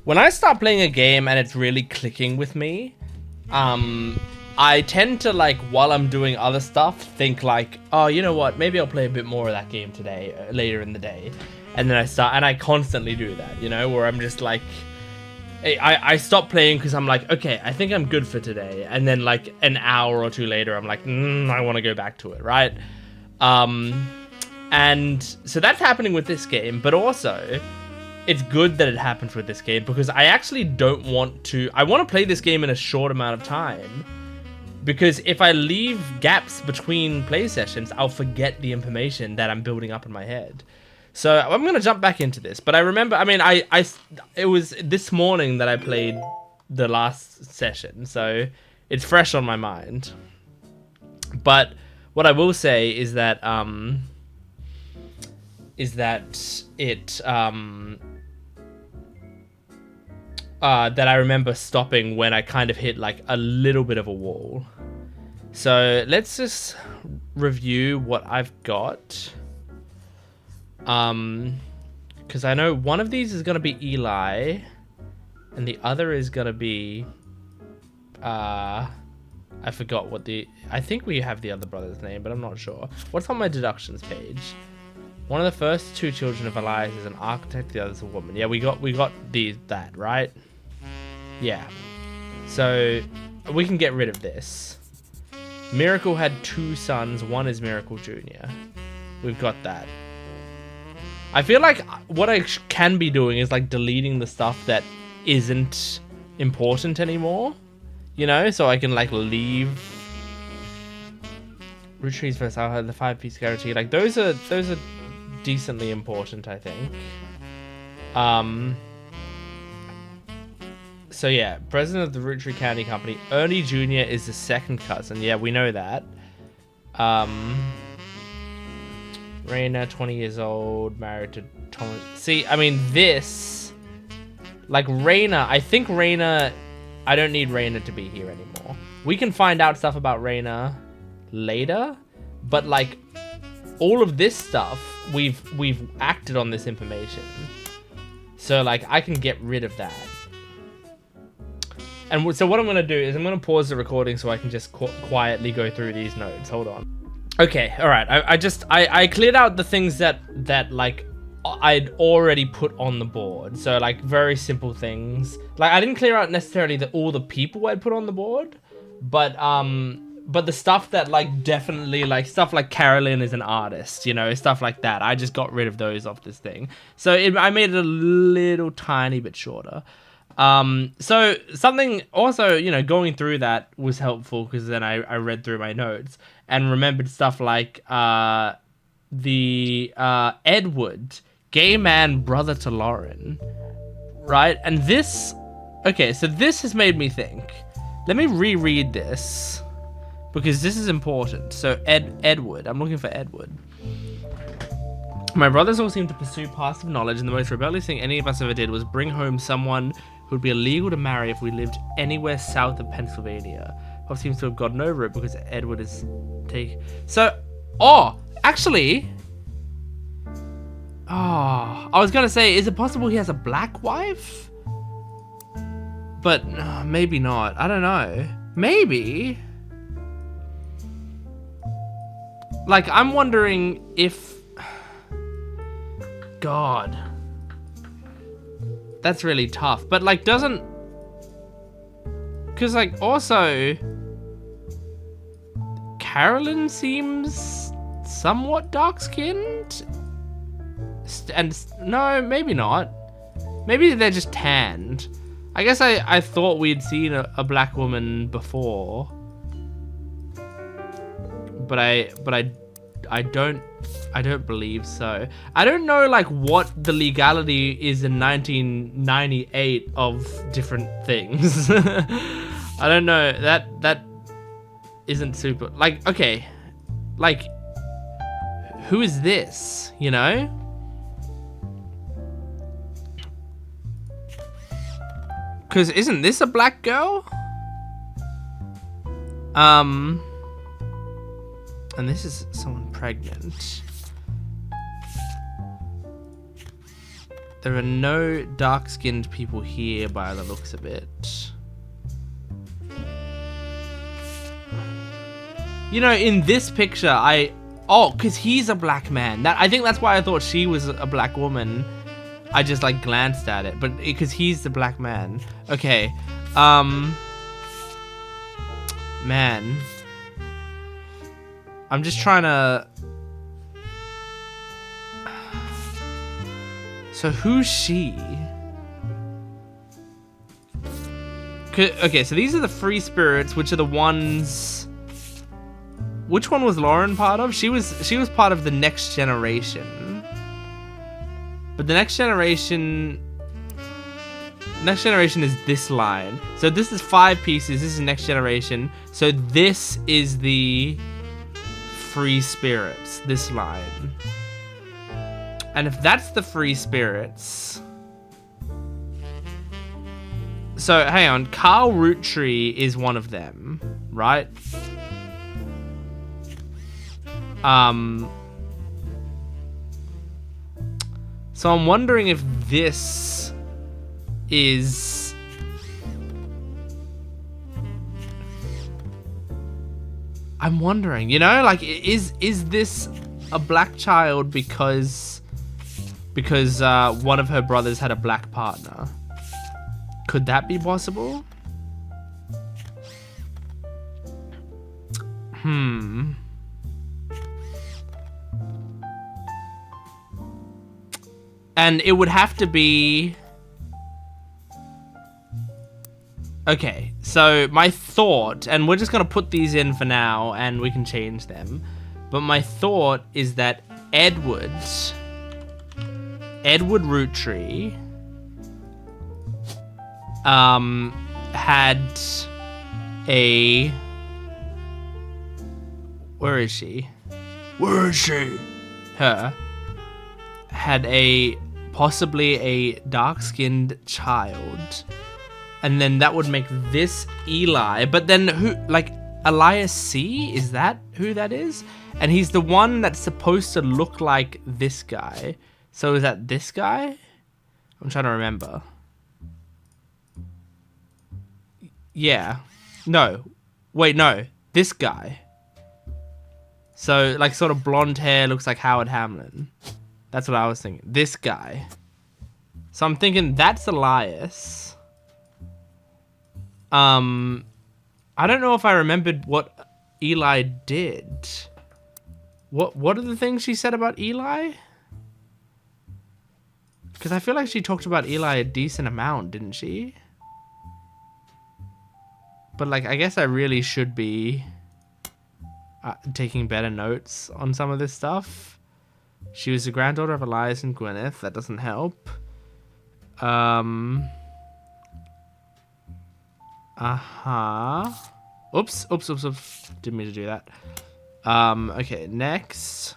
when I start playing a game and it's really clicking with me, I tend to, like, while I'm doing other stuff, think like, oh, you know what, maybe I'll play a bit more of that game today, later in the day. And then I constantly do that, you know, where I'm just like, I stop playing because I'm like, okay, I think I'm good for today. And then like an hour or two later, I'm like, I want to go back to it, right? And so that's happening with this game, but also it's good that it happens with this game because I actually don't want to, I want to play this game in a short amount of time. Because if I leave gaps between play sessions, I'll forget the information that I'm building up in my head. So I'm going to jump back into this. But I remember, I mean, it was this morning that I played the last session. So it's fresh on my mind. But what I will say is that, that I remember stopping when I kind of hit like a little bit of a wall. So let's just review what I've got. Because I know one of these is going to be Eli, and the other is going to be, I forgot what I think we have the other brother's name, but I'm not sure. What's on my deductions page? One of the first two children of Elias is an architect, the other's a woman. Yeah, we got that, right? Yeah. So we can get rid of this. Miracle had 2 sons. One is Miracle Jr. We've got that. I feel like what I can be doing is like deleting the stuff that isn't important anymore. You know, so I can like leave Roottrees first. I'll have the 5-piece guarantee. Like those are decently important, I think. So yeah, president of the Roottrees County Company. Ernie Jr. is the second cousin. Yeah, we know that. Raina, 20 years old, married to Thomas. See, I mean, this, like Raina, I think Raina, I don't need Raina to be here anymore. We can find out stuff about Raina later, but like all of this stuff, we've acted on this information. So like I can get rid of that. And so what I'm going to do is I'm going to pause the recording so I can just quietly go through these notes. Hold on. Okay, all right. I cleared out the things that like I'd already put on the board. So like very simple things. Like I didn't clear out necessarily all the people I'd put on the board, but the stuff that like definitely like stuff like Carolyn is an artist, you know, stuff like that. I just got rid of those off this thing. So I made it a little tiny bit shorter. So something also, you know, going through that was helpful because then I read through my notes and remembered stuff like, Edward, gay man, brother to Lauren, right? And this, okay, so this has made me think. Let me reread this because this is important. So Edward, I'm looking for Edward. My brothers all seem to pursue paths of knowledge, and the most rebellious thing any of us ever did was bring home someone who would be illegal to marry if we lived anywhere south of Pennsylvania. Pop seems to have gotten over it because Edward is So, actually, I was gonna say, is it possible he has a black wife? But maybe not. I don't know. Maybe. Like, I'm wondering if... God. That's really tough. But, like, doesn't... Because, like, also... Carolyn seems somewhat dark-skinned? And, no, maybe not. Maybe they're just tanned. I guess I thought we'd seen a black woman before. But I don't believe so. I don't know like what the legality is in 1998 of different things. I don't know. That isn't super like okay. Like who is this, you know? Cuz isn't this a black girl? And this is someone pregnant. There are no dark-skinned people here by the looks of it. You know, in this picture, oh, because he's a black man. I think that's why I thought she was a black woman. I just, like, glanced at it. But because he's the black man. Okay. Man. I'm just trying to... So who's she? Okay, so these are the free spirits, which are the ones... Which one was Lauren part of? She was part of the next generation. But the next generation is this line. So this is 5 pieces. This is next generation. So this is the free spirits, this line. And if that's the free spirits... So, hang on. Carl Roottrees is one of them, right? So I'm wondering if this is... I'm wondering, you know, like, is this a black child because one of her brothers had a black partner? Could that be possible? And it would have to be... Okay, so my thought, and we're just going to put these in for now, and we can change them. But my thought is that Edward Roottrees, had a... Where is she? Where is she? Her. Had possibly a dark-skinned child. And then that would make this Eli. But then who, like, Elias C? Is that who that is? And he's the one that's supposed to look like this guy. So is that this guy? I'm trying to remember. Yeah. No. Wait, no. This guy. So, like, sort of blonde hair, looks like Howard Hamlin. That's what I was thinking. This guy. So I'm thinking that's Elias. I don't know if I remembered what Eli did. What are the things she said about Eli? Because I feel like she talked about Eli a decent amount, didn't she? But, like, I guess I really should be taking better notes on some of this stuff. She was the granddaughter of Elias and Gwyneth. That doesn't help. Oops. Didn't mean to do that. Okay, next.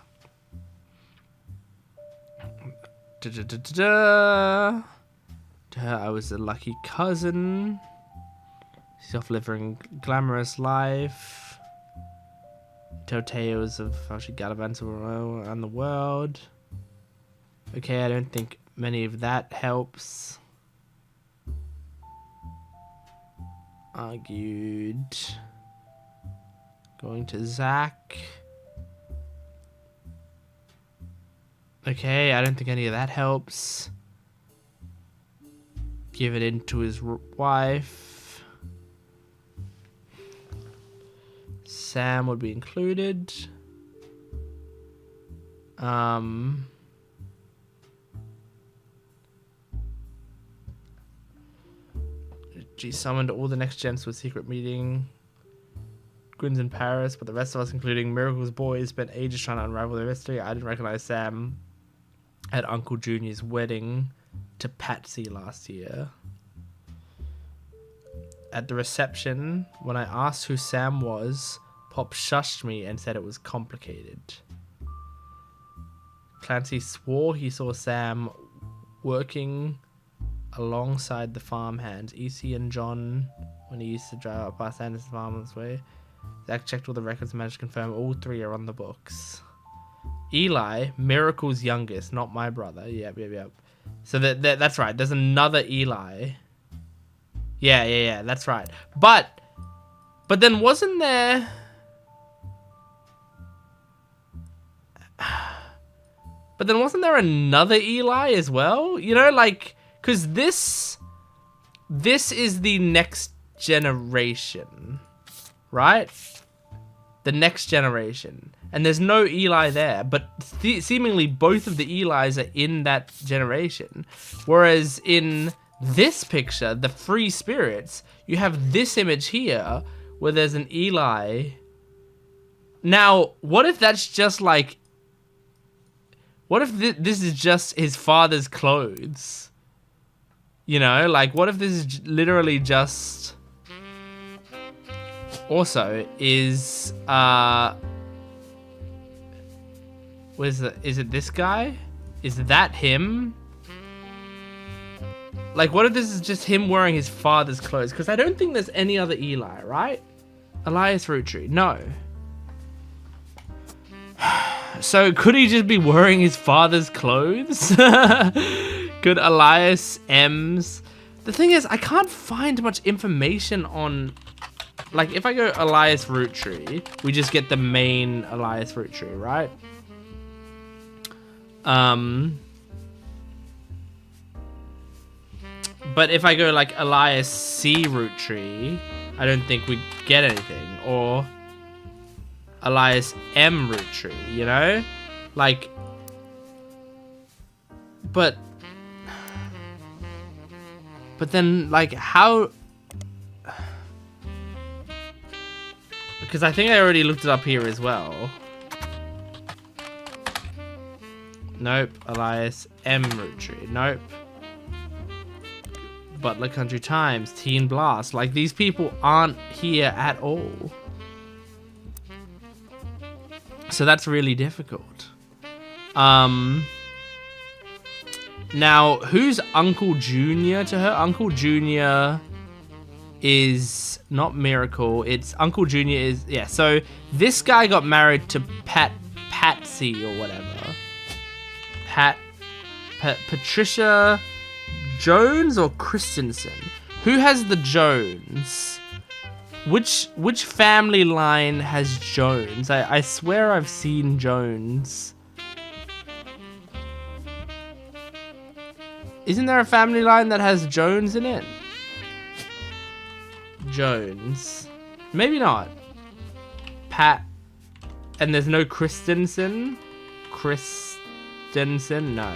I was a lucky cousin. She's off living glamorous life. Tell tales of how she gallivanted around the world. Okay, I don't think many of that helps. Argued. Going to Zach. Okay, I don't think any of that helps. Give it in to his wife. Sam would be included. She summoned all the next gens to a secret meeting. Gwyn's in Paris, but the rest of us, including Miracle's boys, spent ages trying to unravel their mystery. I didn't recognize Sam at Uncle Junior's wedding to Patsy last year. At the reception, when I asked who Sam was, Pop shushed me and said it was complicated. Clancy swore he saw Sam working alongside the farmhands, EC and John, when he used to drive up past Anderson's farm on his way. Zach checked all the records and managed to confirm all 3 are on the books. Eli, Miracle's youngest, not my brother. Yep. So that's right. There's another Eli. Yeah. That's right. But then wasn't there... But then wasn't there another Eli as well? You know, like, because this is the next generation, right? The next generation. And there's no Eli there, but seemingly both of the Elis are in that generation. Whereas in this picture, the free spirits, you have this image here where there's an Eli. Now, what if that's just like... What if this is just his father's clothes? You know, like, what if this is literally just... Also, is... Is it this guy? Is that him? Like, what if this is just him wearing his father's clothes? Because I don't think there's any other Eli, right? Elias Roottrees. No. So, could he just be wearing his father's clothes? Could Elias M's... The thing is, I can't find much information on... Like, if I go Elias Roottrees, we just get the main Elias Roottrees, right? But if I go, like, Elias C. Roottrees, I don't think we get anything. Or... Elias M. Roottrees, you know? Like... But then, like, how... Because I think I already looked it up here as well. Nope. Elias M. Roottrees. Nope. Butler Country Times. Teen Blast. Like, these people aren't here at all. So that's really difficult. Now, who's Uncle Junior to her? Uncle Junior is not Miracle. It's Uncle Junior is... Yeah, so this guy got married to Patsy or whatever. Patricia Jones or Christensen? Who has the Jones? Which family line has Jones? I swear I've seen Jones. Isn't there a family line that has Jones in it? Jones. Maybe not. Pat. And there's no Christensen? Christensen? No.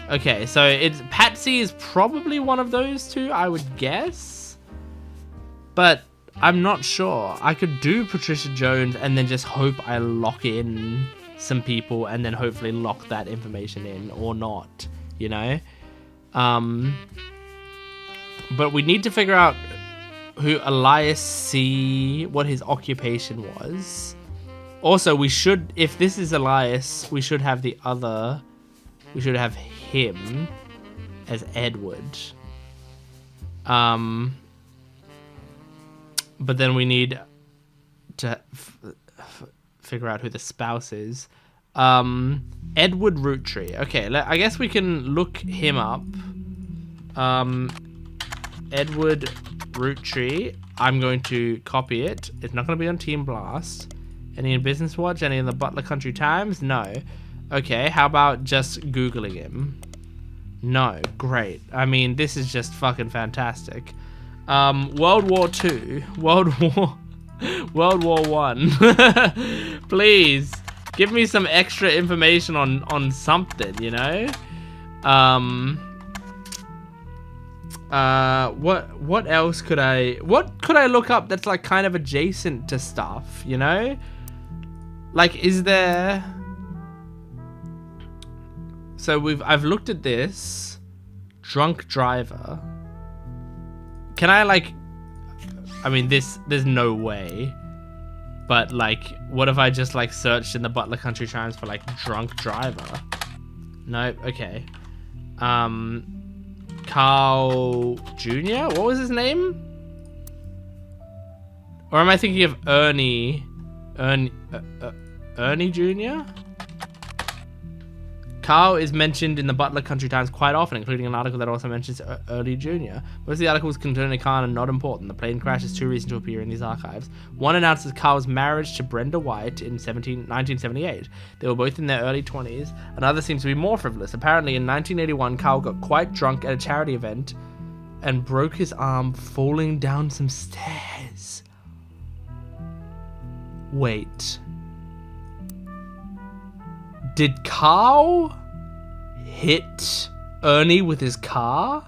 Okay, so it's Patsy is probably one of those two, I would guess. But... I'm not sure. I could do Patricia Jones and then just hope I lock in some people and then hopefully lock that information in or not, you know? But we need to figure out who Elias C, what his occupation was. Also, we should, if this is Elias, we should have the other, we should have him as Edward. But then we need to figure out who the spouse is. Edward Roottrees. Okay, I guess we can look him up. Edward Roottrees. I'm going to copy it. It's not going to be on Team Blast. Any in Business Watch? Any in the Butler Country Times? No. Okay, how about just Googling him? No. Great. I mean, this is just fucking fantastic. World War II. World War One. Please give me some extra information on something, you know? What else could I look up that's like kind of adjacent to stuff, you know? Like, is there... So I've looked at this. Drunk driver. Can I, like... I mean, there's no way. But, like, what if I just, like, searched in the Butler Country Times for, like, drunk driver? Nope, okay. Carl Jr.? What was his name? Or am I thinking of Ernie Jr.? Carl is mentioned in the Butler Country Times quite often, including an article that also mentions Ernie Jr. Most of the articles concerning Carl are not important. The plane crash is too recent to appear in these archives. One announces Carl's marriage to Brenda White in 1978. They were both in their early 20s. Another seems to be more frivolous. Apparently, in 1981, Carl got quite drunk at a charity event and broke his arm falling down some stairs. Wait. Did Carl hit Ernie with his car?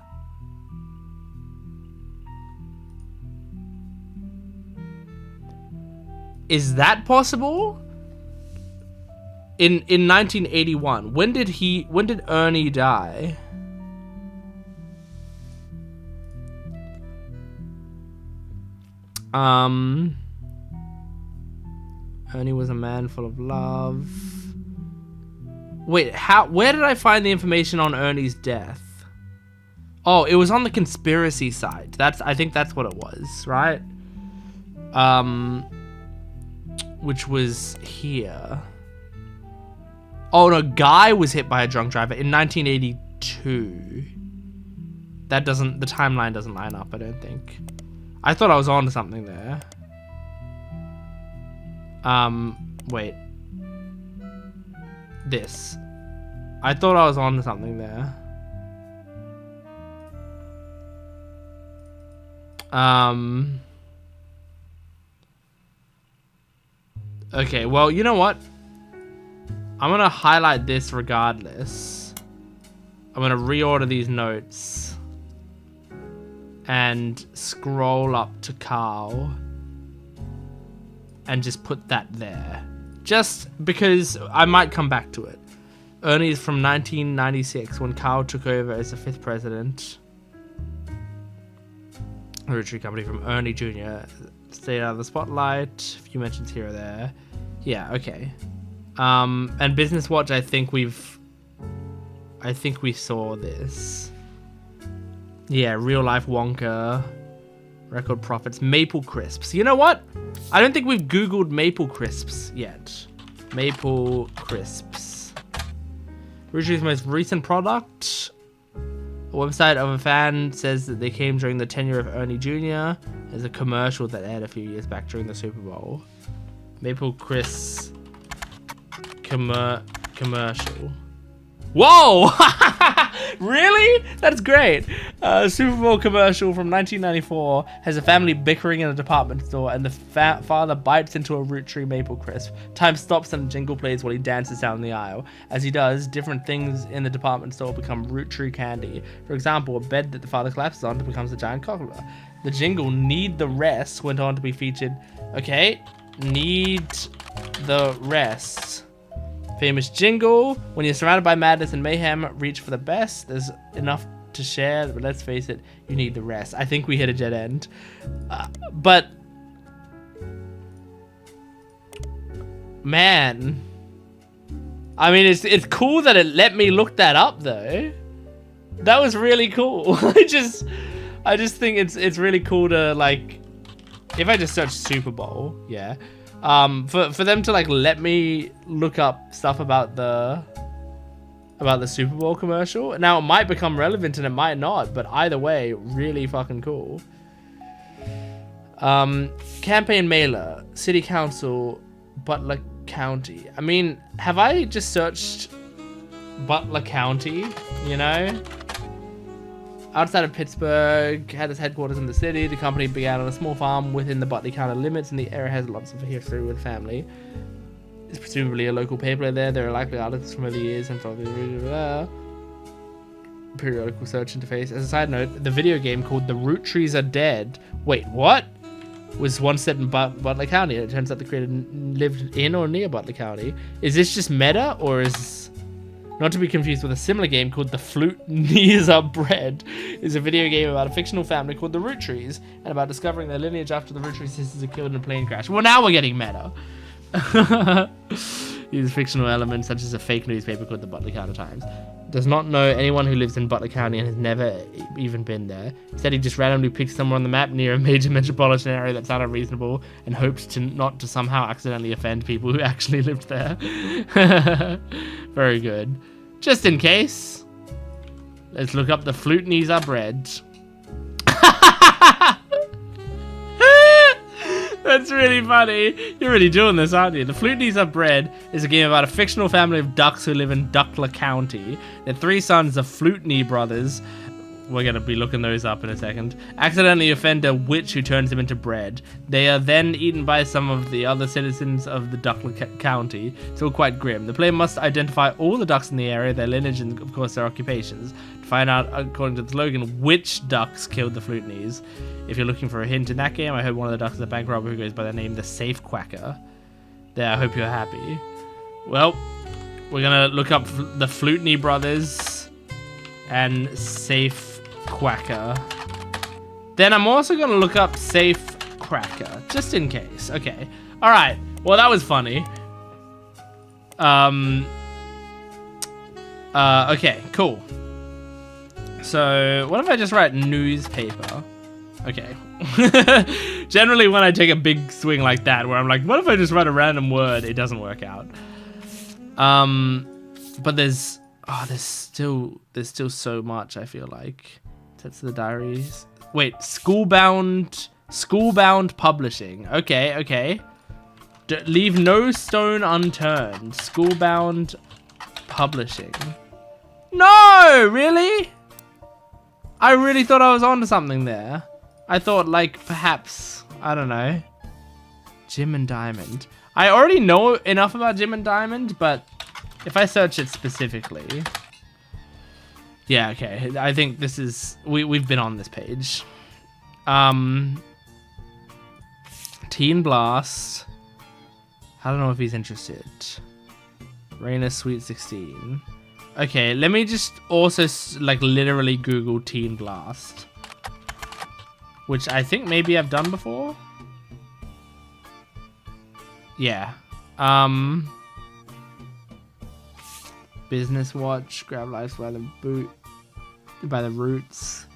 Is that possible? In 1981, when did Ernie die? Ernie was a man full of love. Wait, where did I find the information on Ernie's death? Oh, it was on the conspiracy site. I think that's what it was, right? Which was here. Oh no, Guy was hit by a drunk driver in 1982. The timeline doesn't line up, I don't think. I thought I was on to something there. Wait. This. I thought I was on to something there. Okay, well, you know what? I'm gonna highlight this regardless. I'm gonna reorder these notes and scroll up to Carl and just put that there. Just because I might come back to it. Ernie is from 1996 when Carl took over as the 5th president. A Roottrees company from Ernie Jr. Stayed out of the spotlight. A few mentions here or there. Yeah, okay. And Business Watch, I think we saw this. Yeah, Real Life Wonka. Record profits. Maple Crisps. You know what? I don't think we've Googled Maple Crisps yet. Maple Crisps. Roottrees' most recent product. A website of a fan says that they came during the tenure of Ernie Jr. There's a commercial that aired a few years back during the Super Bowl. Maple Crisps commercial. Whoa! Really? That's great. Super Bowl commercial from 1994 has a family bickering in a department store and the father bites into a root tree maple crisp. Time stops and a jingle plays while he dances down the aisle. As he does, different things in the department store become root tree candy. For example, a bed that the father collapses onto becomes a giant cockler. The jingle Need the Rest went on to be featured. Okay, Need the Rest. Famous jingle. When you're surrounded by madness and mayhem, reach for the best. There's enough to share, but let's face it, you need the rest. I think we hit a dead end. But man, I mean, it's cool that it let me look that up though. That was really cool. I just think it's really cool to, like, if I just search Super Bowl, yeah. For them to, like, let me look up stuff about the Super Bowl commercial. Now, it might become relevant and it might not, but either way, really fucking cool. Campaign mailer, City Council, Butler County. I mean, have I just searched Butler County, you know? Outside of Pittsburgh, had its headquarters in the city. The company began on a small farm within the Butler County limits, and the area has lots of history with the family. It's presumably a local paper there. There are likely articles from over the years and from the periodical search interface. As a side note, the video game called The Roottrees Are Dead. Wait, what? Was once set in Butler County. It turns out the creator lived in or near Butler County. Is this just meta, or is... Not to be confused with a similar game called The Flute Knees Are Bread, is a video game about a fictional family called the Roottrees and about discovering their lineage after the Roottrees sisters are killed in a plane crash. Well, now we're getting meta. Use fictional elements such as a fake newspaper called the Butler County Times. Does not know anyone who lives in Butler County and has never even been there. Instead, he just randomly picks somewhere on the map near a major metropolitan area that sounded reasonable and hopes to not to somehow accidentally offend people who actually lived there. Very good. Just in case. Let's look up the Flutenies are bred. That's really funny. You're really doing this, aren't you? The Flutenies are bred is a game about a fictional family of ducks who live in Duckler County. Their 3 sons, the Fluteny brothers, we're going to be looking those up in a second, accidentally offend a witch who turns them into bread. They are then eaten by some of the other citizens of the Duckler County. It's all quite grim. The player must identify all the ducks in the area, their lineage, and of course their occupations, to find out, according to the slogan, which ducks killed the Flutenies. If you're looking for a hint in that game, I heard one of the ducks is a bank robber who goes by the name the Safe Quacker. There, I hope you're happy. Well, we're going to look up the Fluteny brothers and Safe Quacker. Then I'm also going to look up Safe Cracker, just in case. Okay. All right. Well, that was funny. Okay, cool. So, what if I just write newspaper? Okay. Generally, when I take a big swing like that, where I'm like, what if I just write a random word? It doesn't work out. But there's still so much, I feel like. That's the diaries. Wait, schoolbound publishing. Okay. Leave no stone unturned. Schoolbound publishing. No, really? I really thought I was onto something there. I thought, like, perhaps, I don't know, Jim and Diamond. I already know enough about Jim and Diamond, but if I search it specifically, yeah, okay. I think this is we've been on this page. Teen Blast. I don't know if he's interested. Raina Sweet 16. Okay, let me just also like literally Google Teen Blast, which I think maybe I've done before. Yeah. Business Watch, Grab Life by the Roots.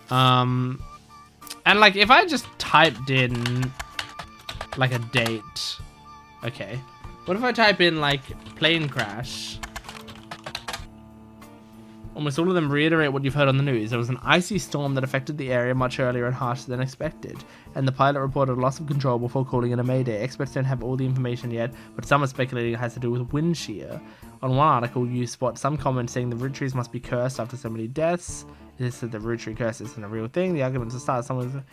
And like if I just typed in like a date. Okay. What if I type in like plane crash? Almost all of them reiterate what you've heard on the news. There was an icy storm that affected the area much earlier and harsher than expected, and the pilot reported loss of control before calling in a mayday. Experts don't have all the information yet, but some are speculating it has to do with wind shear. On one article, you spot some comments saying the Roottrees must be cursed after so many deaths. This is the Roottree curse isn't a real thing. The arguments start somewhere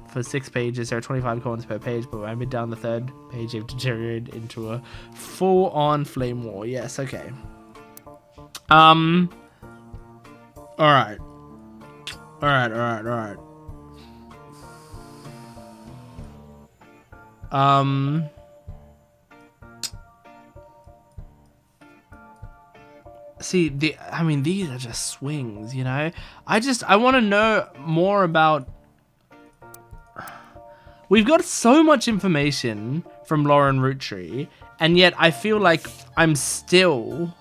for 6 pages. There are 25 comments per page, but when I mid down the 3rd page, they've deteriorated into a full-on flame war. Yes, okay. Alright. See, these are just swings, you know? I want to know more about... We've got so much information from Lauren Roottree, and yet I feel like I'm still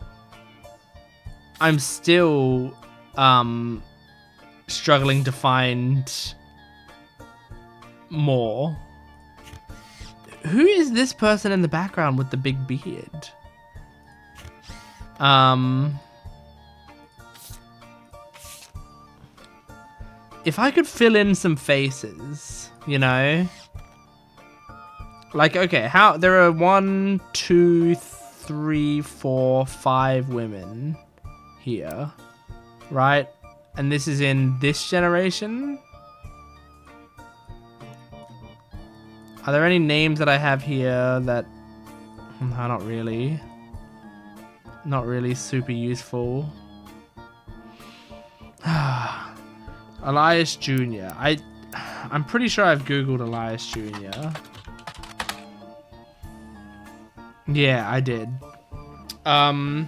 struggling to find more. Who is this person in the background with the big beard? If I could fill in some faces, you know? Like, okay, there are 1, 2, 3, 4, 5 women here, right? And this is in this generation? Are there any names that I have here that... No, not really. Not really super useful. Elias Jr. I'm pretty sure I've Googled Elias Jr. Yeah, I did. Any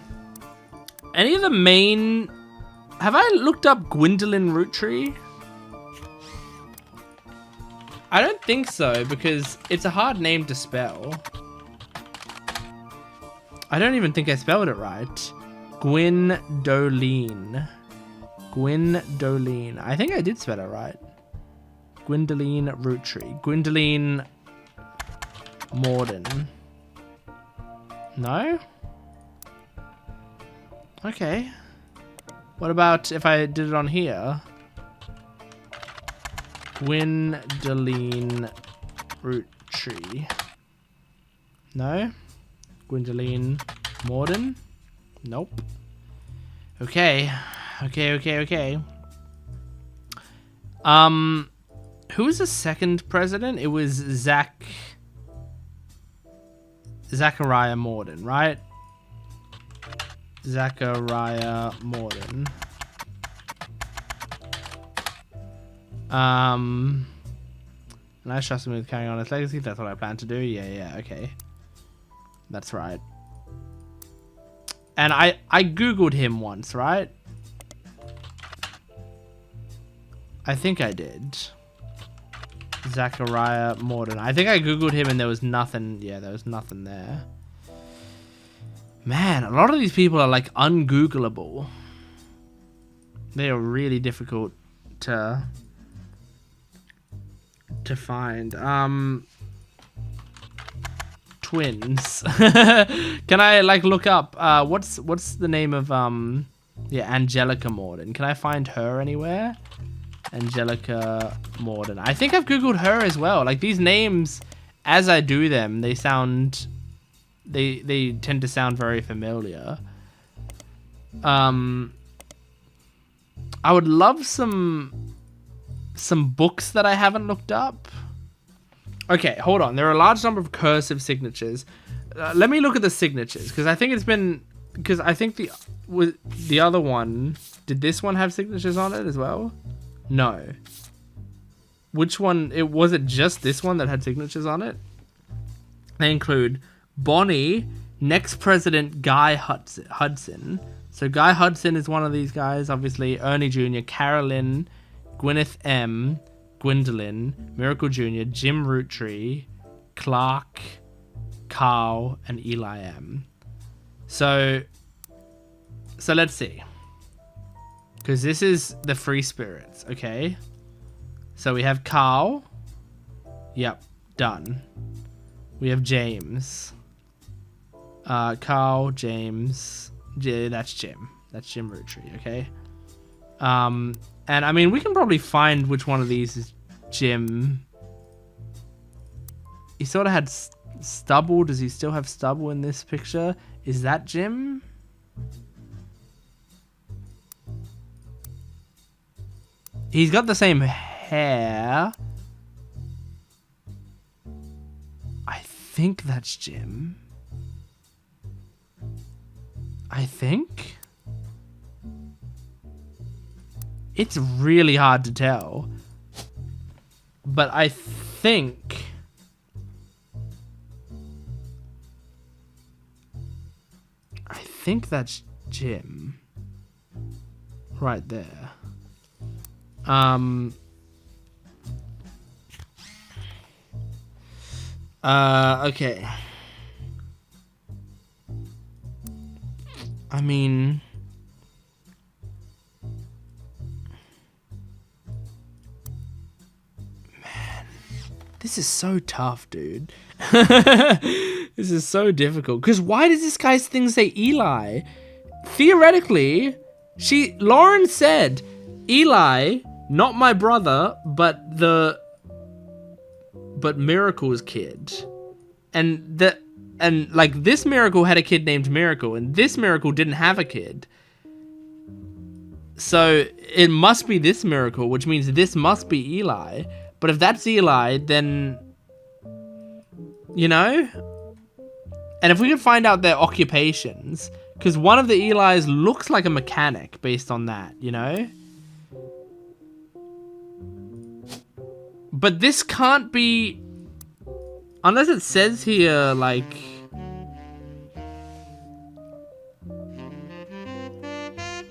of the main... Have I looked up Gwendolyn Roottree? I don't think so, because it's a hard name to spell. I don't even think I spelled it right. Gwendolyn. Gwendolyn. I think I did spell it right. Gwendolyn Roottree. Gwendolyn Morden. No? Okay. What about if I did it on here? Gwendoline Roottrees. No? Gwendoline Morden? Nope. Okay. Okay. Who was the second president? It was Zachariah Morden, right? Zachariah Morden. Nice trust him with carrying on his legacy. That's what I plan to do. Yeah, okay. That's right. And I googled him once, right? I think I did. Zachariah Morden. I think I googled him and there was nothing. Yeah, there was nothing there. Man, a lot of these people are like ungoogleable. They are really difficult to find. Twins. Can I like look up what's the name of Angelica Morden? Can I find her anywhere? Angelica Morden. I think I've googled her as well. Like these names, as I do them, they sound, they tend to sound very familiar. I would love some books that I haven't looked up. Okay, hold on. There are a large number of cursive signatures. Let me look at the signatures because I think it's been, because I think the other one, did this one have signatures on it as well? No. Which one? Was it just this one that had signatures on it? They include Bonnie, next president Guy Hudson. So Guy Hudson is one of these guys, obviously. Ernie Jr., Carolyn, Gwyneth M., Gwendolyn, Miracle Jr., Jim Roottrees, Clark, Carl, and Eli M. So let's see. Because this is the free spirits, okay? So we have Carl. Yep, done. We have James. Carl, James. That's Jim. That's Jim Roottrees, okay? And I mean, we can probably find which one of these is Jim. He sort of had stubble. Does he still have stubble in this picture? Is that Jim? He's got the same hair. I think that's Jim. I think. It's really hard to tell. But I think that's Jim. Right there. Okay. I mean, man, this is so tough, dude. This is so difficult. Because why does this guy's thing say Eli? Theoretically, Lauren said, Eli, not my brother, but Miracle's kid. And like this Miracle had a kid named Miracle, and this Miracle didn't have a kid. So it must be this Miracle, which means this must be Eli. But if that's Eli, then, you know? And if we could find out their occupations, because one of the Elis looks like a mechanic based on that, you know? But this can't be, unless it says here, like,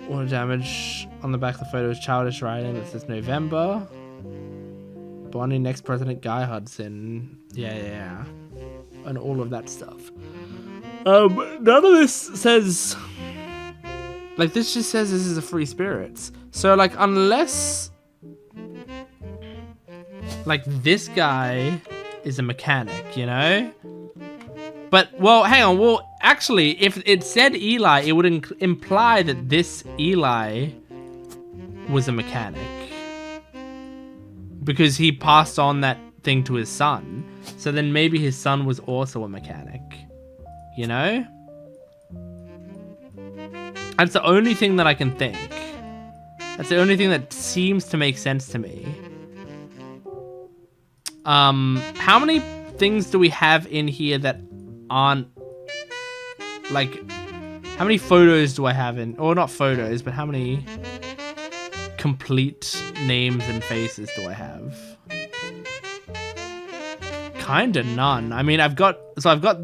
water damage on the back of the photo is childish writing that says November. Bonnie, next president Guy Hudson. Yeah. And all of that stuff. None of this says, like, this just says this is a free spirits. So, like, unless, like, this guy is a mechanic, you know? But, well, hang on. Well, actually, if it said Eli, it would imply that this Eli was a mechanic. Because he passed on that thing to his son. So then maybe his son was also a mechanic. You know? That's the only thing that I can think. That's the only thing that seems to make sense to me. How many things do we have in here that aren't... Like, how many photos do I have in... Or not photos, but how many complete names and faces do I have? Kinda none. I mean, I've got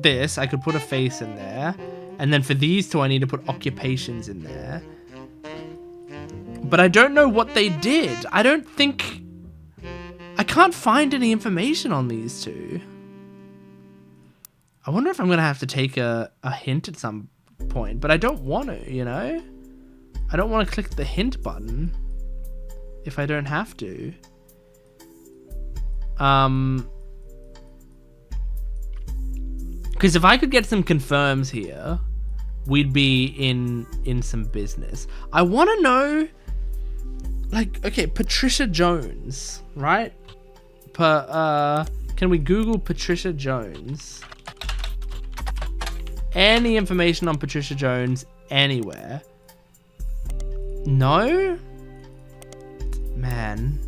this. I could put a face in there. And then for these two, I need to put occupations in there. But I don't know what they did. I don't think... I can't find any information on these two. I wonder if I'm going to have to take a hint at some point. But I don't want to, you know? I don't want to click the hint button if I don't have to. Because if I could get some confirms here, we'd be in some business. I want to know, like, okay, Patricia Jones, right? Can we Google Patricia Jones? Any information on Patricia Jones anywhere? No? Man.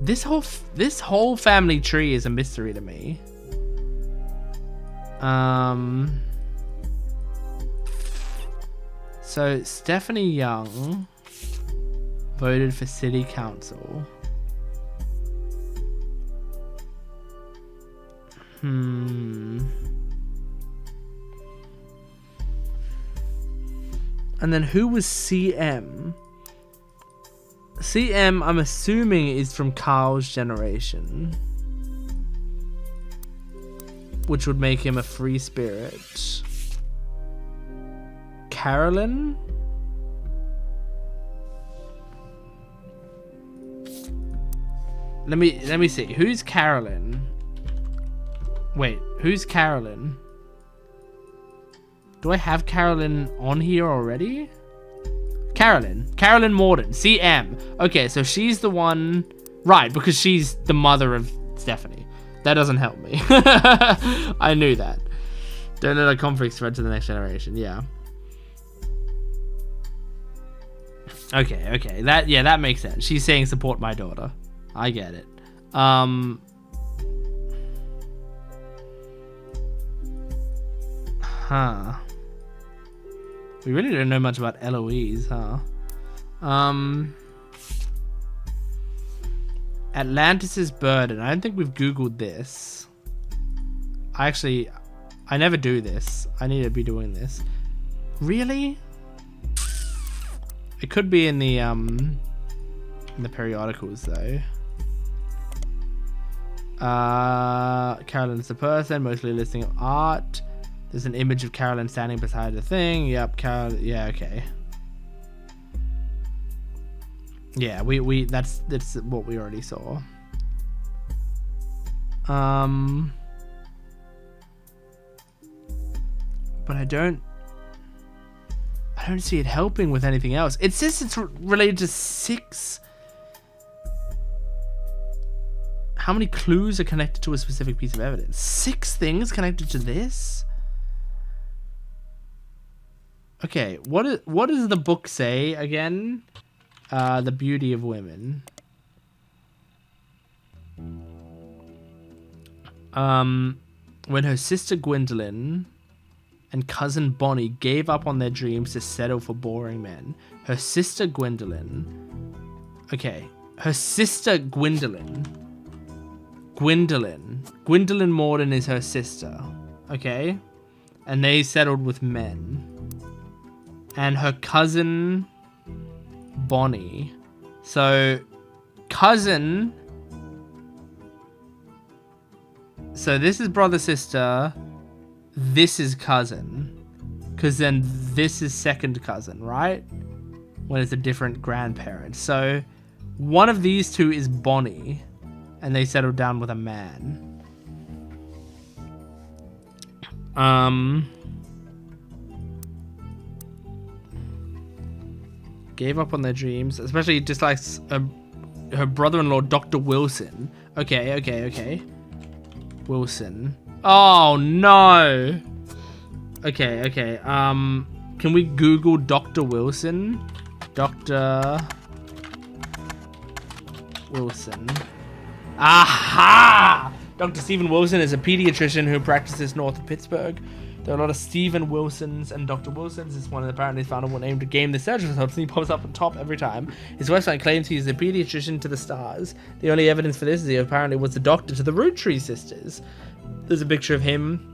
This whole family tree is a mystery to me. So Stephanie Young voted for city council. And then who was CM? CM, I'm assuming, is from Carl's generation, which would make him a free spirit. Carolyn? Let me see. Who's Carolyn? Wait, who's Carolyn? Do I have Carolyn on here already? Carolyn Morden, CM. Okay, so she's the one, right? Because she's the mother of Stephanie. That doesn't help me. I knew that. Don't let a conflict spread to the next generation. Yeah. Okay. That makes sense. She's saying support my daughter. I get it. We really don't know much about Eloise, huh? Atlantis' burden. I don't think we've Googled this. I never do this. I need to be doing this. Really? It could be in the periodicals though. Carolyn's the person, mostly listing of art. There's an image of Carolyn standing beside the thing. Yep, Carolyn. Yeah, okay. Yeah, that's what we already saw. But I don't see it helping with anything else. It says it's related to 6. How many clues are connected to a specific piece of evidence? 6 things connected to this? Okay, what does the book say again? The Beauty of Women. When her sister Gwendolyn and cousin Bonnie gave up on their dreams to settle for boring men. Her sister Gwendolyn. Okay, her sister Gwendolyn. Gwendolyn Morden is her sister. Okay, and they settled with men. And her cousin Bonnie. So cousin. So this is brother sister. This is cousin. Because then this is second cousin, right? When it's a different grandparent. So one of these two is Bonnie, and they settled down with a man. Gave up on their dreams, especially dislikes her brother-in-law, Dr. Wilson. Okay. Wilson. Oh, no. Okay. Can we Google Dr. Wilson? Dr. Wilson. Aha! Dr. Stephen Wilson is a pediatrician who practices north of Pittsburgh. There are a lot of Stephen Wilsons and Dr. Wilsons. This one apparently found one named to game the search results, and he pops up on top every time. His website claims he's a pediatrician to the stars. The only evidence for this is he apparently was the doctor to the Roottrees sisters. There's a picture of him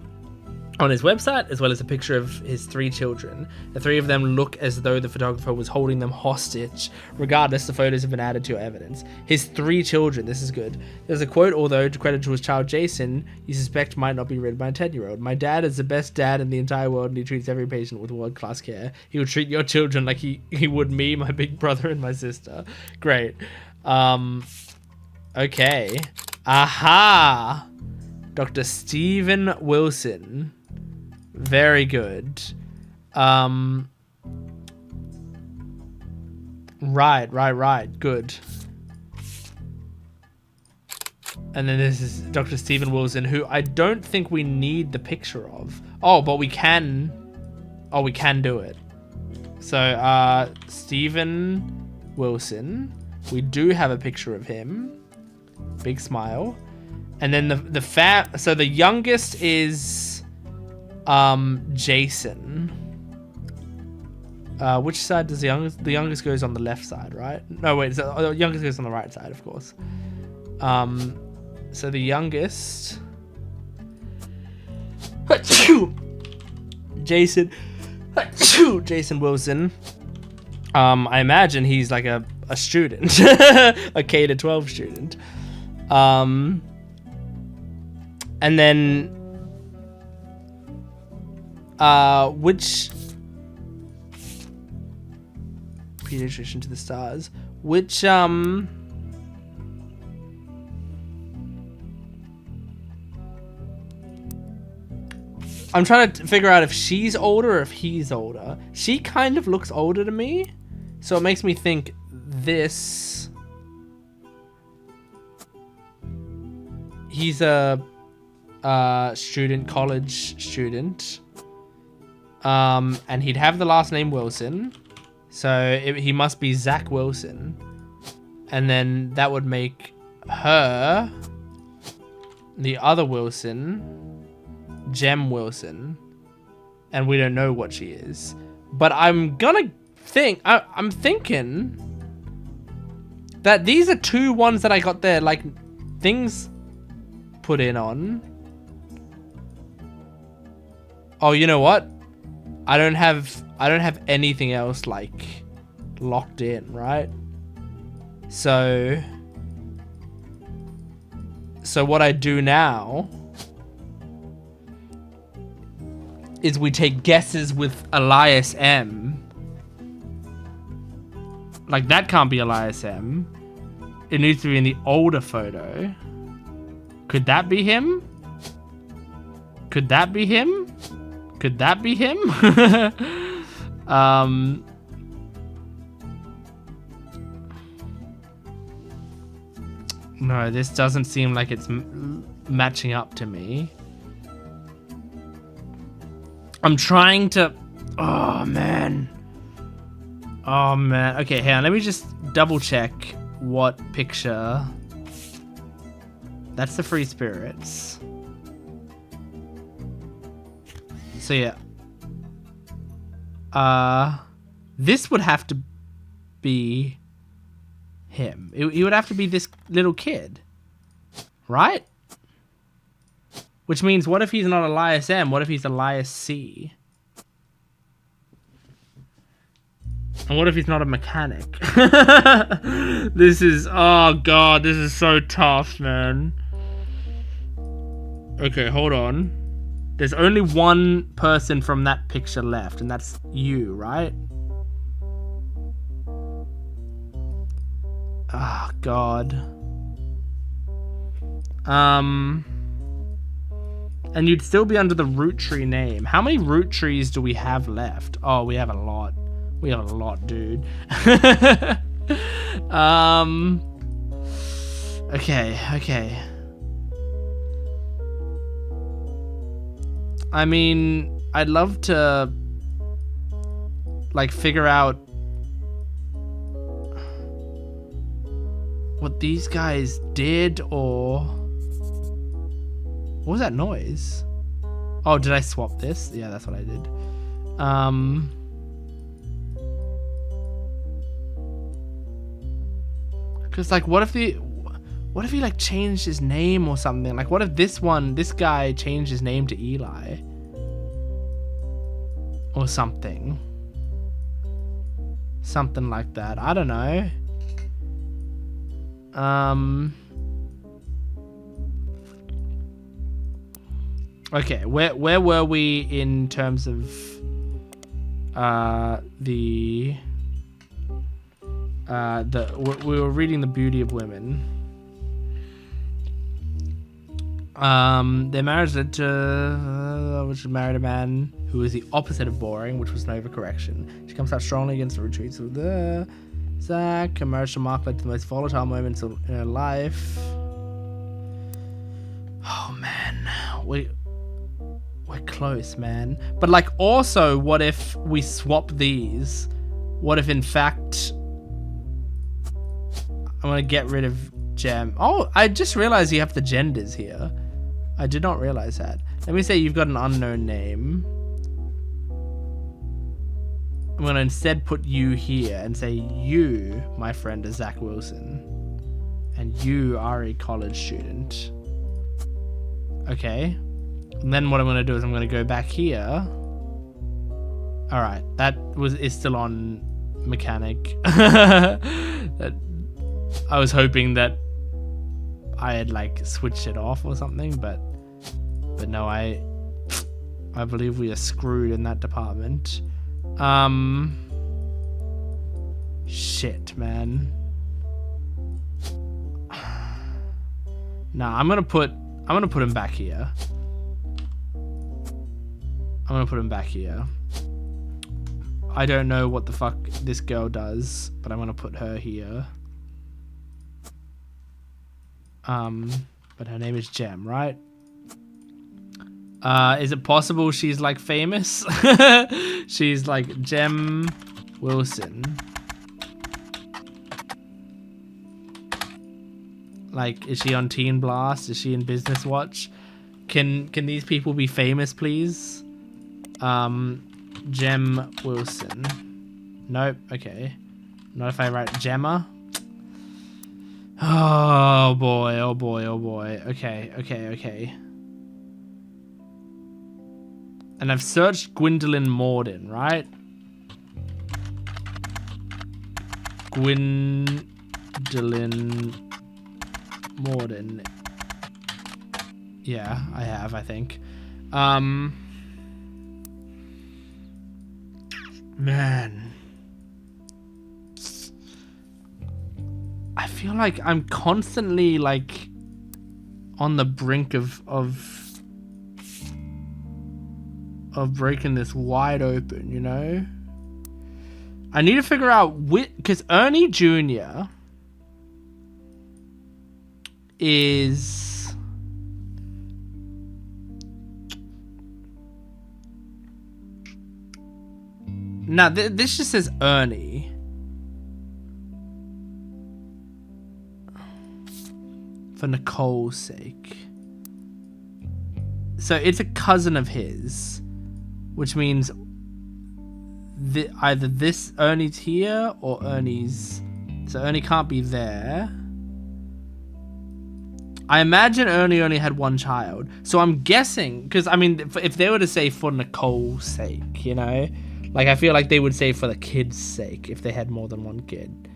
on his website, as well as a picture of his 3 children. The 3 of them look as though the photographer was holding them hostage. Regardless, the photos have been added to evidence. His 3 children, this is good. There's a quote, although credited to his child Jason, you suspect might not be read by a 10-year-old. My dad is the best dad in the entire world, and he treats every patient with world-class care. He would treat your children like he would me, my big brother, and my sister. Great. Okay. Aha! Dr. Stephen Wilson. Very good. Right. Good. And then this is Dr. Stephen Wilson, who I don't think we need the picture of. Oh, but we can. Oh, we can do it. So, Stephen Wilson. We do have a picture of him. Big smile. And then so the youngest is Jason. Which side does the youngest goes on the left side, right? No, wait, the youngest goes on the right side, of course. So the youngest Jason Wilson. I imagine he's like a student, a K-12 student. And then which pediatrician to the stars? Which I'm trying to figure out if she's older or if he's older. She kind of looks older to me, so it makes me think this. He's a college student. And he'd have the last name Wilson, so he must be Zach Wilson, and then that would make her the other Wilson, Jem Wilson, and we don't know what she is. But I'm gonna think, I'm thinking that these are 2 ones that I got there, like things put in on. Oh, you know what? I don't have anything else like locked in, right? So what I do now is we take guesses with Elias M. Like that can't be Elias M. It needs to be in the older photo. Could that be him? Could that be him? Could that be him? No, this doesn't seem like it's matching up to me. I'm trying to... Oh, man. Okay, hang on. Let me just double check what picture... That's the Free Spirits. So yeah, this would have to be him. He would have to be this little kid, right? Which means, what if he's not Elias M? What if he's Elias C? And what if he's not a mechanic? This is, oh god, this is so tough, man. Okay, hold on. There's only one person from that picture left, and that's you, right? Oh, God. And you'd still be under the Roottrees name. How many Roottrees do we have left? Oh, we have a lot. We have a lot, dude. Okay. I mean, I'd love to, like, figure out what these guys did, or... What was that noise? Oh, did I swap this? Yeah, that's what I did. Cause like, what if he like changed his name or something? Like, what if this guy changed his name to Eli? Or something. Something like that. I don't know. Okay, where were we in terms of we were reading The Beauty of Women. Their marriage led to which married a man who was the opposite of boring, which was an overcorrection. She comes out strongly against the Roottrees of the Zach. Her marriage to Mark led to the most volatile moments in her life. Oh man, we're close, man. But like, also, what if we swap these? What if in fact I'm gonna get rid of Gem? Oh, I just realized you have the genders here. I did not realize that. Let me say you've got an unknown name. I'm gonna instead put you here and say you, my friend, is Zach Wilson, and you are a college student. Okay. And then what I'm gonna do is I'm gonna go back here. All right, that is still on mechanic. That, I was hoping that I had like switched it off or something, but no, I believe we are screwed in that department. Shit, man. Nah, I'm gonna put him back here. I'm gonna put him back here. I don't know what the fuck this girl does, but I'm gonna put her here. But her name is Gem, right? Is it possible she's like famous? She's like Gem Wilson. Like, is she on Teen Blast? Is she in Business Watch? Can these people be famous, please? Gem Wilson. Nope. Okay. Not if I write Gemma. Oh boy. Okay. And I've searched Gwendolyn Morden, right? Gwendolyn Morden. Yeah, I have, I think. Man. I feel like I'm constantly like on the brink of breaking this wide open, you know? I need to figure out which, because Ernie Jr. is now this just says Ernie. For Nicole's sake. So it's a cousin of his, which means either this Ernie's here or Ernie's... So Ernie can't be there. I imagine Ernie only had one child. So I'm guessing, because I mean, if they were to say for Nicole's sake, you know? Like, I feel like they would say for the kid's sake if they had more than one kid.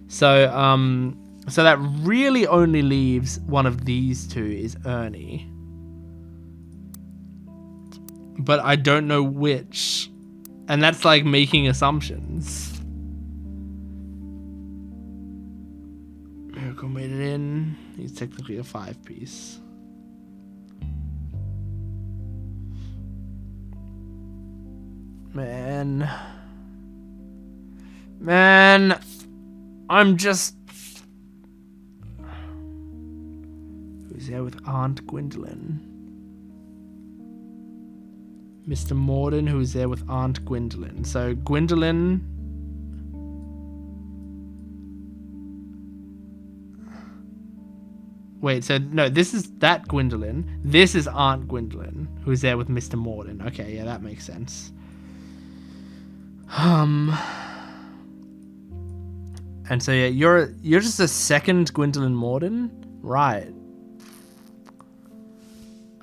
So, so that really only leaves one of these two is Ernie. But I don't know which. And that's like making assumptions. Marco made it in. He's technically a 5-piece. Man, I'm just... Who's there with Aunt Gwendolyn? Mr. Morden, who's there with Aunt Gwendolyn. So Gwendolyn... Wait, so no, this is that Gwendolyn. This is Aunt Gwendolyn, who's there with Mr. Morden. Okay, yeah, that makes sense. And so yeah, you're just a second Gwendolyn Morden, right?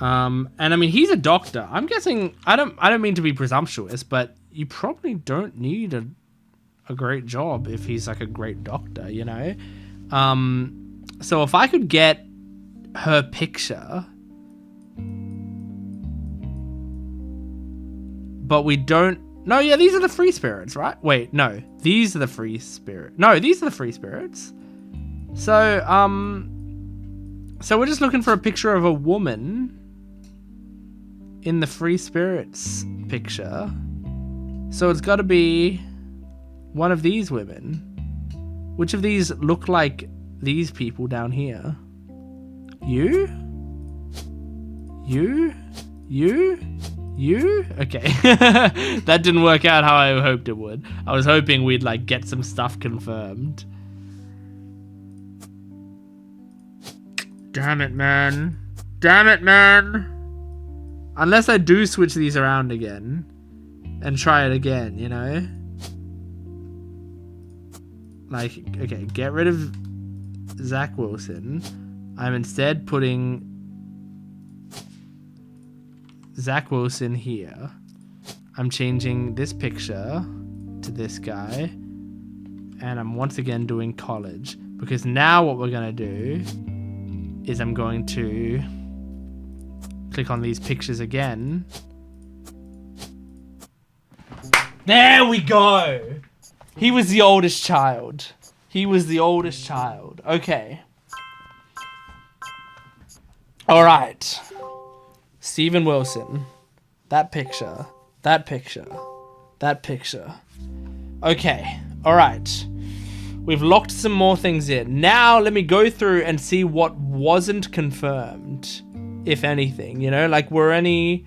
And I mean, he's a doctor. I'm guessing, I don't mean to be presumptuous, but you probably don't need a great job if he's like a great doctor, you know? So if I could get her picture, but we don't... No, yeah, these are the free spirits, right? Wait, no. These are the free spirit. No, these are the free spirits. So, so we're just looking for a picture of a woman in the free spirits picture. So it's got to be one of these women. Which of these look like these people down here? You? You? You? You? Okay. That didn't work out how I hoped it would. I was hoping we'd like get some stuff confirmed. Damn it, man. Damn it, man. Unless I do switch these around again and try it again, you know? Like, okay, get rid of Zach Wilson. I'm instead putting Zach Wilson here. I'm changing this picture to this guy. And I'm once again doing college. Because now what we're going to do is I'm going to click on these pictures again. There we go! He was the oldest child. He was the oldest child. Okay. Alright. Steven Wilson. That picture. That picture. That picture. Okay. Alright. We've locked some more things in. Now let me go through and see what wasn't confirmed. If anything. You know, like were any...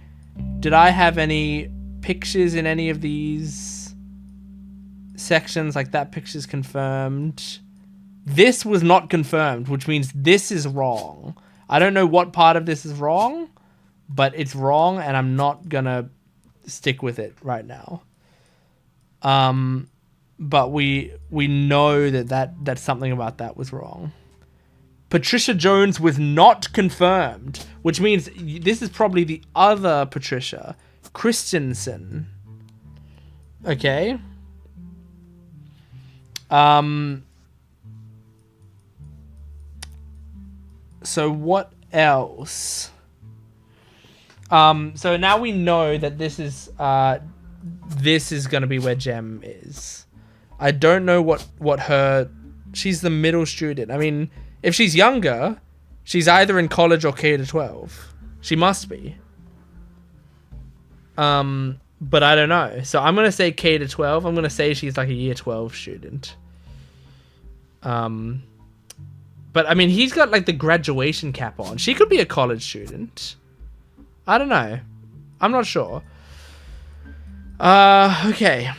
Did I have any pictures in any of these sections? Like that picture's confirmed. This was not confirmed, which means this is wrong. I don't know what part of this is wrong. But it's wrong, and I'm not gonna stick with it right now. But we know that something about that was wrong. Patricia Jones was not confirmed, which means this is probably the other Patricia Christensen. Okay. So what else? So now we know that this is going to be where Gem is. I don't know what her... She's the middle student. I mean, if she's younger, she's either in college or K-12. She must be. But I don't know. So I'm going to say K-12. I'm going to say she's like a year 12 student. But I mean, he's got like the graduation cap on. She could be a college student. I don't know. I'm not sure. Okay.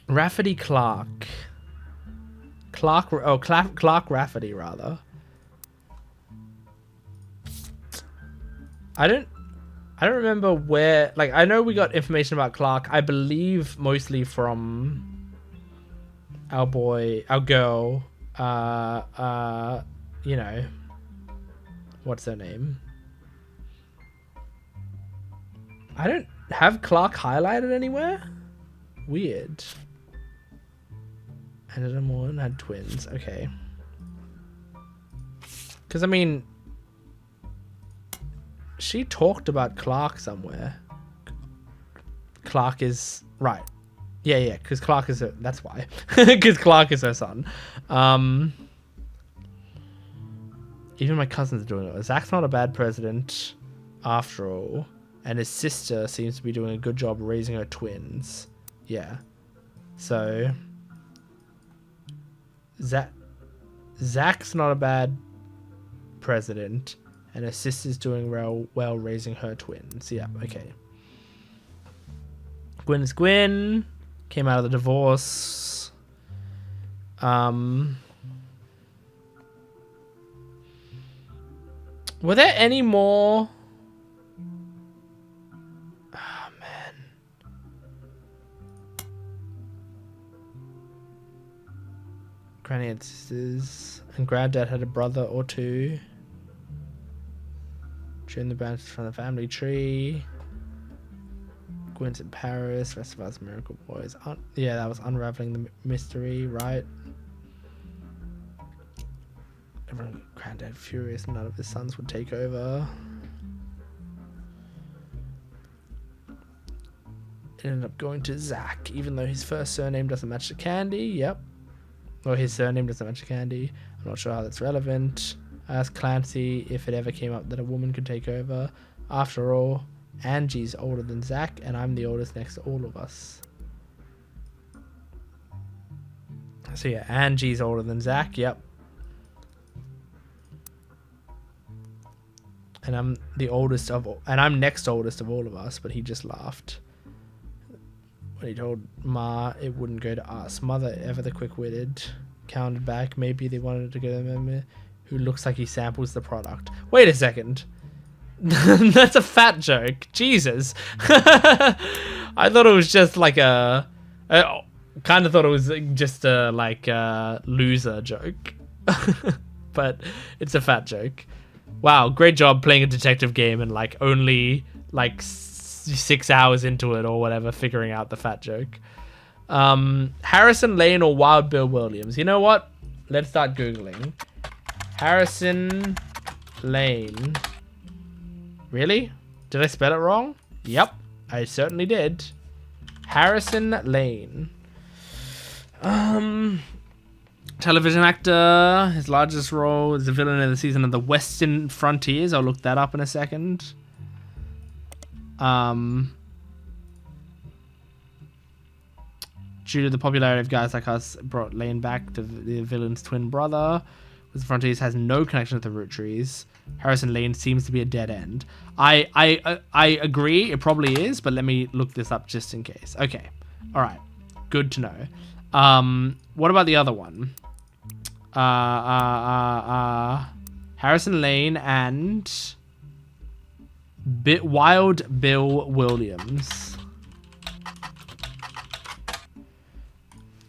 Rafferty Clark. Clark Rafferty, rather. I don't remember where... Like, I know we got information about Clark. I believe mostly from our girl. You know. What's her name? I don't have Clark highlighted anywhere. Weird. And Morton had twins. Okay. Because, I mean... She talked about Clark somewhere. Clark is... Right. Yeah, because Clark is her, that's why. Because Clark is her son. Even my cousins are doing it. Zach's not a bad president after all. And his sister seems to be doing a good job raising her twins. Yeah. So Zach's not a bad president. And her sister's doing well raising her twins. Yeah, okay. Gwen is Gwen. Came out of the divorce. Were there any more? Oh, man. Granny had sisters. And Granddad had a brother or two. Trim the branches from the family tree. Gwen's in Paris. Rest of us Miracle Boys. Yeah, that was unraveling the mystery, right? Everyone, Granddad furious, none of his sons would take over. It ended up going to Zach, even though his first surname doesn't match the candy. Yep. Or his surname doesn't match the candy. I'm not sure how that's relevant. I asked Clancy if it ever came up that a woman could take over. After all, Angie's older than Zach, and I'm the oldest next to all of us. So yeah, Angie's older than Zach. Yep. And I'm the oldest of all, and I'm next oldest of all of us, but he just laughed when he told Ma it wouldn't go to us. Mother, ever the quick-witted, counted back. Maybe they wanted to go to the member who looks like he samples the product. Wait a second. That's a fat joke. Jesus. I thought it was just like I kind of thought it was just a loser joke. But it's a fat joke. Wow, great job playing a detective game and only 6 hours into it or whatever, figuring out the fat joke. Harrison Lane or Wild Bill Williams? You know what? Let's start Googling. Harrison Lane. Really? Did I spell it wrong? Yep, I certainly did. Harrison Lane. Television actor. His largest role is the villain in the season of The Western Frontiers. I'll look that up in a second. Due to the popularity of guys like us, brought Lane back to the villain's twin brother. The Frontiers has no connection with the Roottrees. Harrison Lane seems to be a dead end. I agree, it probably is, but let me look this up just in case. Okay, all right, good to know. What about the other one? Harrison Lane and Wild Bill Williams.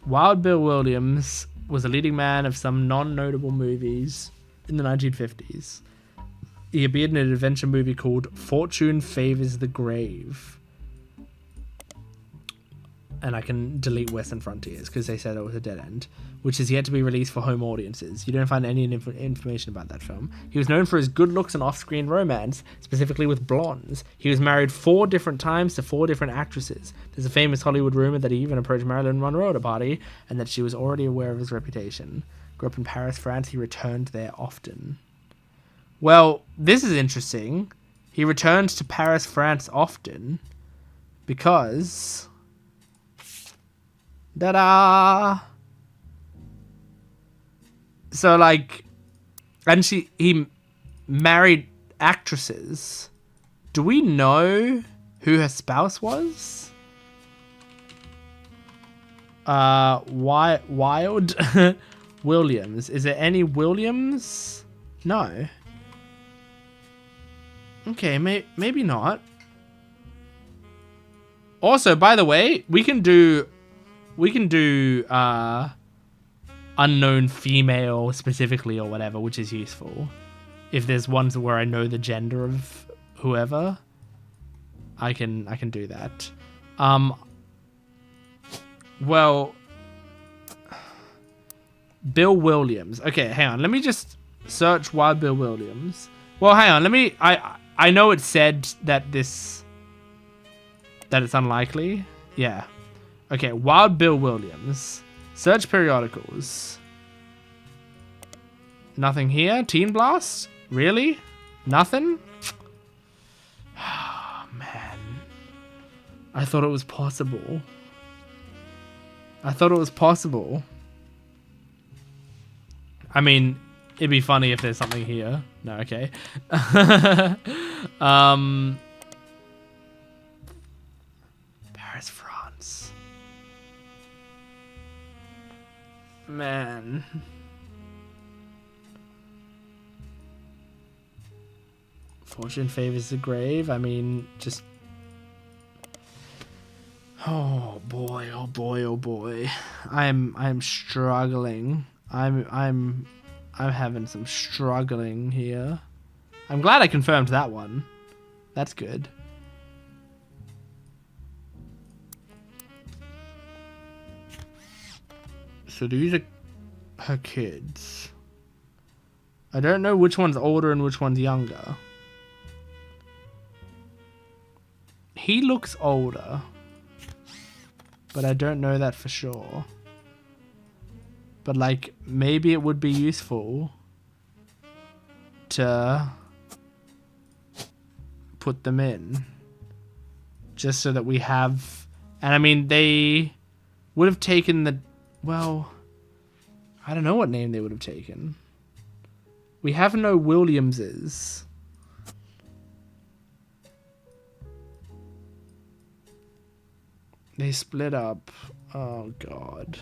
Wild Bill Williams was a leading man of some non-notable movies in the 1950s. He appeared in an adventure movie called Fortune Favors the Grave. And I can delete Western Frontiers because they said it was a dead end, which is yet to be released for home audiences. You don't find any information about that film. He was known for his good looks and off-screen romance, specifically with blondes. He was married 4 different times to 4 different actresses. There's a famous Hollywood rumor that he even approached Marilyn Monroe at a party, and that she was already aware of his reputation. Grew up in Paris, France. He returned there often. Well, this is interesting. He returned to Paris, France often because... Ta-da! So, and he married actresses. Do we know who her spouse was? Wild Williams. Is there any Williams? No. Okay, maybe not. Also, by the way, we can do unknown female specifically or whatever, which is useful. If there's ones where I know the gender of whoever, I can do that. Well, Bill Williams. Okay, hang on. Let me just search Wild Bill Williams. Well, hang on. I know it said that it's unlikely. Yeah. Okay, Wild Bill Williams. Search periodicals. Nothing here. Teen Blast? Really? Nothing? Oh, man. I thought it was possible. I thought it was possible. I mean, it'd be funny if there's something here. No, okay. Paris, France. Man. Fortune favors the grave. I mean, just... Oh boy, oh boy, oh boy. I'm struggling. I'm having some struggling here. I'm glad I confirmed that one. That's good. So these are her kids. I don't know which one's older and which one's younger. He looks older, but I don't know that for sure. But like, maybe it would be useful to put them in just so that we have, and I mean, they would have taken the, well, I don't know what name they would have taken. We have no Williamses. They split up. Oh God.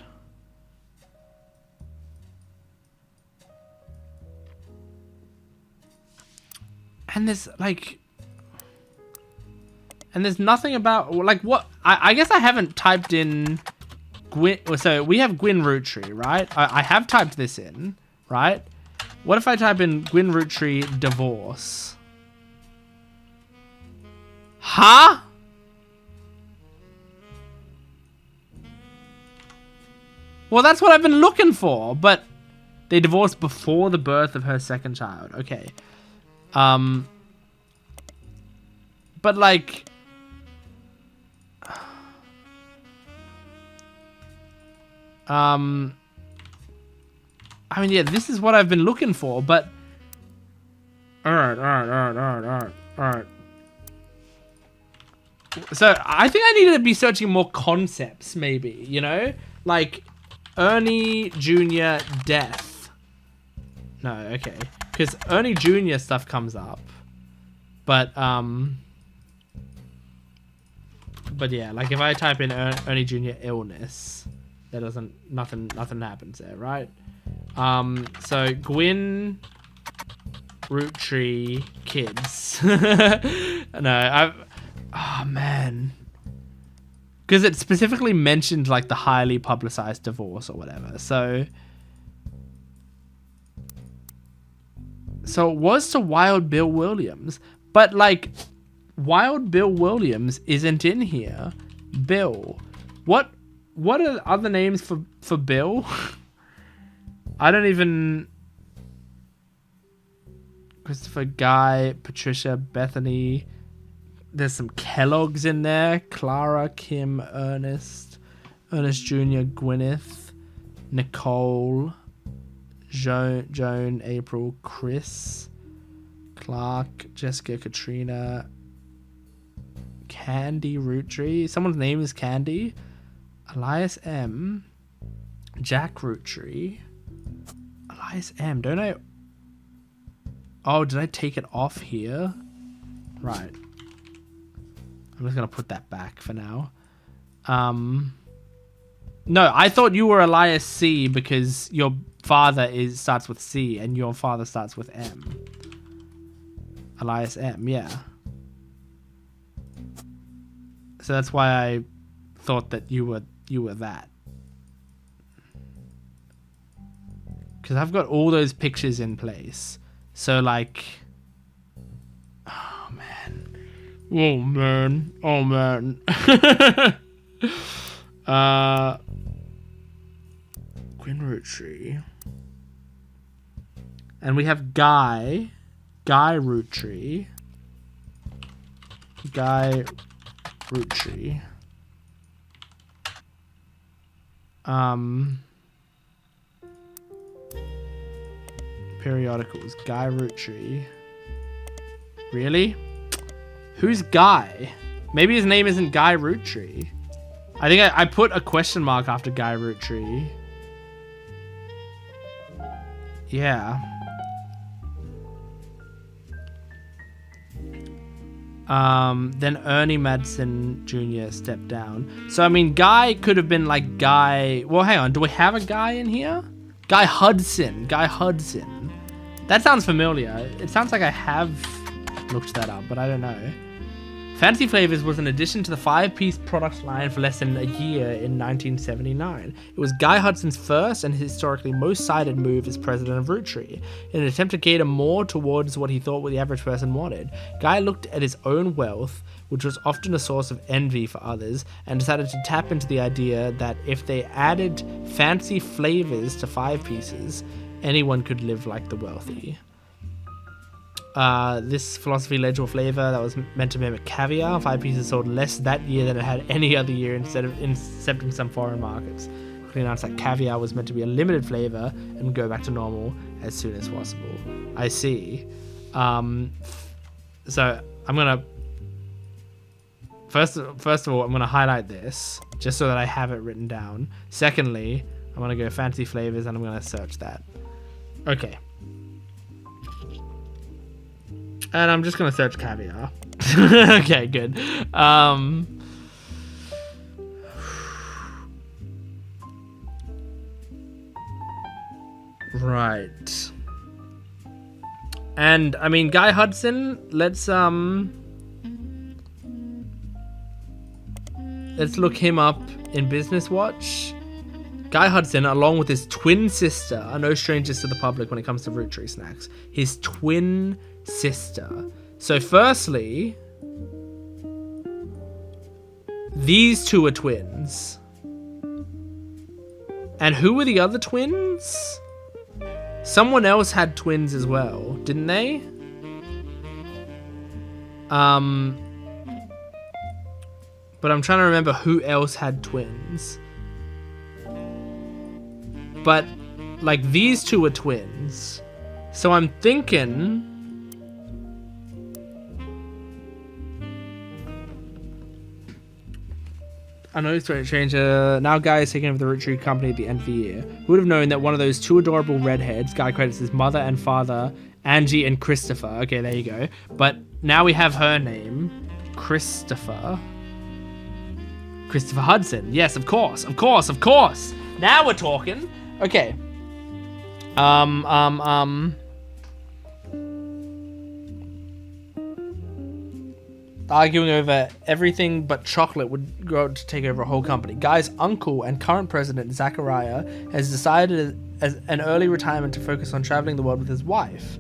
And there's like, and there's nothing about like what I guess I haven't typed in Gwyn. So we have Gwyn Rootree, right? I have typed this in, right? What if I type in Gwyn Rootree divorce? Huh? Well, that's what I've been looking for, but they divorced before the birth of her second child. Okay. But like, I mean, yeah, this is what I've been looking for, but all right. So I think I needed to be searching more concepts, maybe, you know, like Ernie Jr. death. No, okay, because Ernie Jr. stuff comes up, but yeah, like if I type in Ernie Jr. illness, there doesn't nothing happens there, right? So Gwyn Rootree kids. No, oh man, because it specifically mentioned like the highly publicized divorce or whatever. So it was to Wild Bill Williams, but like Wild Bill Williams isn't in here. Bill, what are other names for Bill? I don't even. Christopher, Guy, Patricia, Bethany. There's some Kellogg's in there. Clara, Kim, Ernest Jr., Gwyneth, Nicole, Joan, April, Chris, Clark, Jessica, Katrina, Candy Rootree. Someone's name is Candy. Elias M. Jack Rootree. Elias M. Don't I? Oh, did I take it off here? Right. I'm just gonna put that back for now. No, I thought you were Elias C because your father starts with C and your father starts with M. Elias M, yeah. So that's why I thought that you were that. Because I've got all those pictures in place. So like, oh man. Gwyn Rootree. And we have Guy Rootree. Guy Rootree. Periodicals. Guy Roottrees. Really? Who's Guy? Maybe his name isn't Guy Roottrees. I think I put a question mark after Guy Roottrees. Yeah. Then Ernie Madsen Jr. stepped down. So, I mean, Guy could have been like Guy... Well, hang on. Do we have a Guy in here? Guy Hudson. Guy Hudson. That sounds familiar. It sounds like I have looked that up, but I don't know. Fancy Flavors was an addition to the 5-piece product line for less than a year in 1979. It was Guy Hudson's first and historically most cited move as president of Roottrees, in an attempt to cater more towards what he thought the average person wanted. Guy looked at his own wealth, which was often a source of envy for others, and decided to tap into the idea that if they added fancy flavors to 5 pieces, anyone could live like the wealthy. This philosophy led to a flavor that was meant to mimic caviar. 5 pieces sold less that year than it had any other year, except in some foreign markets. Quickly announced that caviar was meant to be a limited flavor and go back to normal as soon as possible. I see. So I'm gonna first of all I'm gonna highlight this just so that I have it written down. Secondly, I'm gonna go fancy flavors and I'm gonna search that. Okay. And I'm just gonna search caviar. Okay, good. Right. And I mean, Guy Hudson. Let's look him up in Business Watch. Guy Hudson, along with his twin sister, are no strangers to the public when it comes to Roottrees snacks. His twin sister. So firstly, these two are twins. And who were the other twins? Someone else had twins as well, didn't they? But I'm trying to remember who else had twins. But, like, these two are twins. So I'm thinking... I know, stranger. Now Guy is taking over the Roottrees company at the end of the year. Who would have known that one of those 2 adorable redheads, Guy credits his mother and father, Angie and Christopher. Okay, there you go. But now we have her name. Christopher Hudson. Yes, of course. Now we're talking. Okay. Arguing over everything but chocolate would grow to take over a whole company. Guy's uncle and current president, Zachariah, has decided as an early retirement to focus on traveling the world with his wife.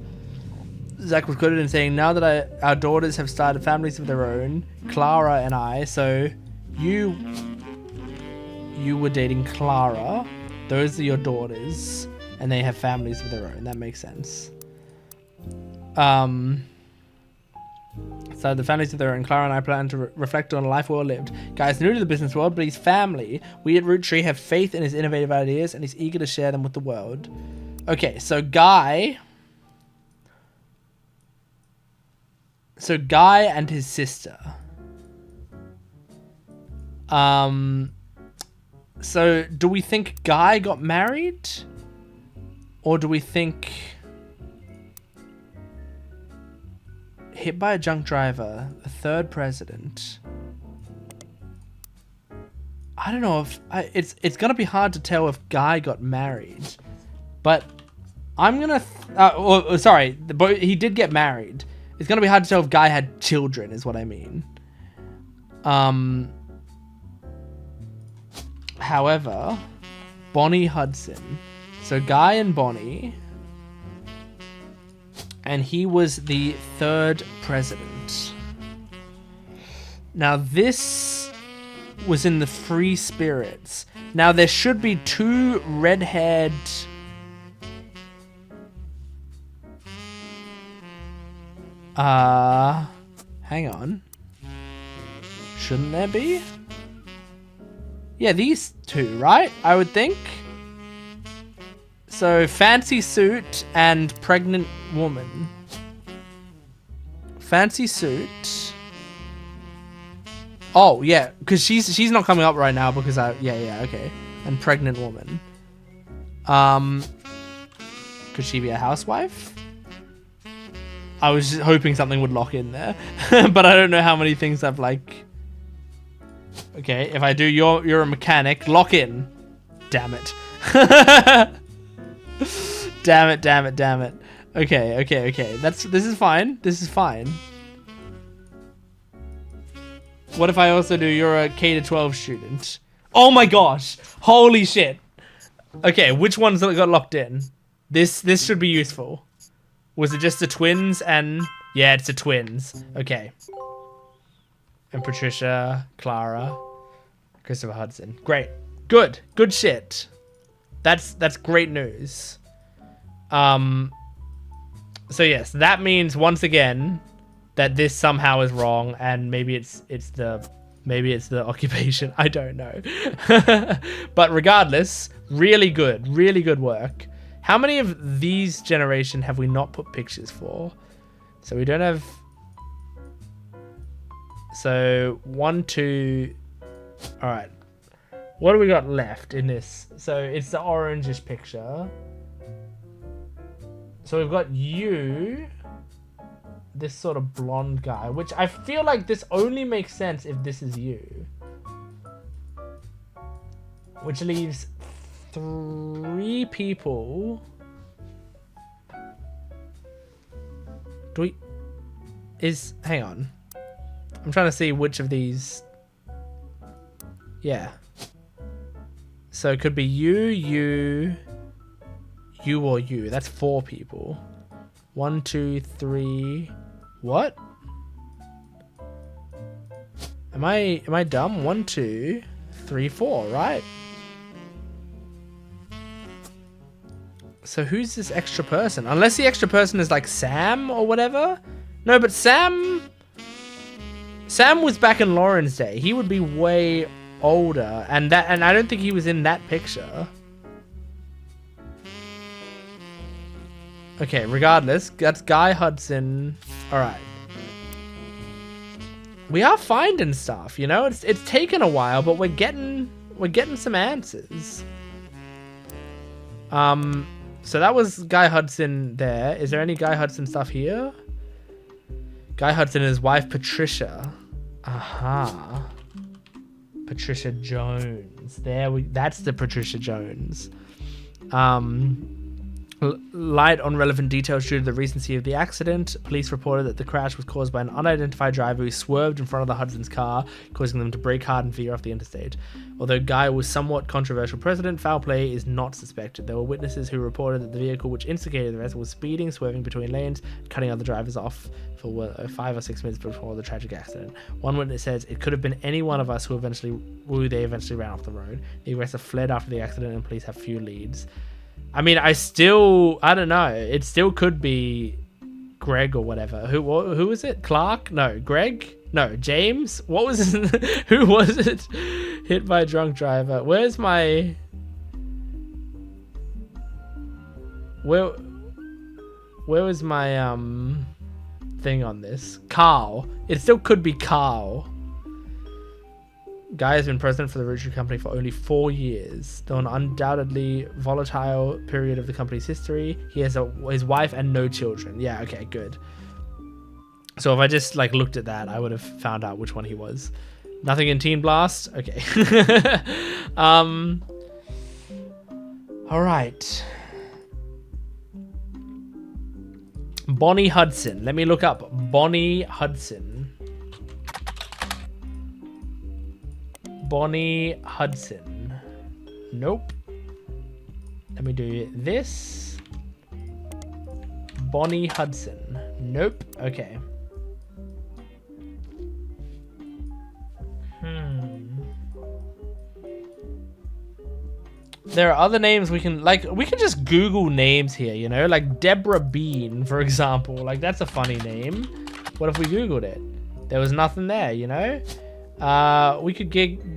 Zach was quoted in saying, "Now that our daughters have started families of their own, Clara and I, so you were dating Clara. Those are your daughters, and they have families of their own." That makes sense. So the families of their own, Clara and I plan to reflect on a life well lived. Guy's new to the business world, but he's family. We at Roottrees have faith in his innovative ideas, and he's eager to share them with the world. Okay, so Guy and his sister. So do we think Guy got married? Or do we think hit by a junk driver, a 3rd president? I don't know if it's gonna be hard to tell if Guy got married, but I'm gonna sorry, he did get married. It's gonna be hard to tell if Guy had children, is what I mean. However, Bonnie Hudson. So Guy and Bonnie, and he was the 3rd president. Now this was in the Free Spirits. Now there should be 2 red-haired hang on. Shouldn't there be? Yeah, these two, right? I would think. So, fancy suit and pregnant woman. Fancy suit. Oh, yeah, because she's not coming up right now because yeah, okay. And pregnant woman. Could she be a housewife? I was just hoping something would lock in there. But I don't know how many things I've like... Okay, if I do you're a mechanic, lock in. Damn it. Damn it. Okay. This is fine. What if I also do you're a K-12 student? Oh my gosh. Holy shit. Okay, which ones got locked in? This should be useful. Was it just the twins and... Yeah, it's the twins. Okay. And Patricia, Clara, Christopher Hudson. Great. Good shit. That's great news. So yes, that means once again that this somehow is wrong, and maybe it's the occupation. I don't know. But regardless, really good work. How many of these generation have we not put pictures for? So we don't have... So 1, 2... Alright. What do we got left in this? So it's the orangish picture. So we've got you, this sort of blonde guy, which I feel like this only makes sense if this is you. Which leaves 3 people. Hang on. I'm trying to see which of these. Yeah. So it could be you, or you. That's 4 people. 1, 2, 3. What? Am I dumb? 1, 2, 3, 4, right? So who's this extra person? Unless the extra person is like Sam or whatever? No, but Sam was back in Lauren's day. He would be way older, and I don't think he was in that picture. Okay, regardless, that's Guy Hudson. All right. We are finding stuff, you know? It's taken a while, but we're getting some answers. So that was Guy Hudson there. Is there any Guy Hudson stuff here? Guy Hudson and his wife Patricia. Aha. Patricia Jones. That's the Patricia Jones. Light on relevant details due to the recency of the accident. Police reported that the crash was caused by an unidentified driver who swerved in front of the Hudson's car, causing them to brake hard and veer off the interstate. Although Guy was somewhat controversial president, foul play is not suspected. There were witnesses who reported that the vehicle which instigated the arrest was speeding, swerving between lanes, cutting other drivers off for 5 or 6 minutes before the tragic accident. One witness says it could have been any one of us who they eventually ran off the road. The aggressor fled after the accident, and police have few leads. I mean, I don't know. It still could be Greg or whatever. Who was it? Clark? No, Greg? No, James? What was it? Who was it? Hit by a drunk driver. Where's my... Where was my thing on this? Carl. It still could be Carl. Guy has been president for the Roottrees company for only 4 years, though an undoubtedly volatile period of the company's history. He has his wife and no children. Yeah, okay, good. So if I just like looked at that, I would have found out which one he was. Nothing in Teen Blast? Okay. All right. Bonnie Hudson. Let me look up Bonnie Hudson. Bonnie Hudson. Nope. Let me do this. Bonnie Hudson. Nope. Okay. There are other names we can just Google names here, you know, like Deborah Bean, for example. Like, that's a funny name. What if we Googled it? There was nothing there, you know? We could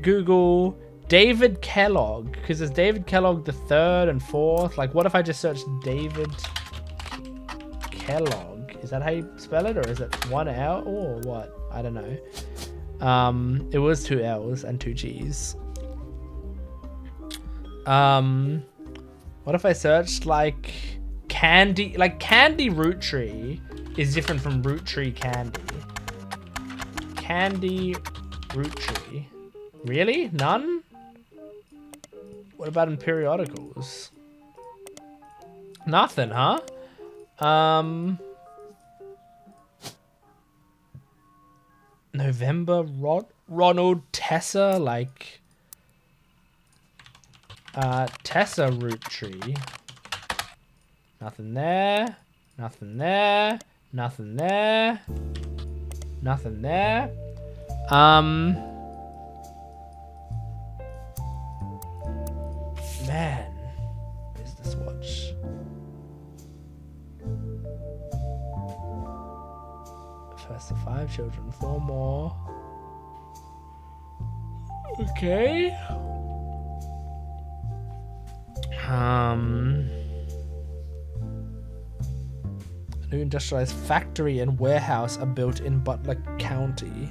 Google David Kellogg, because there's David Kellogg the 3rd and 4th. Like, what if I just searched David Kellogg? Is that how you spell it, or is it 1 L or what? I don't know. It was 2 L's and 2 G's. What if I searched like candy? Like candy Roottrees is different from Roottrees candy. Candy Roottrees. Really? None? What about in periodicals? Nothing, huh? November Ronald Tessa, like Tessa Roottrees. Nothing there. Nothing there. Nothing there. Nothing there. Man. Business watch. First of 5 children, 4 more. Okay. A new industrialized factory and warehouse are built in Butler County.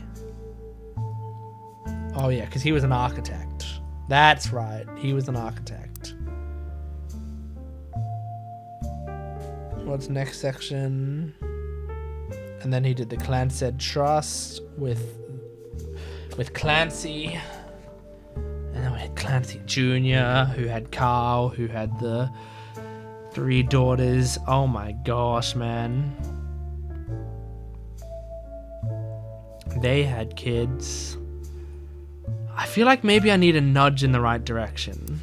Oh yeah, because he was an architect. That's right, he was an architect. What's next section? And then he did the Clancy Trust with Clancy. And then we had Clancy Jr., who had Carl, who had the 3 daughters. Oh my gosh, man. They had kids. I feel like maybe I need a nudge in the right direction.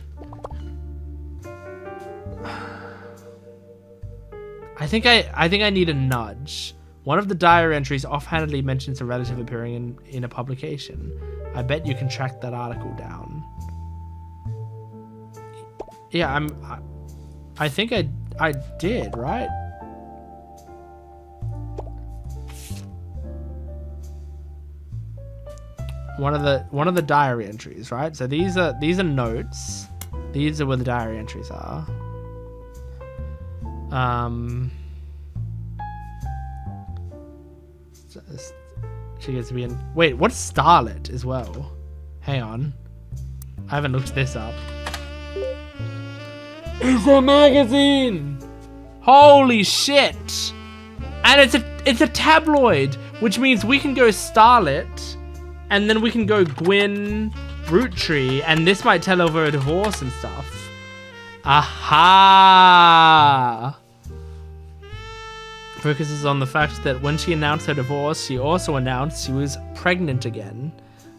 I think I need a nudge. One of the diary entries offhandedly mentions a relative appearing in a publication. I bet you can track that article down. Yeah, I think I did, right? One of the diary entries, right? So these are notes. These are where the diary entries are. She gets to be in. Wait, what's Starlet as well? Hang on, I haven't looked this up. It's a magazine. Holy shit! And it's a tabloid, which means we can go Starlet, and then we can go Gwyn Roottrees, and this might tell over a divorce and stuff. Aha! Focuses on the fact that when she announced her divorce, she also announced she was pregnant again.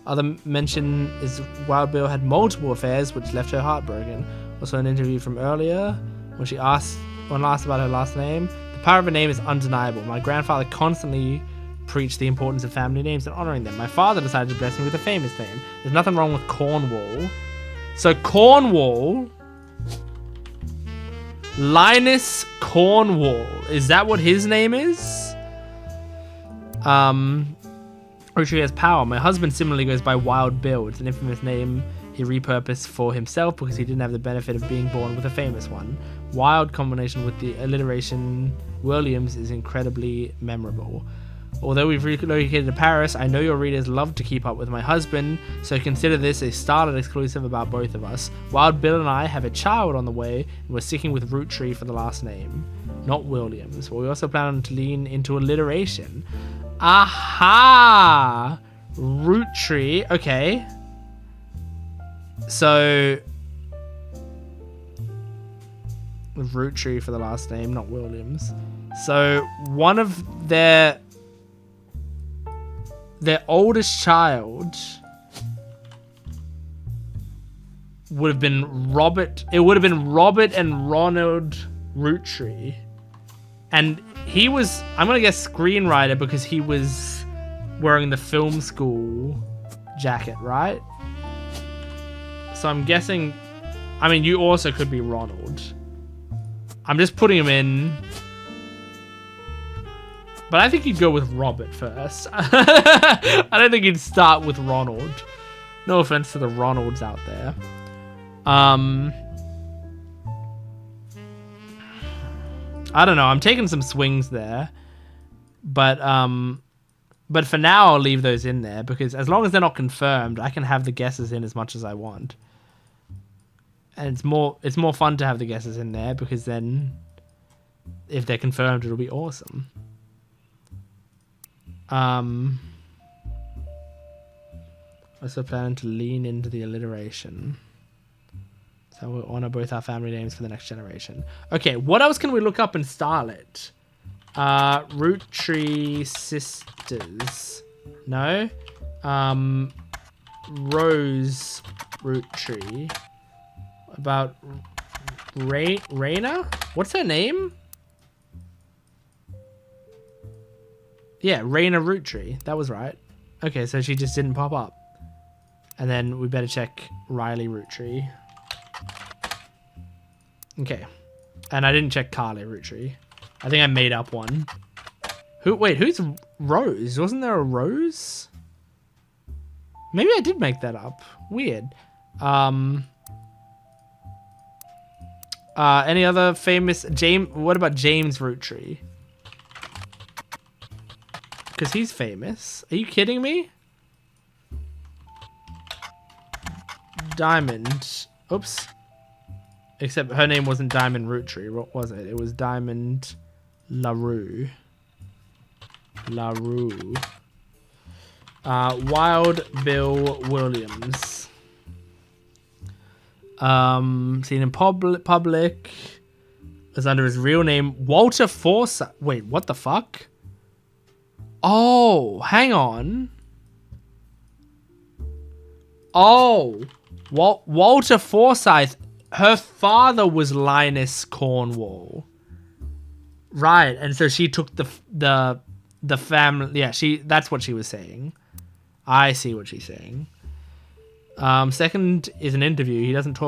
Other mention is Wild Bill had multiple affairs, which left her heartbroken. Also an interview from earlier, when asked about her last name. The power of a name is undeniable. My grandfather constantly preached the importance of family names and honoring them. My father decided to bless me with a famous name. There's nothing wrong with Cornwall. So Cornwall... Linus Cornwall. Is that what his name is? Roottrees has power. My husband similarly goes by Wild Bill. It's an infamous name he repurposed for himself because he didn't have the benefit of being born with a famous one. Wild combination with the alliteration Williams is incredibly memorable. Although we've relocated to Paris, I know your readers love to keep up with my husband, so consider this a Starlet exclusive about both of us. Wild Bill and I have a child on the way, and we're sticking with Roottrees for the last name, not Williams. But we also plan to lean into alliteration. Aha! Roottrees. Okay. So... Roottrees for the last name, not Williams. So, one of their oldest child would have been Robert. It would have been Robert and Ronald Roottrees. And he was, I'm going to guess screenwriter because he was wearing the film school jacket, right? So I'm guessing, I mean, you also could be Ronald. I'm just putting him in. But I think you'd go with Robert first. I don't think you'd start with Ronald. No offense to the Ronalds out there. I don't know. I'm taking some swings there, but for now I'll leave those in there because as long as they're not confirmed, I can have the guesses in as much as I want. And it's more fun to have the guesses in there because then if they're confirmed, it'll be awesome. I'm also planning to lean into the alliteration. So we'll honor both our family names for the next generation. Okay, what else can we look up and style it? Roottrees sisters. No. Rose Roottrees. About Raina? What's her name? Yeah, Raina Roottrees. That was right. Okay, so she just didn't pop up. And then we better check Riley Roottrees. Okay. And I didn't check Carly Roottrees. I think I made up one. Wait, who's Rose? Wasn't there a Rose? Maybe I did make that up. Weird. Any other famous James? What about James Roottrees? Because he's famous. Are you kidding me? Diamond. Oops. Except her name wasn't Diamond Roottrees. What was it? It was Diamond LaRue. Wild Bill Williams. Seen in public. Was under his real name. Walter Forsythe. Wait, what the fuck? Oh, hang on. Oh. Walter Forsythe. Her father was Linus Cornwall. Right, and so she took the family. Yeah, that's what she was saying. I see what she's saying. Second is an interview. He doesn't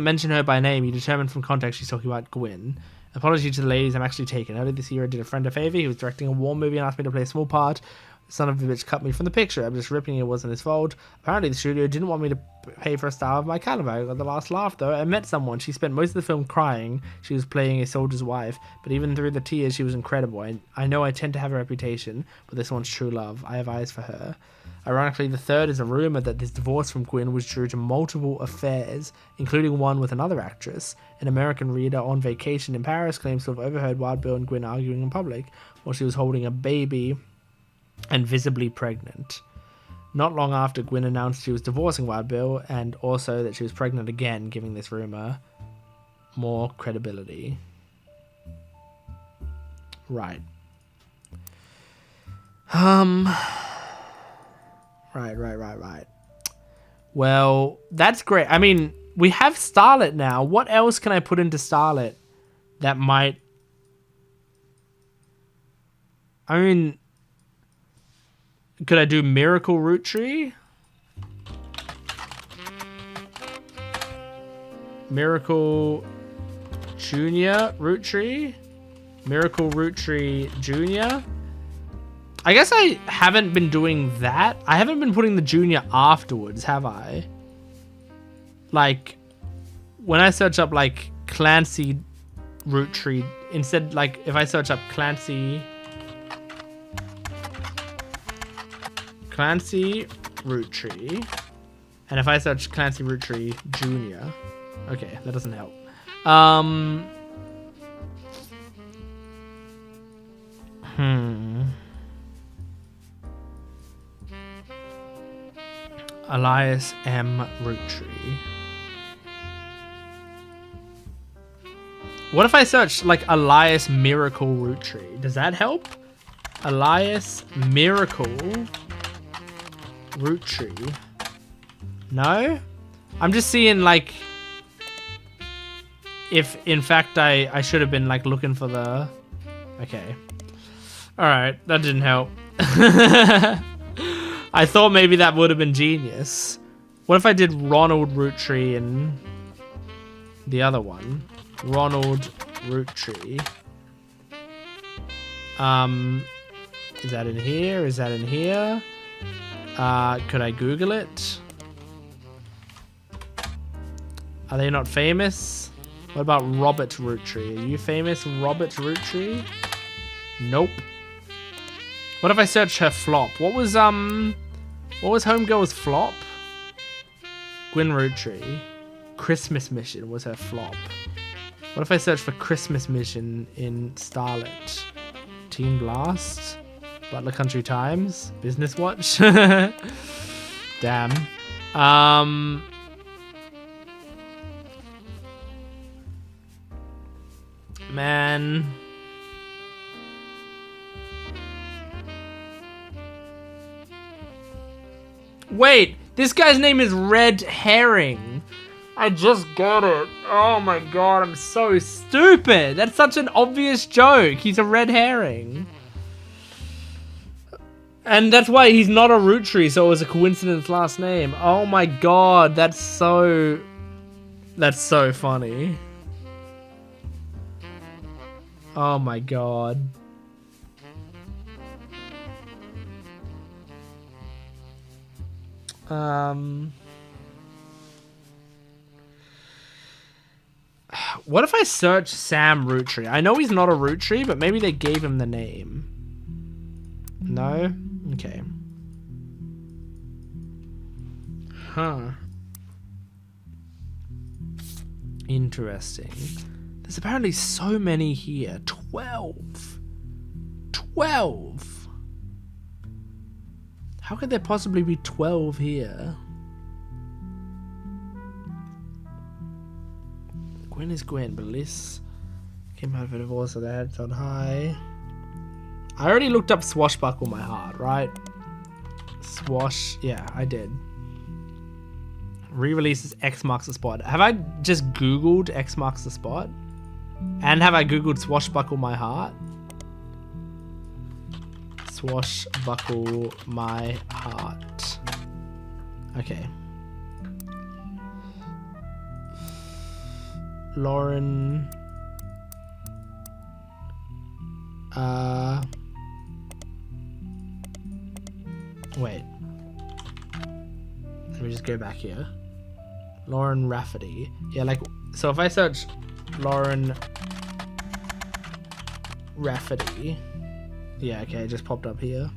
mention her by name. You determine from context she's talking about Gwyn. Apology to the ladies, I'm actually taken. Earlier this year I did a friend a favor. He was directing a war movie and asked me to play a small part. Son of a bitch cut me from the picture. I'm just ripping, it wasn't his fault. Apparently the studio didn't want me to pay for a star of my caliber. I got the last laugh though. I met someone. She spent most of the film crying. She was playing a soldier's wife, but even through the tears she was incredible. I know I tend to have a reputation, but this one's true love. I have eyes for her. Ironically, the third is a rumor that this divorce from Gwyn was due to multiple affairs, including one with another actress. An American reader on vacation in Paris claims to have overheard Wild Bill and Gwyn arguing in public while she was holding a baby and visibly pregnant. Not long after, Gwyn announced she was divorcing Wild Bill and also that she was pregnant again, giving this rumor more credibility. Right. Right. Well, that's great. I mean, we have Starlet now. What else can I put into Starlet that might... I mean... Could I do Miracle Roottrees? Miracle Junior Roottrees? Miracle Roottrees Junior? I guess I haven't been doing that. I haven't been putting the junior afterwards, have I? Like, when I search up, like, Clancy Roottrees, instead, like, if I search up Clancy Roottrees, and if I search Clancy Roottrees Junior, okay, that doesn't help. Elias M. Roottrees. What if I search like Elias Miracle Roottrees? Does that help? Elias Miracle Roottrees. No? I'm just seeing like if in fact I should have been like looking for the... Okay. Alright, that didn't help. I thought maybe that would have been genius. What if I did Ronald Roottrees and the other one? Ronald Roottrees. Is that in here? Is that in here? Could I Google it? Are they not famous? What about Robert Rootree? Are you famous, Robert Rootree? Nope. What if I search her flop? What was Homegirl's flop? Gwen Rootree. Christmas Mission was her flop. What if I search for Christmas Mission in Starlet? Teen Blast? Butler Country Times? Business Watch? Damn. Man. Wait, this guy's name is Red Herring. I just got it. Oh my god, I'm so stupid. That's such an obvious joke. He's a red herring. And that's why he's not a Rootree, so it was a coincidence last name. Oh my god, that's so funny. Oh my god. What if I search Sam Rootree? I know he's not a Rootree, but maybe they gave him the name. No? Okay. Huh. Interesting. There's apparently so many here. 12. 12. How could there possibly be 12 here? Gwen is Gwen, but Liz came out of a divorce, so their heads on high. I already looked up Swashbuckle My Heart, right? Yeah, I did. Re-releases X Marks the Spot. Have I just Googled X Marks the Spot? And have I Googled Swashbuckle My Heart? Swashbuckle My Heart. Okay. Lauren. Wait. Let me just go back here. Lauren Rafferty. Yeah, like, so if I search Lauren Rafferty. Yeah, okay, it just popped up here.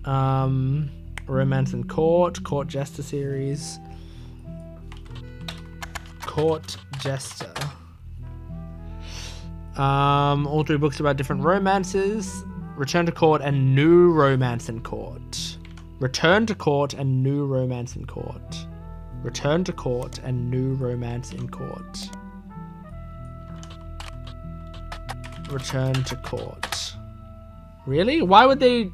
Romance in Court, Court Jester series. Court Jester. All three books about different romances. Return to Court and New Romance in Court. Return to Court and New Romance in Court. Return to Court and New Romance in Court. Return to Court. Really? Why would they...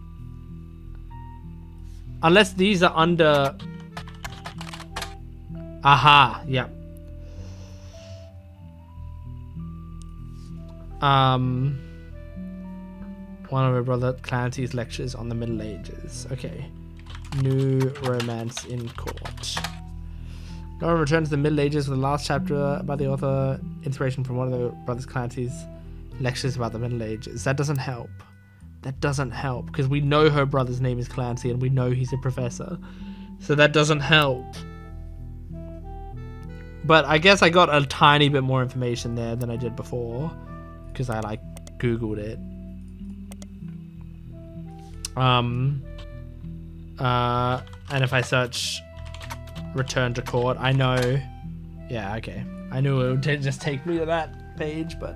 Unless these are under... Aha, yeah. One of her brother Clancy's lectures on the Middle Ages. Okay. New Romance in Court. Lauren returns to the Middle Ages with the last chapter by the author, inspiration from one of the brothers Clancy's lectures about the Middle Ages. That doesn't help. That doesn't help because we know her brother's name is Clancy and we know he's a professor. So that doesn't help. But I guess I got a tiny bit more information there than I did before because I like Googled it. And if I search Return to Court, I know. Yeah, okay. I knew it would just take me to that page, but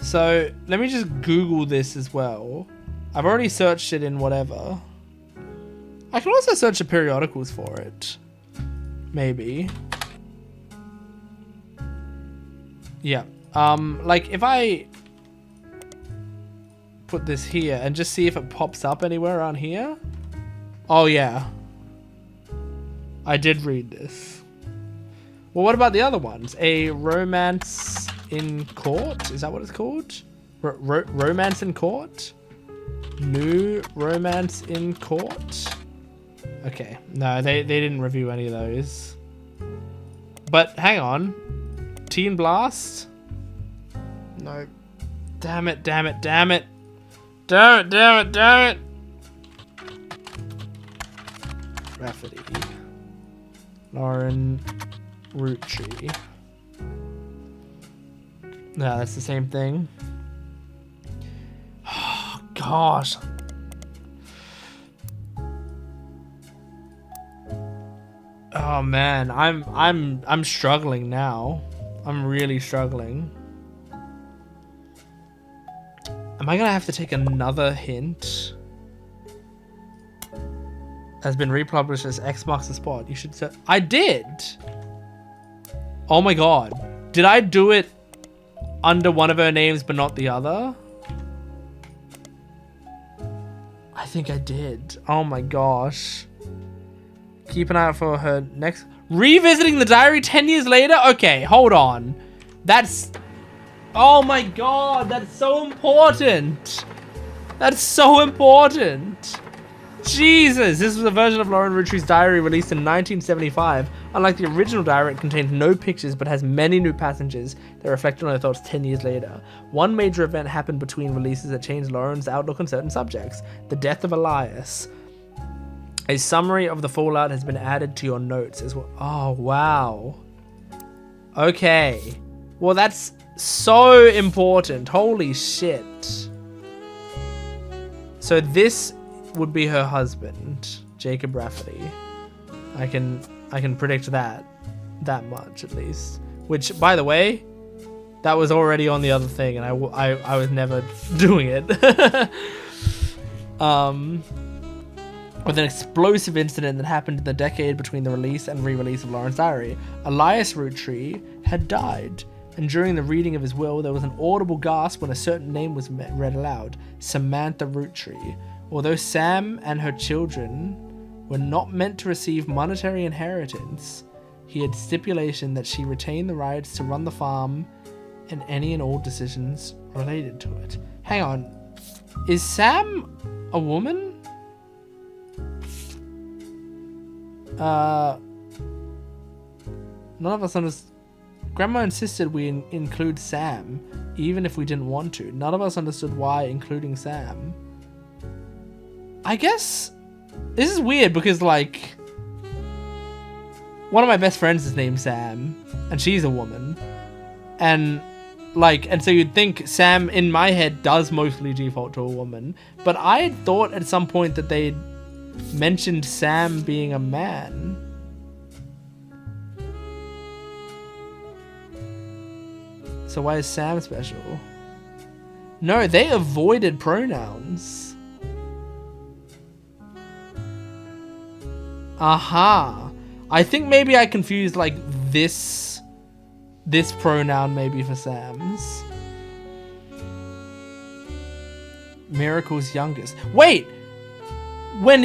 So let me just Google this as well. I've already searched it in whatever. I can also search the periodicals for it. Maybe. Yeah. Like if I put this here and just see if it pops up anywhere around here. Oh yeah. I did read this. Well, what about the other ones? A Romance in Court? Is that what it's called? Romance in Court? New Romance in Court? Okay. No, they didn't review any of those. but hang on. Teen Blast? No. Damn it, damn it, damn it. Damn it, damn it, damn it. Rafferty. Lauren Roottrees. No, that's the same thing. Oh, gosh. Oh man, I'm struggling now. I'm really struggling. Am I gonna have to take another hint? Has been republished as X marks the spot. You should say I did. Oh my god. Did I do it under one of her names but not the other? I think I did. Oh my gosh. Keep an eye out for her next... Revisiting the diary 10 years later? Okay, hold on. That's... Oh my god, that's so important. That's so important. Jesus, this was a version of Lauren Roottrees' diary released in 1975. Unlike the original diary, it contains no pictures but has many new passages that reflect on her thoughts 10 years later. One major event happened between releases that changed Lauren's outlook on certain subjects. The death of Elias. A summary of the fallout has been added to your notes as well. Oh, wow. Okay. Well, that's so important. Holy shit. So this would be her husband, Jacob Rafferty. I can predict that much at least. Which, by the way, that was already on the other thing, and I was never doing it. With an explosive incident that happened in the decade between the release and re-release of Lauren's diary, Elias Roottrees had died, and during the reading of his will, there was an audible gasp when a certain name was read aloud: Samantha Roottrees. Although Sam and her children were not meant to receive monetary inheritance, he had stipulation that she retain the rights to run the farm and any and all decisions related to it. Hang on. Is Sam a woman? None of us understood. Grandma insisted we include Sam, even if we didn't want to. None of us understood why including Sam. I guess this is weird because, like, one of my best friends is named Sam, and she's a woman, and so you'd think Sam in my head does mostly default to a woman, but I had thought at some point that they'd mentioned Sam being a man. So why is Sam special? No, they avoided pronouns. Aha. I think maybe I confused like this pronoun maybe for Sam's. Miracle's youngest. Wait. When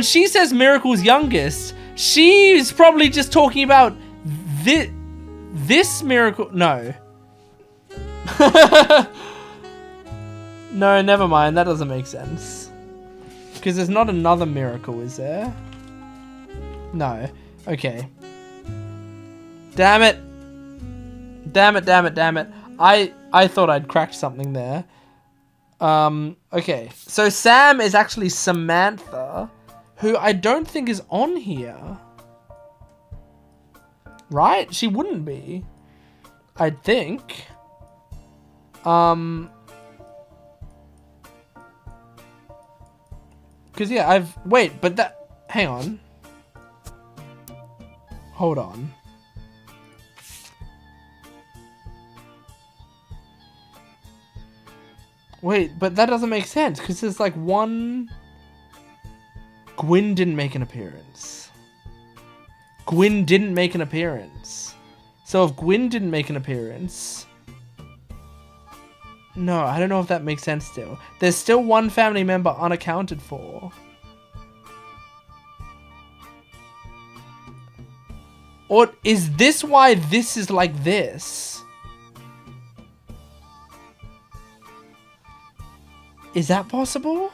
she says Miracle's youngest, she's probably just talking about this Miracle. No. No, never mind. That doesn't make sense. Because there's not another Miracle, is there? No. Okay. Damn it. Damn it, damn it, damn it. I thought I'd cracked something there. Okay. So Sam is actually Samantha, who I don't think is on here. Right? She wouldn't be. I'd think. Because, yeah, wait, but that... Hang on. Hold on. Wait, but that doesn't make sense, because there's, like, one... Gwyn didn't make an appearance. Gwyn didn't make an appearance. So if Gwyn didn't make an appearance... No, I don't know if that makes sense still. There's still one family member unaccounted for. Or is this why this is like this? Is that possible?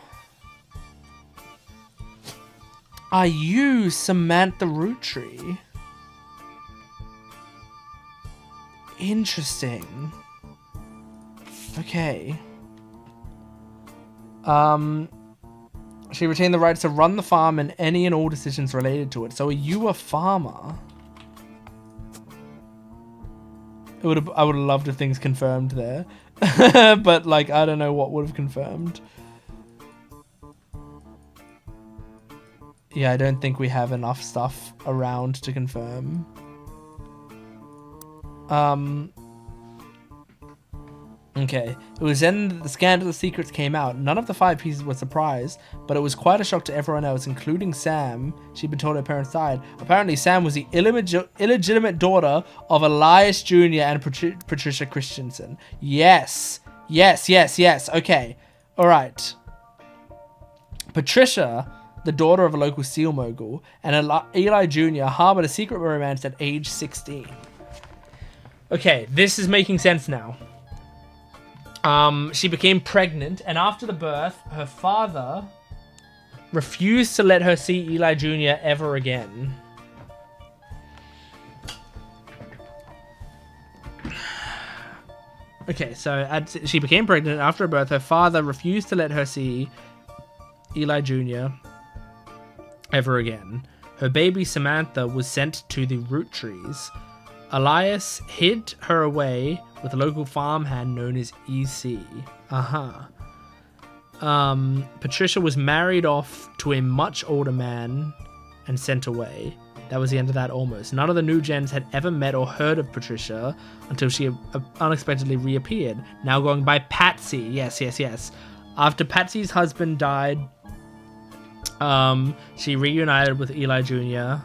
Are you Samantha Roottrees? Interesting. Okay. She retained the rights to run the farm and any and all decisions related to it. So are you a farmer? I would have loved if things confirmed there. But like I don't know what would have confirmed. Yeah, I don't think we have enough stuff around to confirm. Okay. It was then that the scandalous secrets came out. None of the 5 pieces were surprised, but it was quite a shock to everyone else, including Sam. She'd been told her parents died. Apparently, Sam was the illegitimate daughter of Elias Jr. and Patricia Christensen. Yes. Okay. All right. Patricia, the daughter of a local steel mogul, and Eli Jr. harbored a secret romance at age 16. Okay, this is making sense now. She became pregnant, and after the birth, her father refused to let her see Eli Jr. ever again. Okay, so she became pregnant after her birth. Her father refused to let her see Eli Jr. ever again. Her baby Samantha was sent to the Roottrees. Elias hid her away with a local farmhand known as EC. Patricia was married off to a much older man and sent away. That was the end of that almost. None of the new gens had ever met or heard of Patricia until she unexpectedly reappeared, now going by Patsy. Yes. After Patsy's husband died, she reunited with Eli Jr.,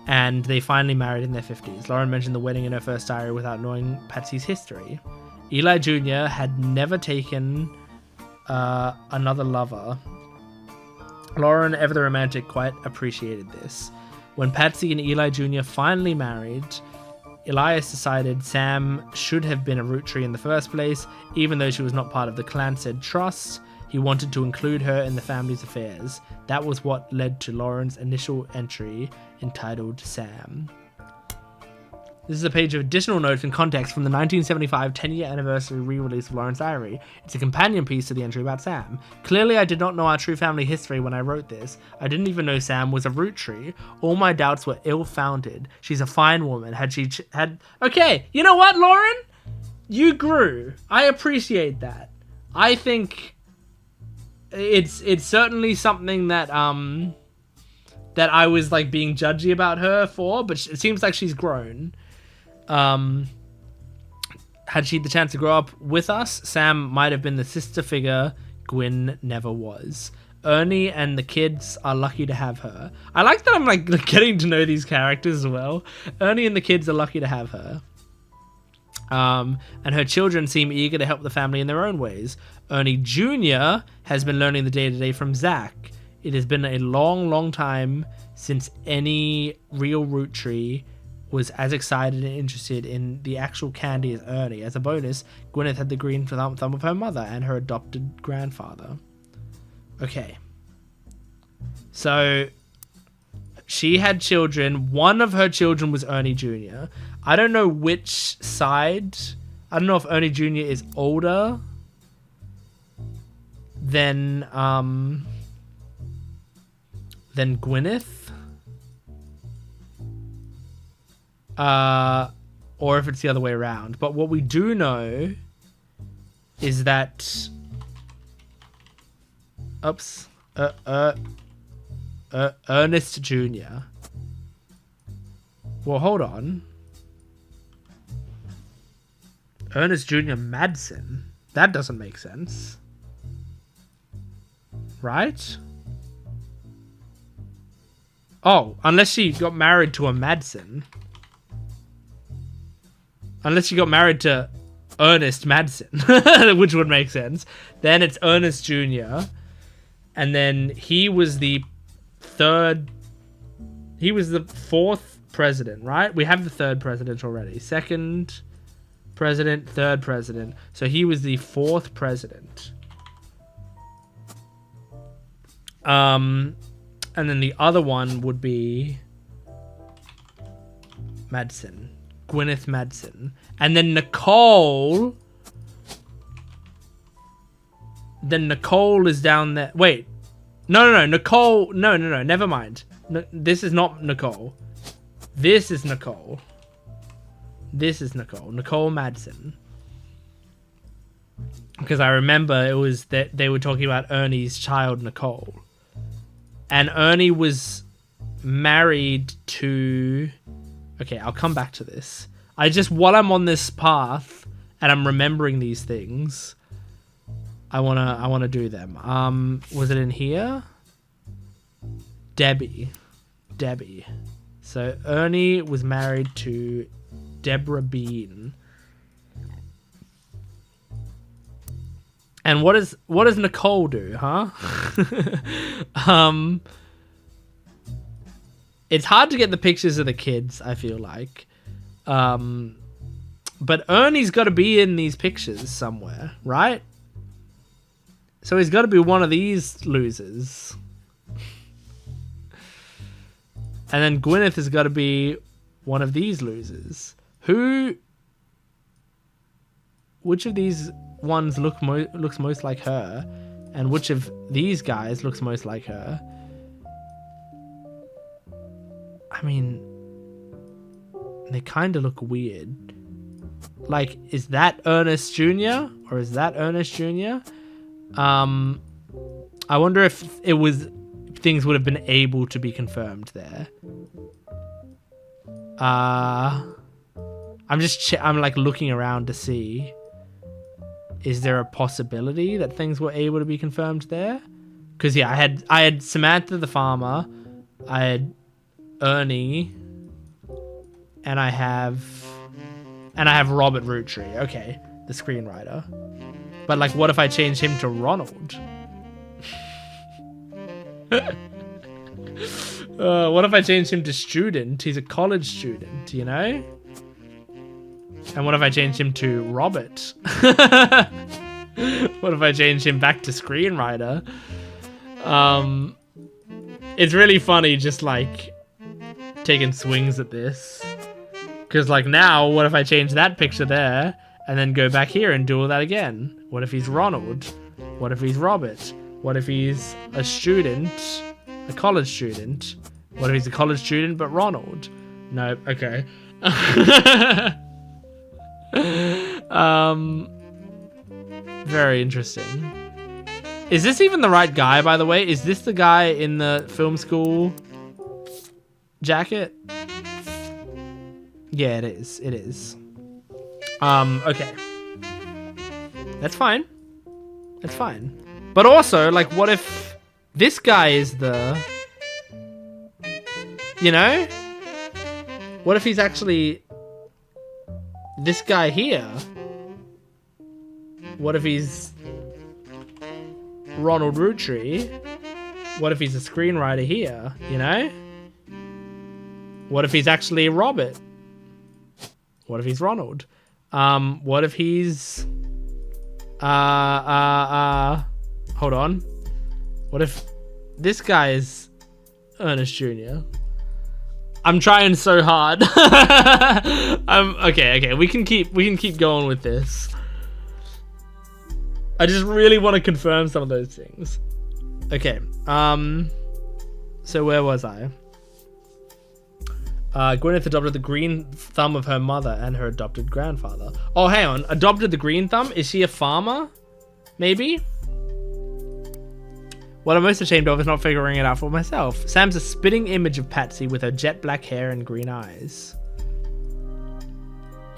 and they finally married in their 50s. Lauren mentioned the wedding in her first diary without knowing Patsy's history. Eli Jr. had never taken another lover. Lauren, ever the romantic, quite appreciated this. When Patsy and Eli Jr. finally married, Elias decided Sam should have been a Roottree in the first place, even though she was not part of the Clanstead Trust. He wanted to include her in the family's affairs. That was what led to Lauren's initial entry entitled Sam. This is a page of additional notes and context from the 1975 10-year anniversary re-release of Lauren's diary. It's a companion piece to the entry about Sam. Clearly, I did not know our true family history when I wrote this. I didn't even know Sam was a Roottree. All my doubts were ill-founded. She's a fine woman. Okay, you know what, Lauren? You grew. I appreciate that. I think it's certainly something that that I was like being judgy about her for, but it seems like she's grown. Had she the chance to grow up with us, Sam might have been the sister figure Gwyn never was. Ernie and the kids are lucky to have her. I like that I'm like getting to know these characters as well. Ernie and the kids are lucky to have her. And her children seem eager to help the family in their own ways. Ernie Jr. has been learning the day-to-day from Zach. It has been a long, long time since any real Roottree was as excited and interested in the actual candy as Ernie. As a bonus, Gwyneth had the green thumb of her mother and her adopted grandfather. Okay. So, she had children. One of her children was Ernie Jr. I don't know which side. I don't know if Ernie Jr. is older than Gwyneth. Or if it's the other way around. But what we do know is that Ernest Jr. Well, hold on. Ernest Jr. Madsen. That doesn't make sense. Right? Oh, unless she got married to a Madsen. Unless she got married to Ernest Madsen, which would make sense. Then it's Ernest Jr. And then he was the fourth president, right? We have the third president already. Second president, third president. So he was the fourth president. And then the other one would be Madsen. Gwyneth Madsen. And then Nicole... Then Nicole is down there. Wait. No. Nicole... No. Never mind. This is not Nicole. This is Nicole. This is Nicole. Nicole Madsen. Because I remember it was that they were talking about Ernie's child, Nicole. And Ernie was married to... Okay, I'll come back to this. While I'm on this path and I'm remembering these things, I wanna do them. Was it in here? Debbie. So Ernie was married to Deborah Bean. And what does Nicole do, huh? It's hard to get the pictures of the kids, I feel like. But Ernie's got to be in these pictures somewhere, right? So he's got to be one of these losers. And then Gwyneth has got to be one of these losers. Which of these ones looks most like her, and which of these guys looks most like her? I mean, they kind of look weird. Like, is that Ernest Jr. or is that Ernest Jr.? I wonder if things would have been able to be confirmed there. I'm like looking around to see. Is there a possibility that things were able to be confirmed there? Because yeah, I had Samantha the farmer, I had Ernie, and I have Robert Roottrees. Okay, the screenwriter. But like, what if I change him to Ronald? What if I change him to student? He's a college student, you know? And what if I change him to Robert? What if I change him back to screenwriter? It's really funny just like taking swings at this. Because like now, what if I change that picture there and then go back here and do all that again? What if he's Ronald? What if he's Robert? What if he's a student? A college student? What if he's a college student but Ronald? No, okay. Very interesting. Is this even the right guy, by the way? Is this the guy in the film school jacket? Yeah, it is. It is. Okay. That's fine. That's fine. But also, like, what if this guy is the... You know? What if he's actually... this guy here? What if he's Ronald Roottrees? What if he's a screenwriter here? You know? What if he's actually Robert? What if he's Ronald? What if he's hold on. What if this guy is Ernest Jr.? I'm trying so hard. Okay. We can keep going with this. I just really want to confirm some of those things. Okay. So where was I? Gwyneth adopted the green thumb of her mother and her adopted grandfather. Oh, hang on. Adopted the green thumb? Is she a farmer? Maybe? What I'm most ashamed of is not figuring it out for myself. Sam's a spitting image of Patsy with her jet black hair and green eyes.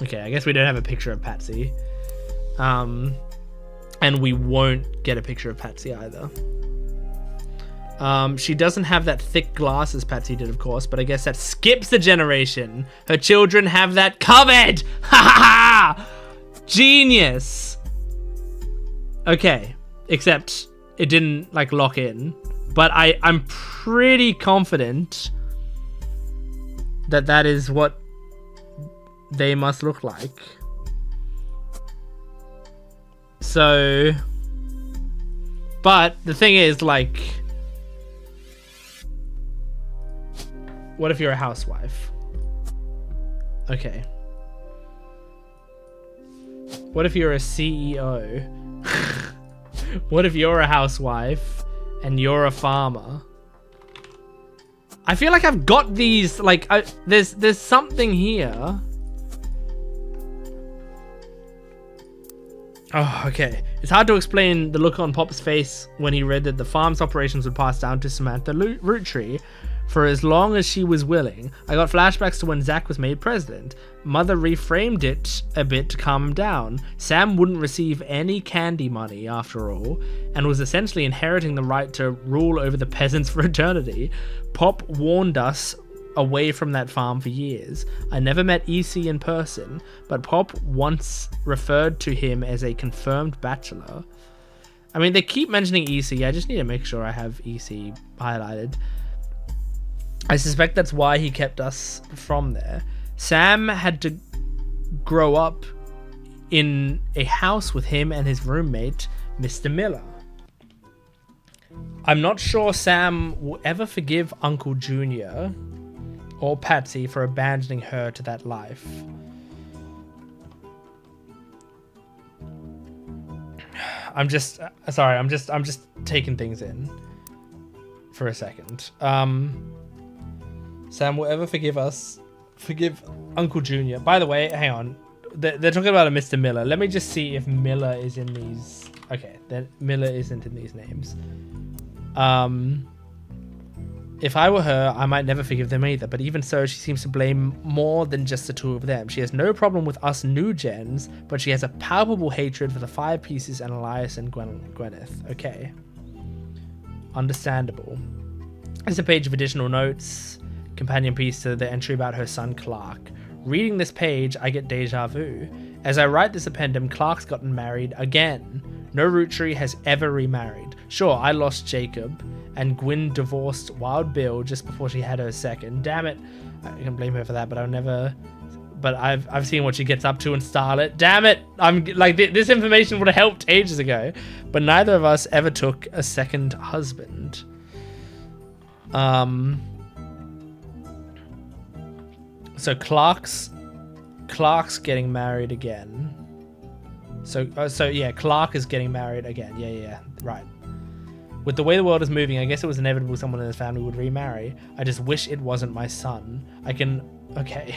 Okay, I guess we don't have a picture of Patsy. And we won't get a picture of Patsy either. She doesn't have that thick glass as Patsy did, of course, but I guess that skips a generation. Her children have that covered! Ha ha ha! Genius! Okay, except it didn't like lock in, but I'm pretty confident that that is what they must look like. So, but the thing is, like, what if you're a housewife? Okay. What if you're a CEO? What if you're a housewife and you're a farmer? I feel like I've got these, like, there's something here. Oh, okay. It's hard to explain the look on Pop's face when he read that the farm's operations would pass down to Samantha Roottrees for as long as she was willing. I got flashbacks to when Zach was made president. Mother reframed it a bit to calm him down. Sam wouldn't receive any candy money, after all, and was essentially inheriting the right to rule over the peasants for eternity. Pop warned us away from that farm for years. I never met EC in person, but Pop once referred to him as a confirmed bachelor. I mean, they keep mentioning EC. I just need to make sure I have EC highlighted. I suspect that's why he kept us from there. Sam had to grow up in a house with him and his roommate, Mr. Miller. I'm not sure Sam will ever forgive Uncle Junior or Patsy for abandoning her to that life. I'm just taking things in for a second. Sam will ever forgive Uncle Junior. By the way, hang on. They're talking about a Mr. Miller. Let me just see if Miller is in these. Okay, then Miller isn't in these names. If I were her, I might never forgive them either, but even so, she seems to blame more than just the two of them. She has no problem with us new gens, but she has a palpable hatred for the Five Pieces and Elias and Gwyneth. Okay. Understandable. There's a page of additional notes, companion piece to the entry about her son Clark. Reading this page, I get deja vu. As I write this appendum, Clark's gotten married again. No Roottrees has ever remarried. Sure, I lost Jacob, and Gwyn divorced Wild Bill just before she had her second. Damn it. I can blame her for that, but I'll never... But I've seen what she gets up to in Starlet. Damn it! I'm like, this information would have helped ages ago. But neither of us ever took a second husband. So Clark's getting married again. So yeah, Clark is getting married again. Yeah, right. With the way the world is moving, I guess it was inevitable someone in his family would remarry. I just wish it wasn't my son. Okay.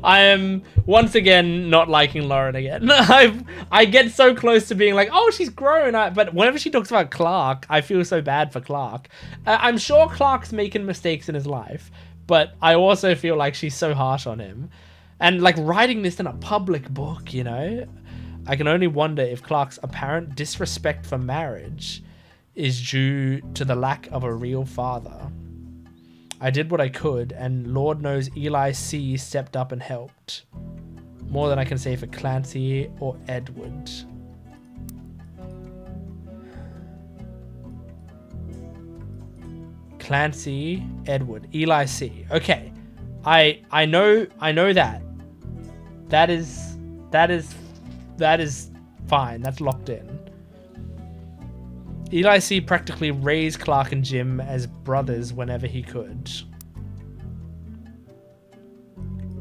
I am once again not liking Lauren again. I get so close to being like, oh, she's grown. But whenever she talks about Clark, I feel so bad for Clark. I'm sure Clark's making mistakes in his life, but I also feel like she's so harsh on him. And like writing this in a public book, you know? I can only wonder if Clark's apparent disrespect for marriage is due to the lack of a real father. I did what I could, and Lord knows Eli C. stepped up and helped. More than I can say for Clancy or Edward. Clancy, Edward, Eli C. Okay, I know that. That is fine. That's locked in. Eli C. practically raised Clark and Jim as brothers whenever he could.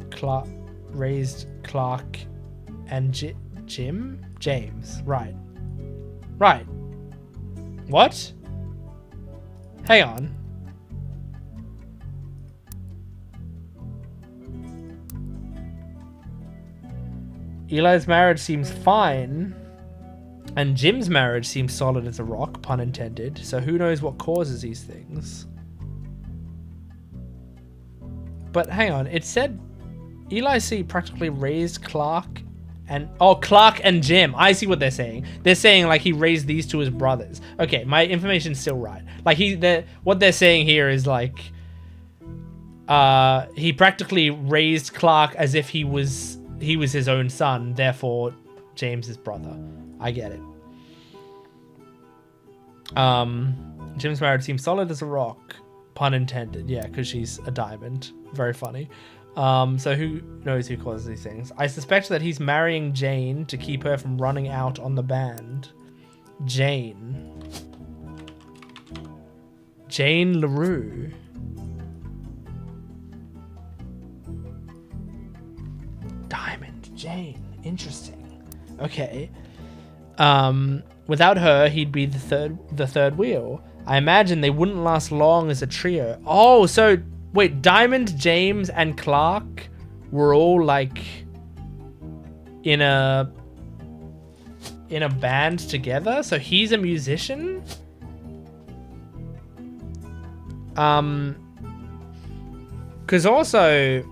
Clark raised Clark and Jim? James. Right. What? Hang on. Eli's marriage seems fine, and Jim's marriage seems solid as a rock, pun intended, so who knows what causes these things. But hang on, it said Eli C. practically raised Clark and... Oh, Clark and Jim. I see what they're saying. They're saying like he raised these two as brothers. Okay, my information's still right. Like what they're saying here is like... he practically raised Clark as if he was his own son, therefore James's brother. I get it. Jim's marriage seems solid as a rock, pun intended. Yeah, because she's a diamond. Very funny. So who knows who causes these things? I suspect that he's marrying Jane to keep her from running out on the band. Jane LaRue. Diamond Jane. Interesting. Okay. Without her, he'd be the third wheel. I imagine they wouldn't last long as a trio. Oh, so wait, Diamond, James, and Clark were all like in a band together. So he's a musician. Because also,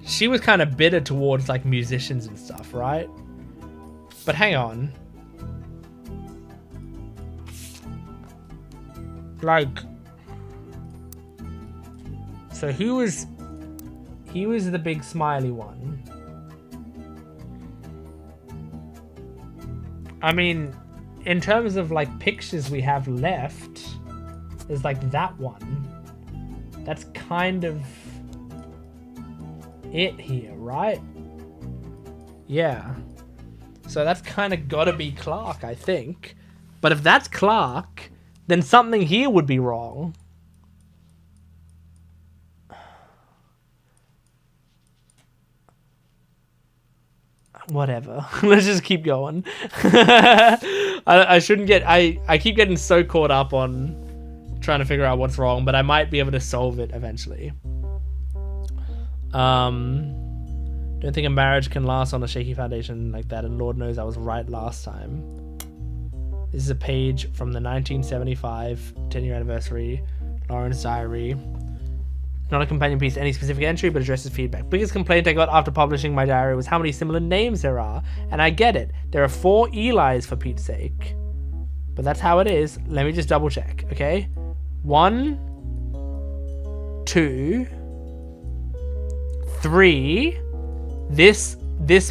she was kind of bitter towards like musicians and stuff, right? But hang on. Like, so he was the big smiley one. I mean, in terms of like pictures we have left, there's like that one. That's kind of it here, right? Yeah. So that's kind of gotta be Clark, I think. But if that's Clark, then something here would be wrong. Whatever. Let's just keep going. I shouldn't get... I keep getting so caught up on trying to figure out what's wrong, but I might be able to solve it eventually. Don't think a marriage can last on a shaky foundation like that, and Lord knows I was right last time. This is a page from the 1975 10-year anniversary Lauren's diary. Not a companion piece to any specific entry, but addresses feedback. Biggest complaint I got after publishing my diary was how many similar names there are. And I get it. There are 4 Elis for Pete's sake. But that's how it is. Let me just double check, okay? 1, 2, 3. This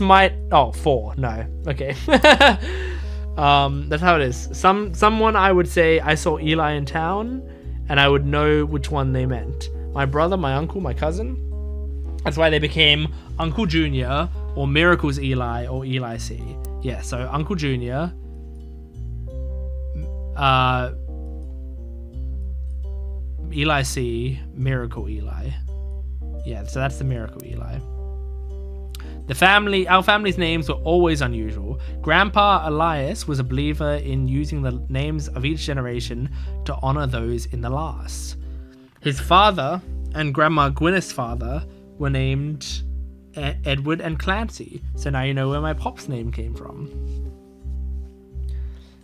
might... Oh, 4. No. Okay. That's how it is. Someone I would say I saw Eli in town, and I would know which one they meant. My brother, my uncle, my cousin. That's why they became Uncle Junior, or Miracles Eli, or Eli C. Yeah, so Uncle Junior, Eli C, Miracle Eli. Yeah, so that's the Miracle Eli. Our family's names were always unusual. Grandpa Elias was a believer in using the names of each generation to honor those in the last. His father and Grandma Gwyneth's father were named Edward and Clancy, so now you know where my pop's name came from.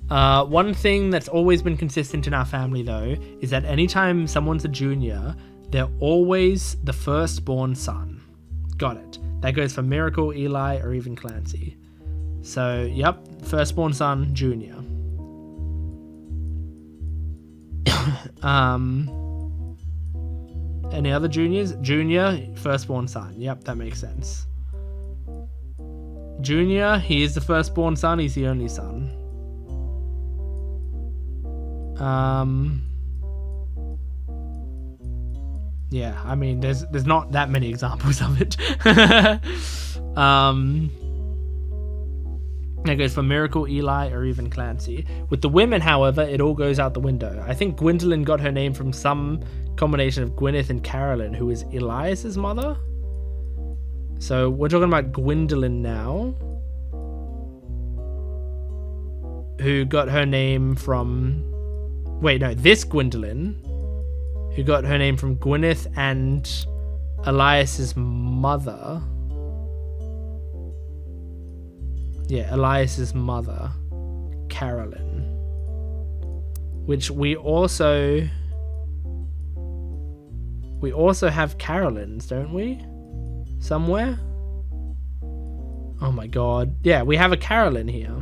One thing that's always been consistent in our family, though, is that anytime someone's a junior, they're always the firstborn son. Got it. That goes for Miracle, Eli, or even Clancy. So, yep, firstborn son, junior. Any other juniors? Junior, firstborn son. Yep, that makes sense. Junior, he is the firstborn son. He's the only son. Yeah, I mean, there's not that many examples of it. That goes for Miracle, Eli, or even Clancy. With the women, however, it all goes out the window. I think Gwendolyn got her name from some combination of Gwyneth and Carolyn, who is Elias's mother. So we're talking about Gwendolyn now, who got her name from... Wait, no, this Gwendolyn, who got her name from Gwyneth and Elias's mother. Yeah, Elias's mother, Carolyn. Which we also have Carolyn's, don't we? Somewhere? Oh my god. Yeah, we have a Carolyn here.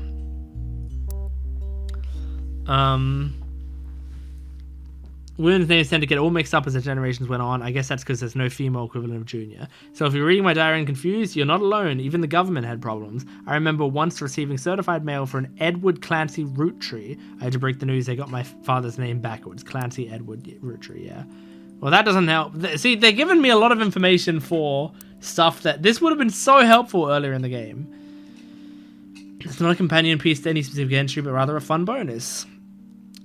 Women's names tend to get all mixed up as the generations went on. I guess that's because there's no female equivalent of junior. So if you're reading my diary and confused, you're not alone. Even the government had problems. I remember once receiving certified mail for an Edward Clancy Roottrees. I had to break the news. They got my father's name backwards. Clancy Edward Roottrees, yeah. Well, that doesn't help. See, they're giving me a lot of information for stuff that... This would have been so helpful earlier in the game. It's not a companion piece to any specific entry, but rather a fun bonus.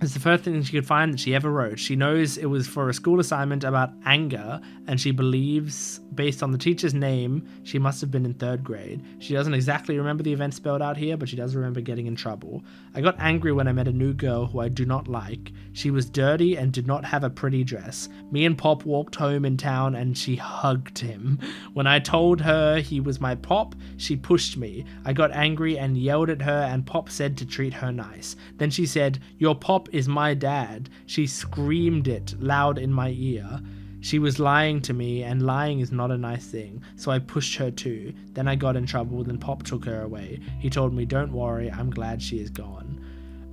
It's the first thing she could find that she ever wrote. She knows it was for a school assignment about anger, and she believes, based on the teacher's name, she must have been in 3rd grade. She doesn't exactly remember the event spelled out here, but she does remember getting in trouble. I got angry when I met a new girl who I do not like. She was dirty and did not have a pretty dress. Me and Pop walked home in town and she hugged him. When I told her he was my Pop, she pushed me. I got angry and yelled at her, and Pop said to treat her nice. Then she said, "Your Pop is my dad." She screamed it loud in my ear. She was lying to me, and lying is not a nice thing, so I pushed her too. Then I got in trouble, then Pop took her away. He told me, "Don't worry, I'm glad she is gone."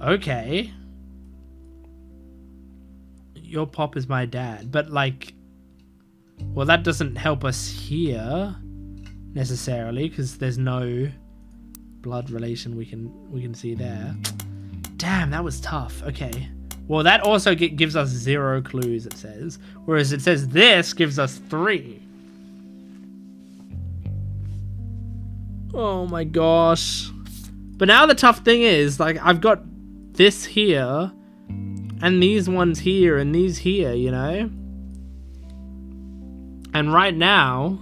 Okay. Your Pop is my dad, but like, well, that doesn't help us here necessarily, because there's no blood relation we can see there. Damn, that was tough. Okay. Well, that also gives us 0 clues, it says. Whereas it says this gives us 3. Oh my gosh. But now the tough thing is, like, I've got this here, and these ones here, and these here, you know? And right now,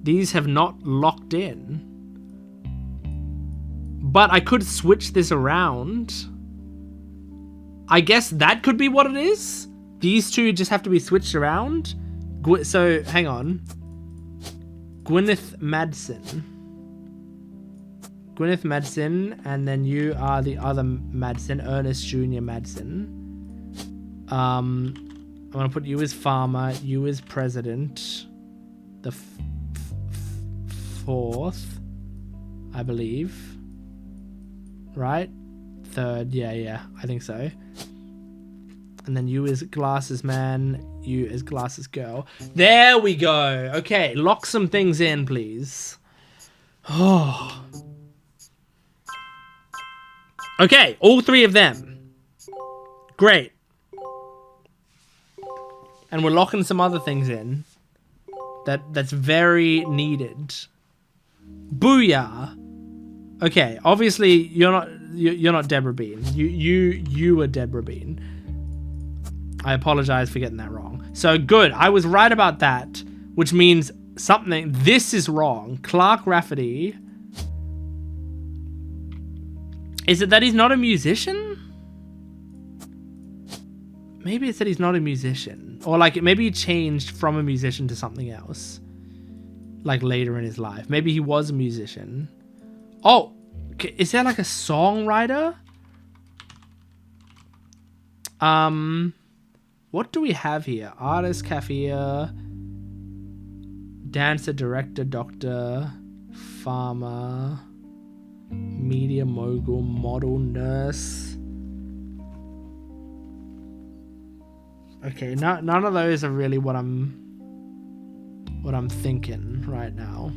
these have not locked in. But I could switch this around. I guess that could be what it is. These two just have to be switched around. So, hang on. Gwyneth Madsen. Gwyneth Madsen, and then you are the other Madsen, Ernest Jr. Madsen. I'm going to put you as farmer, you as president. The 4th, I believe. Right? 3rd, yeah, I think so. And then you as glasses man, you as glasses girl. There we go. Okay, lock some things in, please. Oh. Okay, all 3 of them. Great. And we're locking some other things in. That's very needed. Booyah. Okay, obviously you're not Deborah Bean. You are Deborah Bean. I apologize for getting that wrong. So good, I was right about that, which means something. This is wrong. Clark Rafferty. Is it that he's not a musician? Maybe it's that he's not a musician, or like maybe he changed from a musician to something else, like later in his life. Maybe he was a musician. Oh, is there like a songwriter? What do we have here? Artist, cafier, dancer, director, doctor, farmer, media mogul, model, nurse. Okay, none of those are really what I'm thinking right now.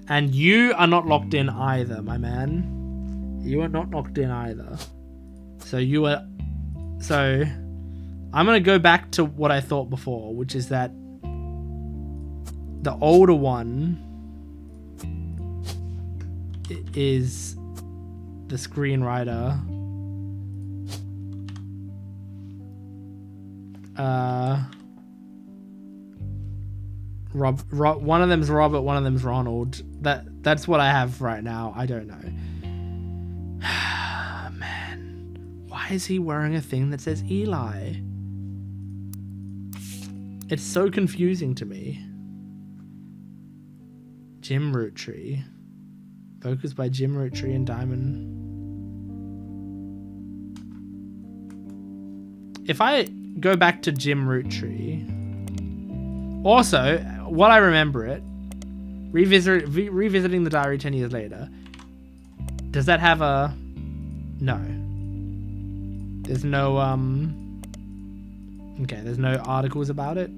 And you are not locked in either, my man. You are not locked in either. So I'm gonna go back to what I thought before, which is that the older one is the screenwriter. One of them's Robert, one of them's Ronald. That's what I have right now. I don't know. Man, why is he wearing a thing that says Eli? It's so confusing to me. Jim Roottrees. Vocals by Jim Roottrees and Diamond. If I go back to Jim Roottrees. Also, what I remember it, revisiting the diary 10 years later, does that have a... No. There's no, okay, there's no articles about it.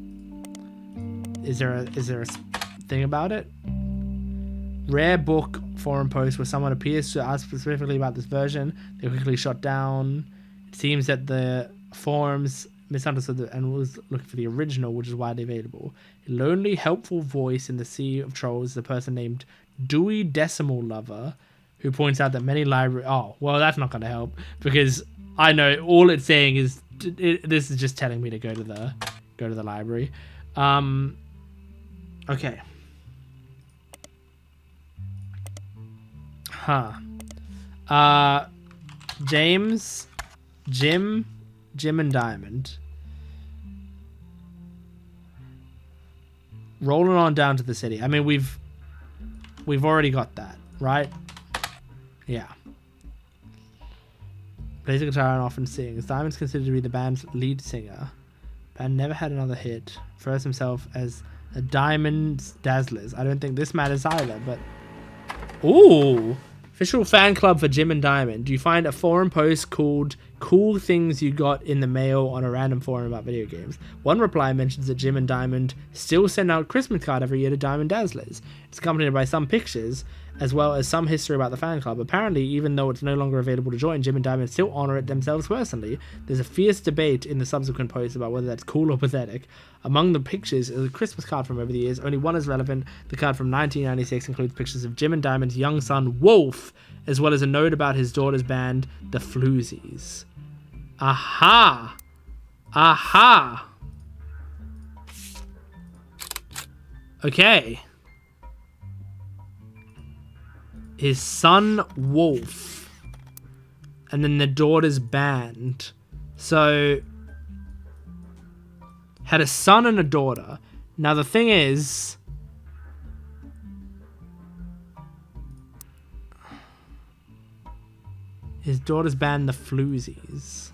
Is there a thing about it? Rare book forum post where someone appears to ask specifically about this version. They quickly shot down. It seems that the forums misunderstood and was looking for the original, which is widely available. A lonely, helpful voice in the sea of trolls, the person named Dewey Decimal Lover, who points out that many library. Oh, well, that's not going to help because I know all it's saying is this is just telling me to go to the library. Okay. Huh. James, Jim and Diamond. Rolling on down to the city. I mean, we've already got that, right? Yeah. Plays a guitar and often sings. Diamond's considered to be the band's lead singer. Band never had another hit. Refers himself as a Diamond's Dazzlers. I don't think this matters either, but... Ooh! Official fan club for Jim and Diamond. You find a forum post called Cool Things You Got in the Mail on a random forum about video games. One reply mentions that Jim and Diamond still send out Christmas card every year to Diamond Dazzlers. It's accompanied by some pictures, as well as some history about the fan club. Apparently, even though it's no longer available to join, Jim and Diamond still honor it themselves personally. There's a fierce debate in the subsequent posts about whether that's cool or pathetic. Among the pictures is a Christmas card from over the years. Only one is relevant. The card from 1996 includes pictures of Jim and Diamond's young son, Wolf, as well as a note about his daughter's band, the Floozies. Aha! Aha! Okay. His son, Wolf. And then the daughter's band. So... had a son and a daughter. Now the thing is... his daughter's band, the Floozies.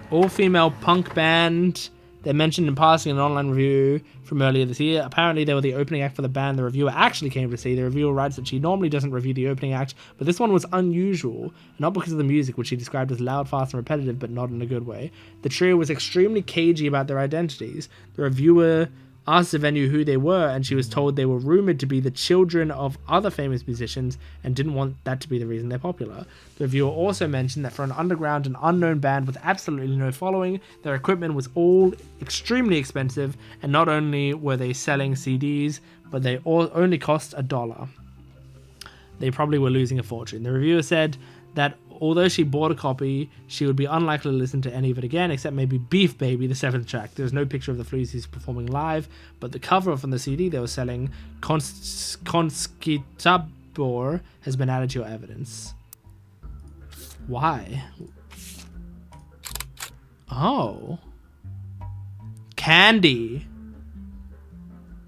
All-female punk band. They're mentioned in passing in an online review from earlier this year. Apparently, they were the opening act for the band the reviewer actually came to see. The reviewer writes that she normally doesn't review the opening act, but this one was unusual, not because of the music, which she described as loud, fast, and repetitive, but not in a good way. The trio was extremely cagey about their identities. The reviewer asked the venue who they were, and she was told they were rumored to be the children of other famous musicians and didn't want that to be the reason they're popular. The reviewer also mentioned that for an underground and unknown band with absolutely no following, their equipment was all extremely expensive, and not only were they selling CDs, but they all only cost $1. They probably were losing a fortune. The reviewer said that although she bought a copy, she would be unlikely to listen to any of it again, except maybe Beef Baby, the 7th track. There's no picture of the Floozies performing live, but the cover from the CD they were selling, Conskitabor, has been added to your evidence. Why? Oh. Candy.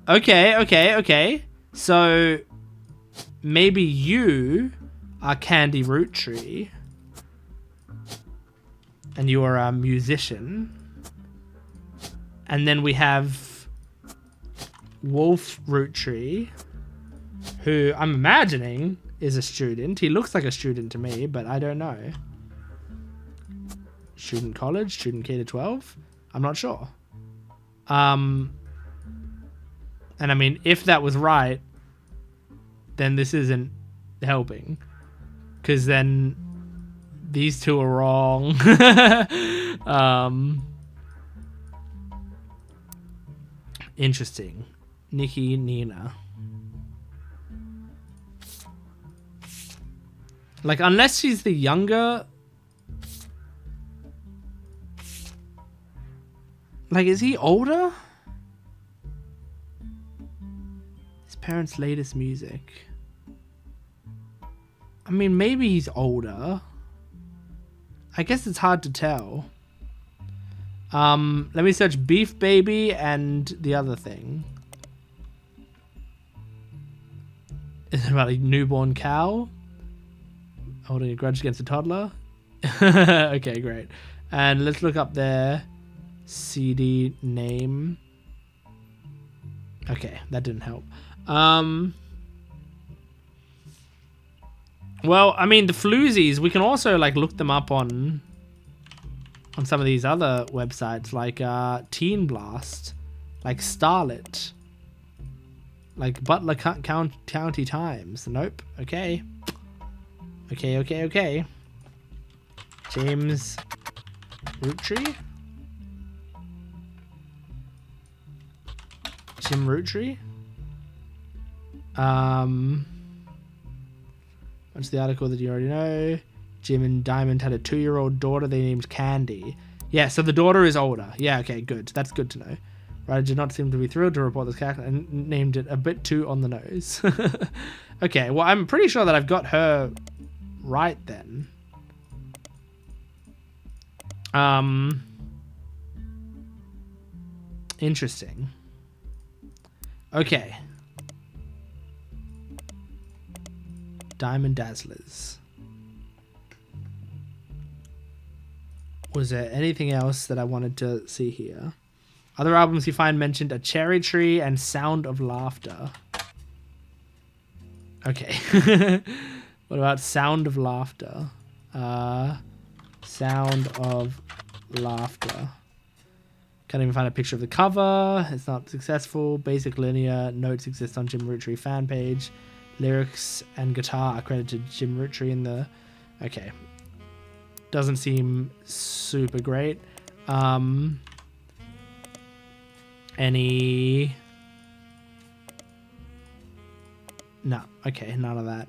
Okay. So, maybe you are Candy Roottrees. And you are a musician. And then we have Wolf Roottrees, who I'm imagining is a student. He looks like a student to me, but I don't know. Student college, student K-12? I'm not sure. And I mean, if that was right, then this isn't helping. Because then these two are wrong. Interesting. Nikki, Nina. Like, unless she's the younger... Like, is he older? His parents' latest music. I mean, maybe he's older. I guess it's hard to tell. Let me search Beef Baby and the other thing. Is it about a newborn cow? Holding a grudge against a toddler? Okay, great. And let's look up their CD name. Okay, that didn't help. Well, I mean, the Floozies, we can also, like, look them up on some of these other websites, like Teen Blast, like Starlet, like Butler County Times. Nope. Okay. James Roottrees? Jim Roottrees? What's the article that you already know? Jim and Diamond had a 2-year-old daughter they named Candy. Yeah, so the daughter is older. Yeah, okay, good. That's good to know. Ryder did not seem to be thrilled to report this character and named it a bit too on the nose. Okay, well, I'm pretty sure that I've got her right then. Interesting. Okay. Diamond Dazzlers. Was there anything else that I wanted to see here? Other albums you find mentioned are Cherry Tree and Sound of Laughter. Okay. What about Sound of Laughter? Sound of Laughter. Can't even find a picture of the cover. It's not successful. Basic linear notes exist on Jim Roottrees fan page. Lyrics and guitar are credited to Jim Roottrees in the... Okay. Doesn't seem super great. Any... No. Okay, none of that.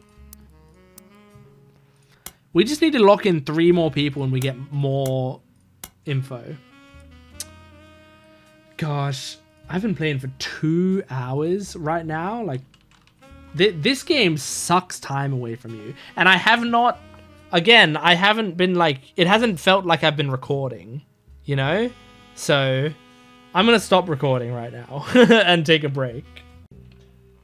We just need to lock in 3 more people and we get more info. Gosh, I've been playing for 2 hours right now. Like, this game sucks time away from you. And I have not... Again, I haven't been like... It hasn't felt like I've been recording, you know? So, I'm going to stop recording right now and take a break.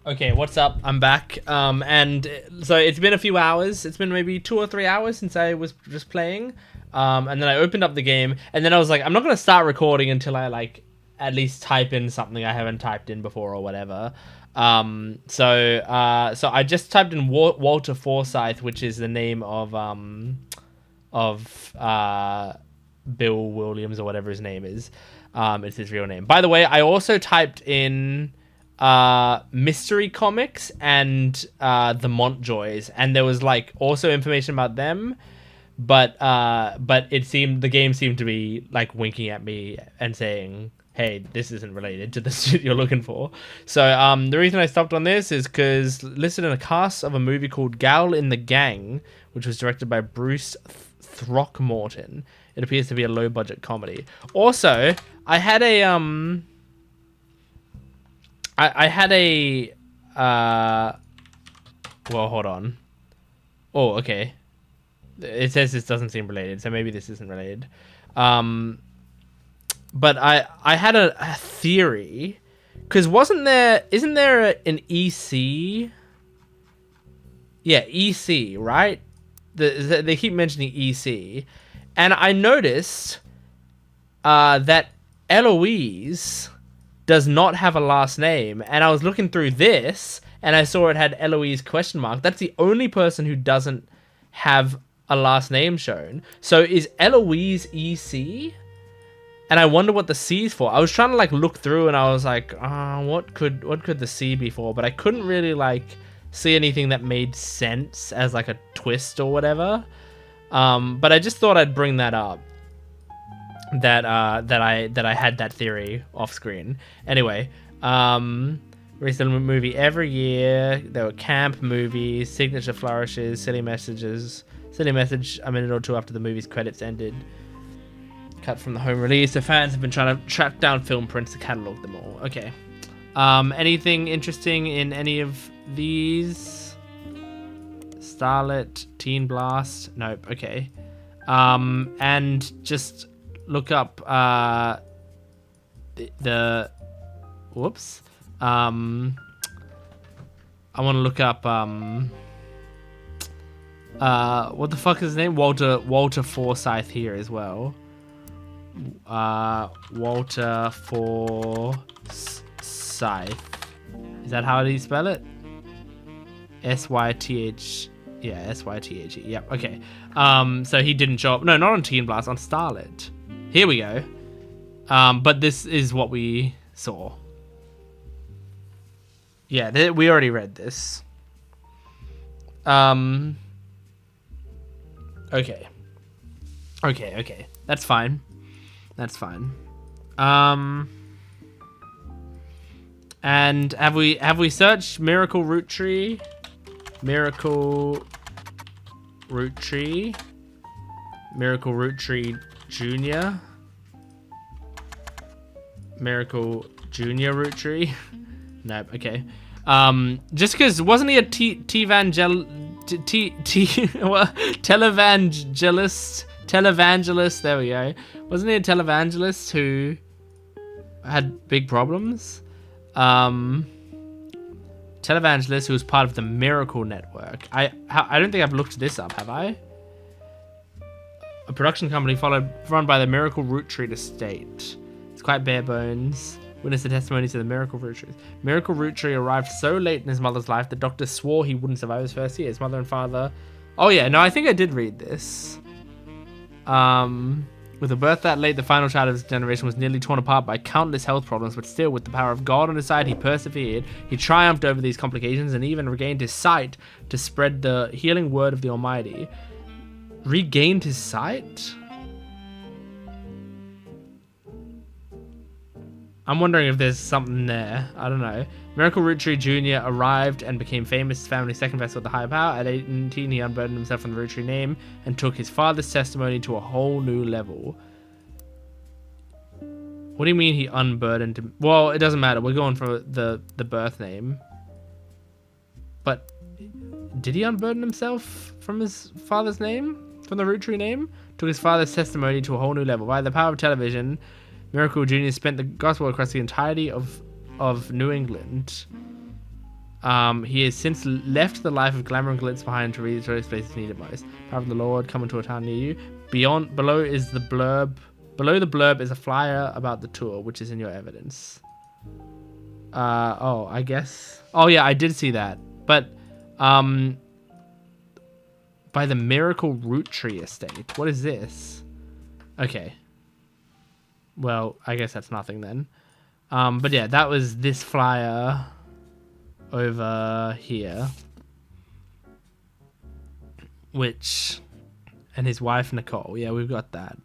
Okay, what's up? I'm back. And so it's been a few hours. It's been maybe 2 or 3 hours since I was just playing. And then I opened up the game. And then I was like, I'm not going to start recording until I, like, at least type in something I haven't typed in before or whatever. So I just typed in Walter Forsythe, which is the name of Bill Williams or whatever his name is. It's his real name. By the way, I also typed in Mystery Comics and the Montjoys, and there was like also information about them, but it seemed the game seemed to be like winking at me and saying, hey, this isn't related to the shit you're looking for. So the reason I stopped on this is because listed in a cast of a movie called Gal in the Gang, which was directed by Bruce Throckmorton. It appears to be a low-budget comedy. Also, I had a well, hold on. Oh, okay. It says this doesn't seem related, so maybe this isn't related. But I had a theory, because isn't there an EC? Yeah, EC, right? They keep mentioning EC. And I noticed that Eloise does not have a last name. And I was looking through this, and I saw it had Eloise ? That's the only person who doesn't have a last name shown. So is Eloise EC? And I wonder what the C is for. I was trying to like look through, and I was like, what could the C be for? But I couldn't really like see anything that made sense as like a twist or whatever. But I just thought I'd bring that up. That I had that theory off screen. Anyway, released a movie every year. There were camp movies, signature flourishes, silly messages. Silly message a minute or 2 after the movie's credits ended. Cut from the home release. The fans have been trying to track down film prints to catalog them all. Okay. Anything interesting in any of these? Starlet, Teen Blast. Nope. Okay. And just look up the whoops. I want to look up what the fuck is his name? Walter Forsythe here as well. Walter Forsythe. Is that how do you spell it? S-Y-T-H. Yeah, S-Y-T-H-E. Yep, okay. So he didn't show up. No, not on Teen Blast, on Starlet. Here we go. But this is what we saw. Yeah, we already read this. Okay. Okay. That's fine. That's fine. And have we searched Miracle Root Tree? Miracle Roottrees. Miracle Roottrees Jr. Miracle Junior Roottrees. Nope. Okay. Just because wasn't he a televangelist? There we go. Wasn't he a televangelist who had big problems? Televangelist who was part of the Miracle Network. I don't think I've looked this up, have I? A production company run by the Miracle Roottrees estate. It's quite bare bones. Witness the testimonies of the Miracle Roottrees. Miracle Roottrees arrived so late in his mother's life that doctors swore he wouldn't survive his first year. His mother and father... Oh yeah, no, I think I did read this. With a birth that late, the final child of his generation was nearly torn apart by countless health problems, but still, with the power of God on his side, he persevered. He triumphed over these complications and even regained his sight to spread the healing word of the Almighty. Regained his sight? I'm wondering if there's something there. I don't know. Miracle Roottrees Jr. arrived and became famous, his family's second vessel with the higher power. At 18, he unburdened himself from the Roottrees name and took his father's testimony to a whole new level. What do you mean he unburdened him? Well, it doesn't matter. We're going for the birth name. But did he unburden himself from his father's name? From the Roottrees name? Took his father's testimony to a whole new level. By the power of television, Miracle Jr. spent the gospel across the entirety of New England. He has since left the life of glamour and glitz behind to reach those places needed most. Power of the Lord coming to a town near you. Below the blurb is a flyer about the tour, which is in your evidence. Oh, I guess. Oh yeah, I did see that. But by the Miracle Roottrees estate. What is this? Okay. Well, I guess that's nothing then. But yeah, that was this flyer over here. Which... And his wife, Nicole. Yeah, we've got that.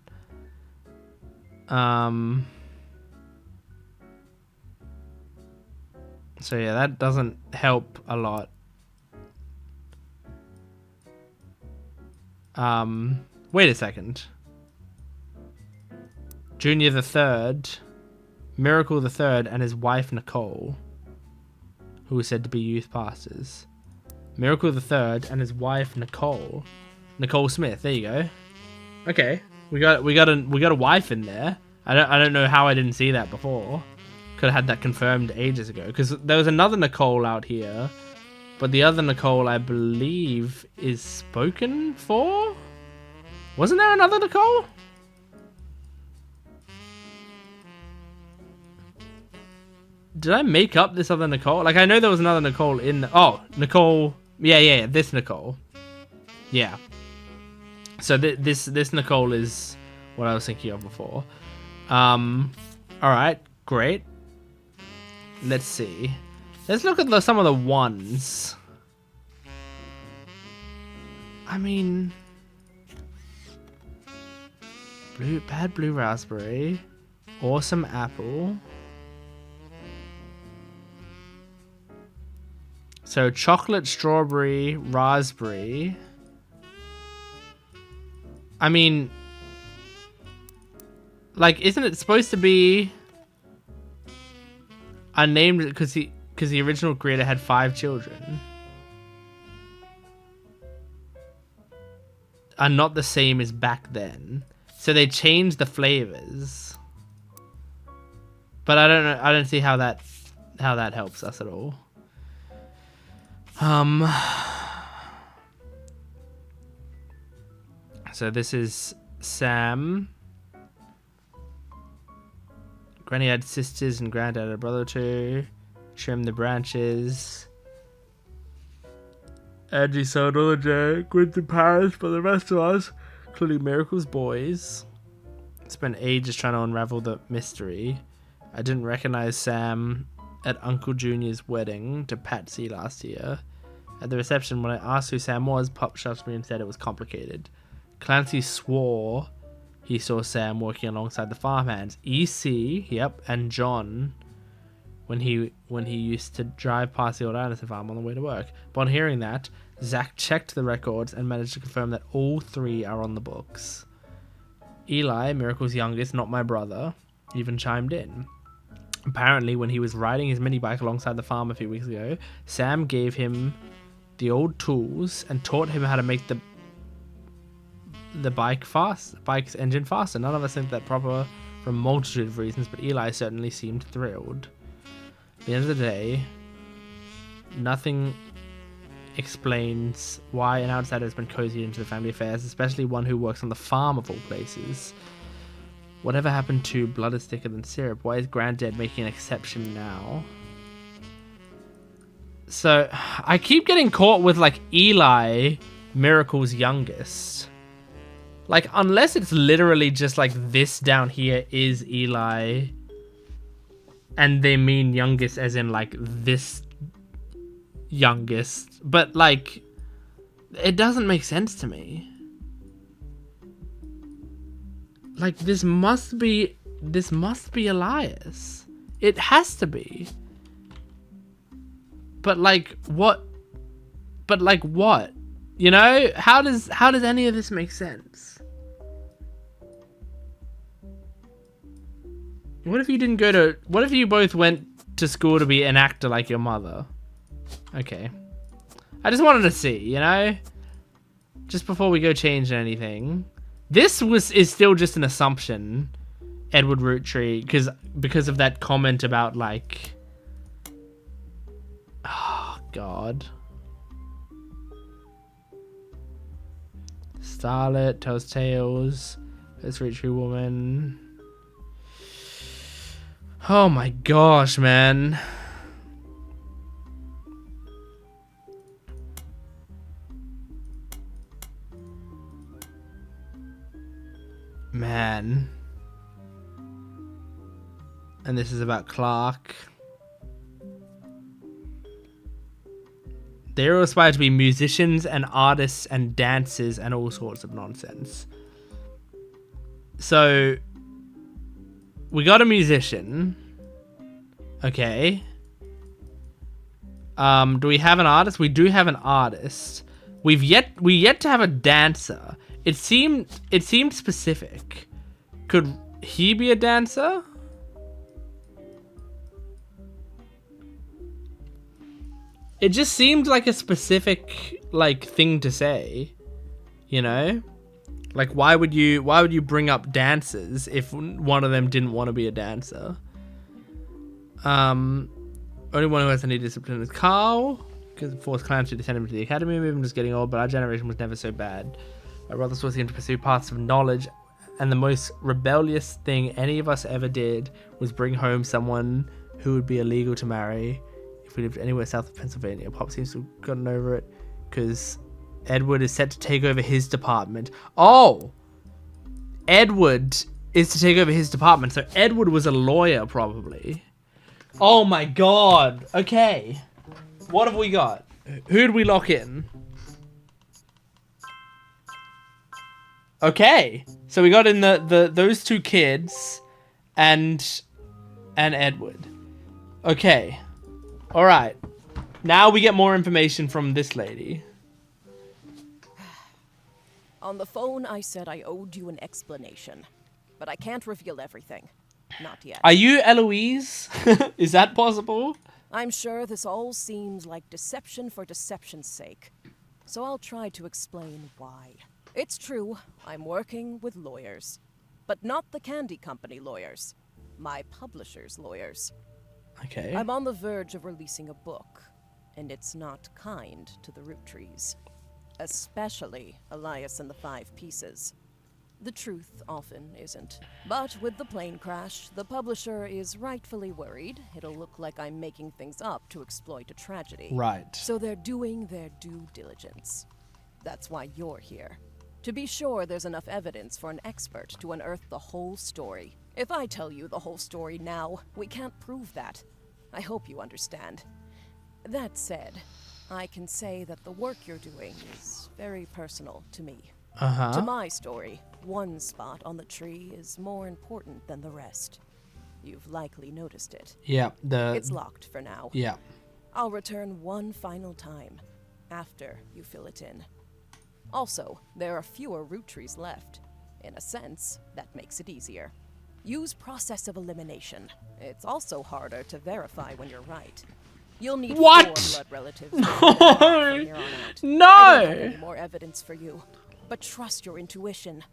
So yeah, that doesn't help a lot. Wait a second. Junior the Third, Miracle the Third, and his wife Nicole, who was said to be youth pastors. Miracle the Third and his wife Nicole Smith. There you go. Okay, we got a wife in there. I don't know how I didn't see that before. Could have had that confirmed ages ago, because there was another Nicole out here, but the other Nicole I believe is spoken for. Wasn't there another Nicole? Did I make up this other Nicole? Like, I know there was another Nicole in the... Oh, Nicole... Yeah, this Nicole. Yeah. So this Nicole is what I was thinking of before. Alright, great. Let's see. Let's look at some of the ones. I mean... Bad blue raspberry. Awesome apple. So chocolate, strawberry, raspberry. I mean, like, isn't it supposed to be unnamed because the original creator had 5 children? Are not the same as back then. So they changed the flavors. But I don't know, I don't see how that helps us at all. So this is Sam. Granny had sisters and granddad had a brother too. Trim the branches. Angie sold all the Jack, went to Paris, but the rest of us, including Miracle's boys, spent ages trying to unravel the mystery. I didn't recognize Sam at Uncle Junior's wedding to Patsy last year. At the reception, when I asked who Sam was, Pop shoved me and said it was complicated. Clancy swore he saw Sam working alongside the farmhands, EC, yep, and John, when he used to drive past the old Anderson farm on the way to work. Upon hearing that, Zach checked the records and managed to confirm that all 3 are on the books. Eli, Miracle's youngest, not my brother, even chimed in. Apparently, when he was riding his mini bike alongside the farm a few weeks ago, Sam gave him the old tools and taught him how to make the bike's engine faster. None of us think that proper for a multitude of reasons, but Eli certainly seemed thrilled. At the end of the day, nothing explains why an outsider has been cozied into the family affairs, especially one who works on the farm of all places. Whatever happened to blood is thicker than syrup? Why is Granddad making an exception now? So, I keep getting caught with, like, Eli, Miracle's youngest. Like, unless it's literally just, like, this down here is Eli, and they mean youngest as in, like, this youngest. But, like, it doesn't make sense to me. Like, this must be Elias. It has to be. But like what? You know, how does any of this make sense? What if you both went to school to be an actor like your mother? Okay. I just wanted to see, you know? Just before we go change anything. This is still just an assumption, Edward Roottrees, because of that comment about, like, oh god, Starlet tells tales. This Roottrees woman. Oh my gosh, man. Man. And this is about Clark. They all aspire to be musicians and artists and dancers and all sorts of nonsense. So, we got a musician. Okay. Do we have an artist? We do have an artist. We yet to have a dancer. It seemed specific. Could he be a dancer? It just seemed like a specific, like, thing to say, you know? Like, why would you bring up dancers if one of them didn't want to be a dancer? Only one who has any discipline is Carl, because it forced Clan to send him to the academy. Maybe I'm just getting old, but our generation was never so bad. My brother forced him to pursue paths of knowledge, and the most rebellious thing any of us ever did was bring home someone who would be illegal to marry. If we lived anywhere south of Pennsylvania, Pop seems to have gotten over it because Edward is set to take over his department. Oh! Edward is to take over his department, so Edward was a lawyer, probably. Oh my god! Okay. What have we got? Who'd we lock in? Okay. So we got in those 2 kids and Edward. Okay. All right. Now we get more information from this lady. On the phone, I said I owed you an explanation, but I can't reveal everything. Not yet. Are you Eloise? Is that possible? I'm sure this all seems like deception for deception's sake, so I'll try to explain why. It's true, I'm working with lawyers, but not the candy company lawyers. My publisher's lawyers. Okay. I'm on the verge of releasing a book, and it's not kind to the Roottrees. Especially Elias and the 5 Pieces. The truth often isn't. But with the plane crash, the publisher is rightfully worried it'll look like I'm making things up to exploit a tragedy. Right. So they're doing their due diligence. That's why you're here. To be sure there's enough evidence for an expert to unearth the whole story. If I tell you the whole story now, we can't prove that. I hope you understand. That said, I can say that the work you're doing is very personal to me. Uh-huh. To my story, one spot on the tree is more important than the rest. You've likely noticed it. Yeah, It's locked for now. Yeah. I'll return one final time. after you fill it in. Also, there are fewer root trees left. In a sense, that makes it easier. Use process of elimination. It's also harder to verify when you're right. You'll need 4 blood relatives from here on out. No! I don't have any more evidence for you, but trust your intuition.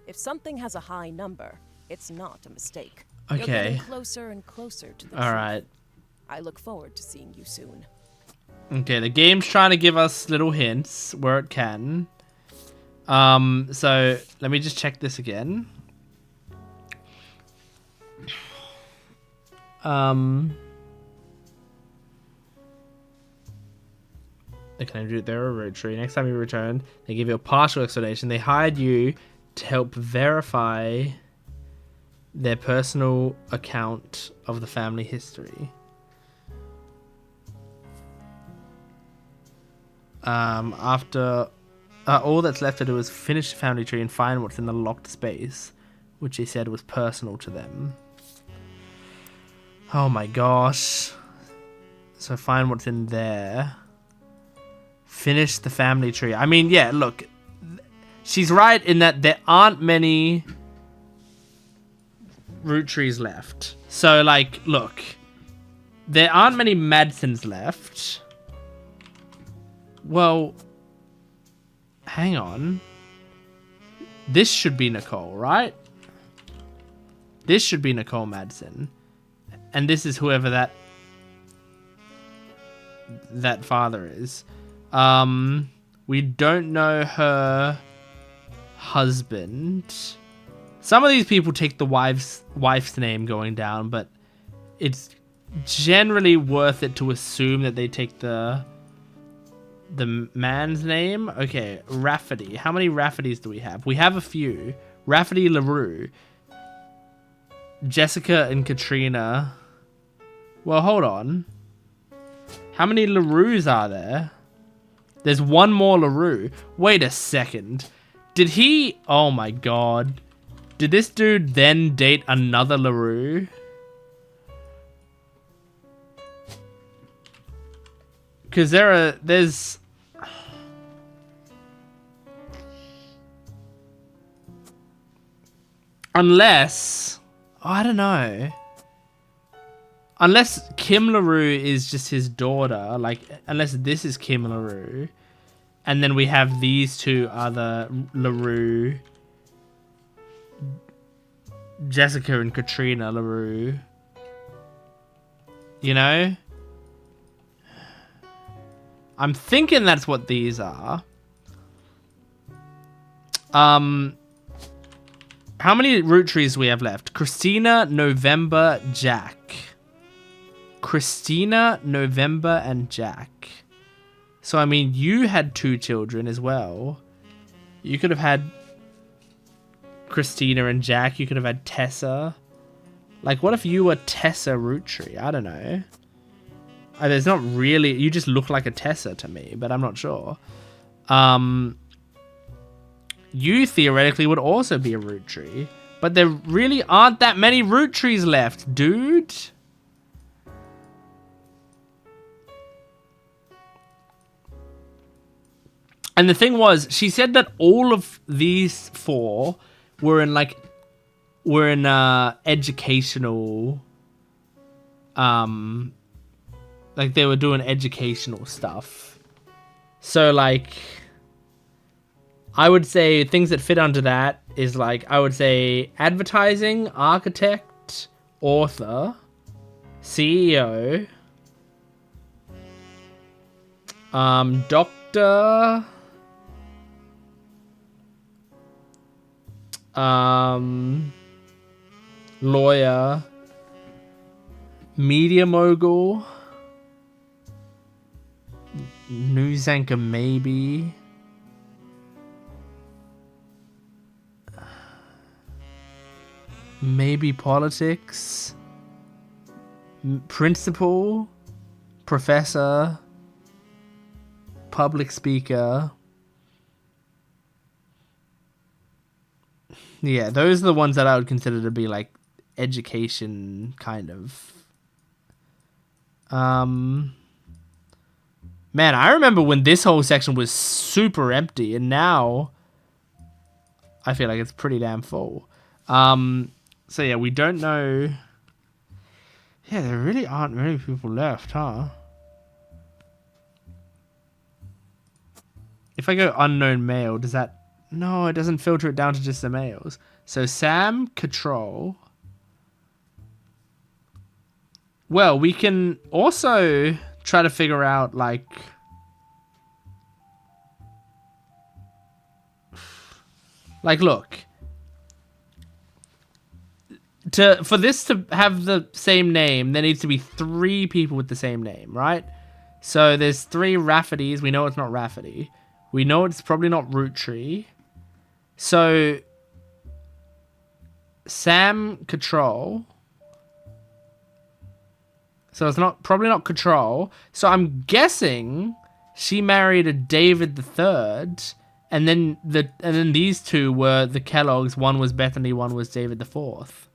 If something has a high number, it's not a mistake. You're getting closer and closer to the truth. Alright. I look forward to seeing you soon. Okay, the game's trying to give us little hints where it can. So let me just check this again. They can do they're a root tree. Next time you return, they give you a partial explanation. They hired you to help verify their personal account of the family history. After all that's left to do is finish the family tree and find what's in the locked space, which he said was personal to them. Oh my gosh. So find what's in there. Finish the family tree. I mean, yeah, look. She's right in that there aren't many root trees left. So, like, look. There aren't many Madsons left. Well, hang on. This should be Nicole, right? This should be Nicole Madsen. And this is whoever that father is. We don't know her husband. Some of these people take the wife's name going down, but it's generally worth it to assume that they take the man's name. Okay, Rafferty. How many Raffertys do we have? We have a few. Rafferty LaRue. Jessica and Katrina. Well, hold on. How many LaRues are there? There's one more LaRue. Wait a second. Did he... Oh my god. Did this dude then date another LaRue? Because there's... Unless... Oh, I don't know. Unless Kim LaRue is just his daughter, like, unless this is Kim LaRue, and then we have these two other LaRue, Jessica and Katrina LaRue, you know? I'm thinking that's what these are. How many root trees do we have left? Christina, November, Jack. Christina, November, and Jack. So, I mean, you had 2 children as well. You could have had Christina and Jack. You could have had Tessa. Like, what if you were Tessa Roottrie? I don't know. There's not really... You just look like a Tessa to me, but I'm not sure. You theoretically would also be a root tree. But there really aren't that many root trees left, dude. And the thing was, she said that all of these 4 were in educational, like they were doing educational stuff. So like, I would say things that fit under that is like, I would say advertising, architect, author, CEO, doctor, lawyer, media mogul, news anchor maybe, maybe politics, principal, professor, public speaker. Yeah, those are the ones that I would consider to be like education kind of. Man, I remember when this whole section was super empty, and now I feel like it's pretty damn full. So yeah, we don't know. Yeah, there really aren't many people left, huh? If I go unknown male, does that... No, it doesn't filter it down to just the males. So Sam, Control. Well, we can also try to figure out, like... Like, look. For this to have the same name, there needs to be 3 people with the same name, right? So there's 3 Raffertys. We know it's not Rafferty. We know it's probably not Roottree. So Sam Control. So it's probably not Control. So I'm guessing she married a David the Third, and then these 2 were the Kellogg's. One was Bethany, one was David the Fourth.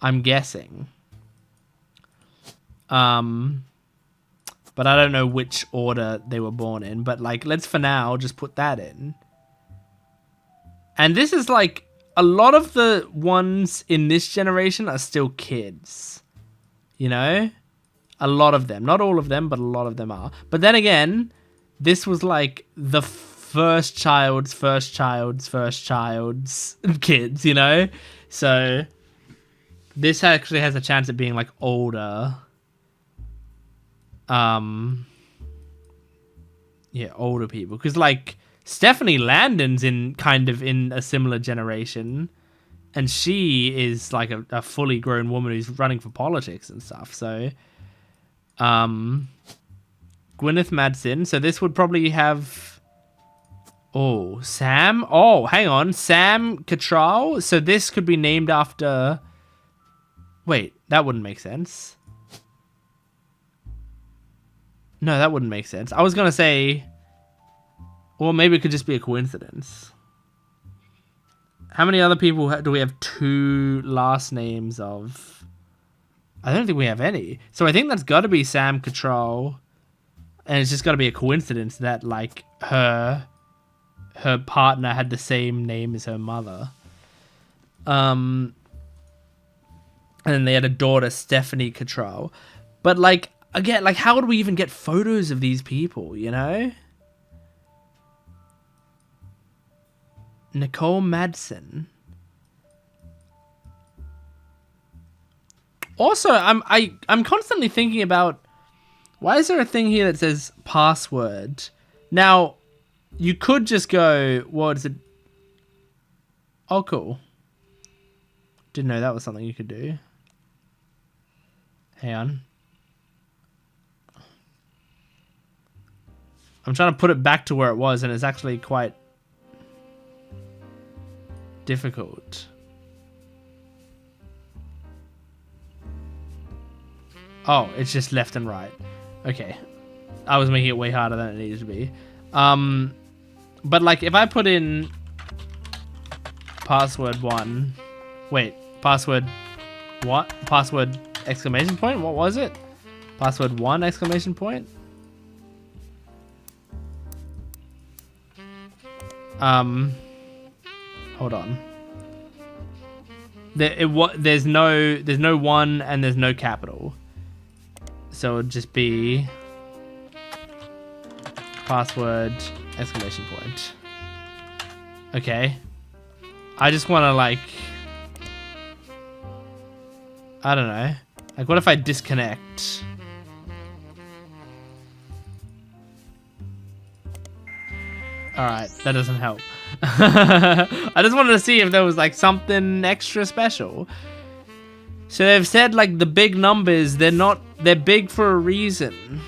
I'm guessing. But I don't know which order they were born in. But, like, let's for now just put that in. And this is, like, a lot of the ones in this generation are still kids. You know? A lot of them. Not all of them, but a lot of them are. But then again, this was, like, the first child's kids, you know? So this actually has a chance of being, like, older. Yeah, older people. Because, like, Stephanie Landon's in a similar generation. And she is, like, a fully grown woman who's running for politics and stuff. So, Gwyneth Madsen. So this would probably have... Oh, Sam? Oh, hang on. Sam Cattrall? So this could be named after... Wait, that wouldn't make sense. No, that wouldn't make sense. I was going to say... Well, maybe it could just be a coincidence. How many other people do we have 2 last names of? I don't think we have any. So I think that's got to be Sam Cattrall. And it's just got to be a coincidence that, like, her partner had the same name as her mother. And then they had a daughter, Stephanie Cattrall. But, like, again, like, how would we even get photos of these people, you know? Nicole Madsen. Also, I'm constantly thinking about, why is there a thing here that says password? Now, you could just go, what is it? Oh, cool. Didn't know that was something you could do. Hang on. I'm trying to put it back to where it was, and it's actually quite difficult. Oh, it's just left and right. Okay. I was making it way harder than it needed to be. But, like, if I put in password 1... Wait, password... What? Password exclamation point? What was it? Password 1 exclamation point? Hold on. There's no 1 and there's no capital. So it'd just be password exclamation point. Okay. I just want to, like, I don't know. Like, what if I disconnect? Alright, that doesn't help. I just wanted to see if there was, like, something extra special. So they've said, like, the big numbers, they're big for a reason.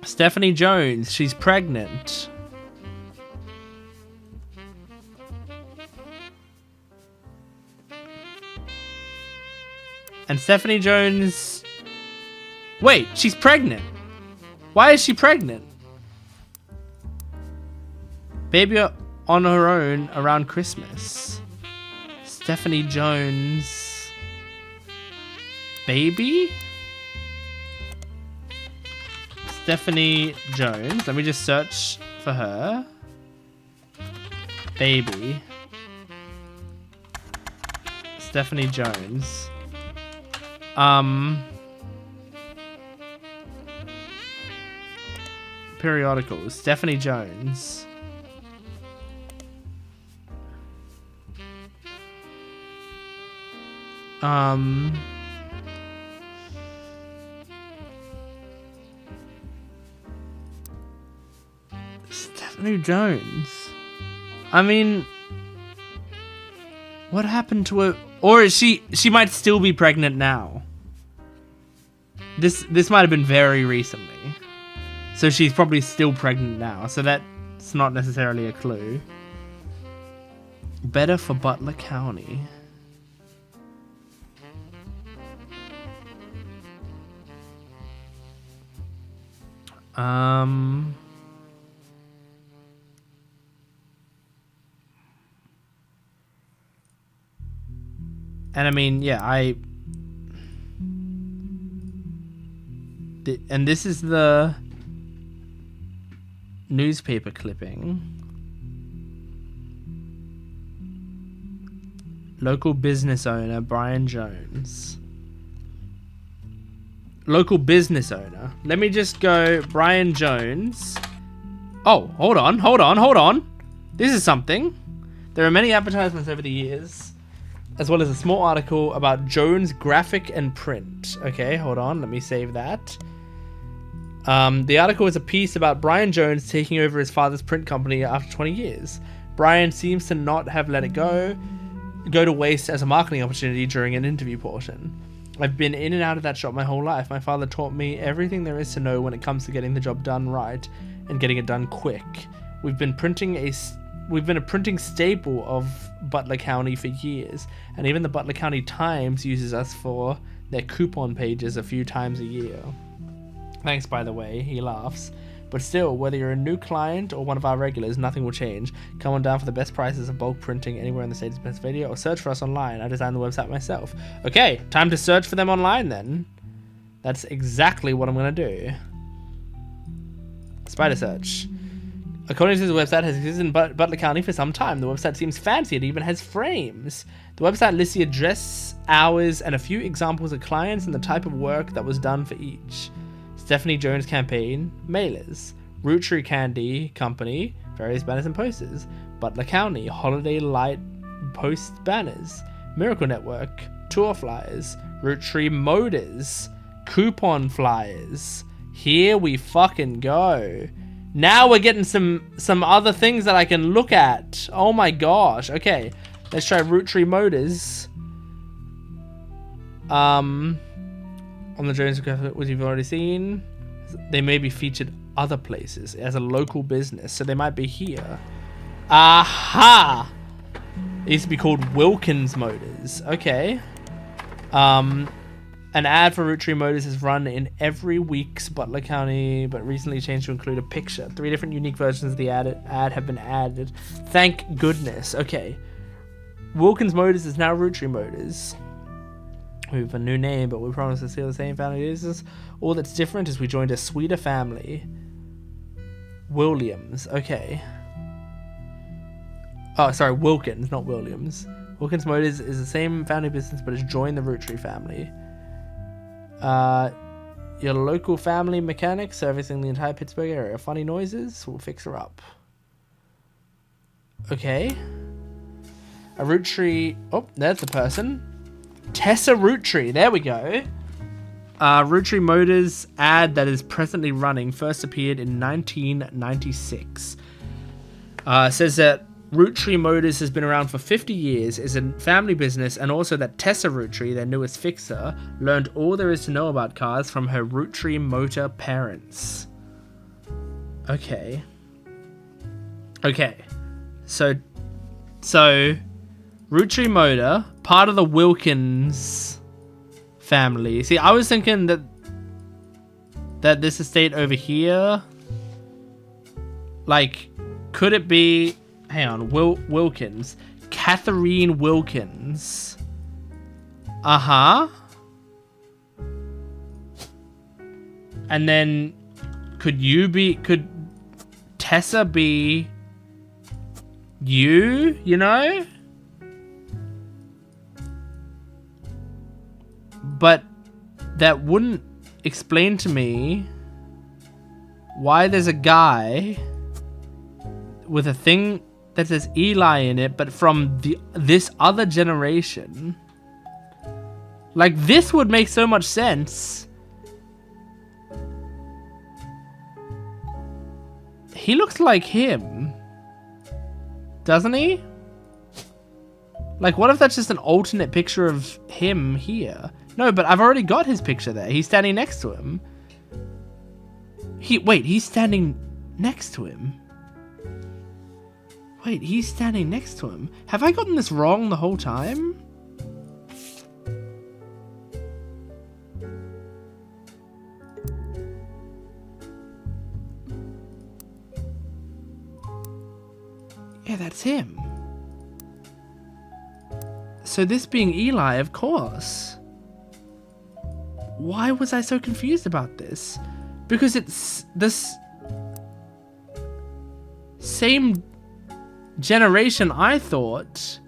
Stephanie Jones, she's pregnant. And Stephanie Jones... Wait, she's pregnant. Why is she pregnant? Baby on her own around Christmas. Stephanie Jones... Baby? Stephanie Jones. Let me just search for her. Baby. Stephanie Jones. Periodicals. Stephanie Jones. Stephanie Jones. I mean, what happened to her? Or is she might still be pregnant now. This might have been very recently. So she's probably still pregnant now. So that's not necessarily a clue. Better for Butler County. And I mean, yeah, and this is the newspaper clipping. Local business owner, Brian Jones. Local business owner. Let me just go, Brian Jones. Oh, hold on. This is something. There are many advertisements over the years, as well as a small article about Jones Graphic and Print. Okay, hold on. Let me save that. The article is a piece about Brian Jones taking over his father's print company after 20 years. Brian seems to not have let it go to waste as a marketing opportunity during an interview portion. I've been in and out of that shop my whole life. My father taught me everything there is to know when it comes to getting the job done right and getting it done quick. We've been a printing staple of Butler County for years, and even the Butler County Times uses us for their coupon pages a few times a year. Thanks, by the way, he laughs. But still, whether you're a new client or one of our regulars, nothing will change. Come on down for the best prices of bulk printing anywhere in the state of Pennsylvania, or search for us online. I designed the website myself. Okay, time to search for them online then. That's exactly what I'm going to do. Spider search. According to the website, has existed in Butler County for some time. The website seems fancy. It even has frames. The website lists the address, hours, and a few examples of clients and the type of work that was done for each. Stephanie Jones Campaign, mailers. Roottrees Candy Company, various banners and posters. Butler County, Holiday Light Post banners. Miracle Network, tour flyers. Roottrees Motors, coupon flyers. Here we fucking go. Now we're getting some other things that I can look at. Oh my gosh. Okay, let's try Roottrees Motors. On the Jones graphic, which you've already seen, they may be featured other places as a local business, so they might be here. Aha! It used to be called Wilkins Motors. Okay. An ad for Roottrees Motors is run in every week's Butler County, but recently changed to include a picture. 3 different unique versions of the ad have been added. Thank goodness. Okay. Wilkins Motors is now Roottrees Motors. We have a new name, but we promise to steal the same family business. All that's different is we joined a sweeter family. Williams. Okay. Oh, sorry, Wilkins, not Williams. Wilkins Motors is the same family business, but has joined the Roottrees family. Your local family mechanic servicing the entire Pittsburgh area. Funny noises? We'll fix her up. Okay. A Roottrees... Oh, there's the person. Tessa Roottrees. There we go. Roottrees Motors ad that is presently running first appeared in 1996. Says that Roottrees Motors has been around for 50 years, is a family business, and also that Tessa Roottrees, their newest fixer, learned all there is to know about cars from her Roottrees Motor parents. Okay. So Roottrees Motor, part of the Wilkins family. See, I was thinking that this estate over here, like, could it be... Hang on, Wilkins. Catherine Wilkins. Uh-huh. And then, could Tessa be you, you know? But that wouldn't explain to me why there's a guy with a thing that says Eli in it, but from this other generation. Like, this would make so much sense. He looks like him, doesn't he? Like, what if that's just an alternate picture of him here? No, but I've already got his picture there. He's standing next to him. Wait, he's standing next to him? Wait, he's standing next to him. Have I gotten this wrong the whole time? Yeah, that's him. So this being Eli, of course. Why was I so confused about this? Because it's this same generation, I thought,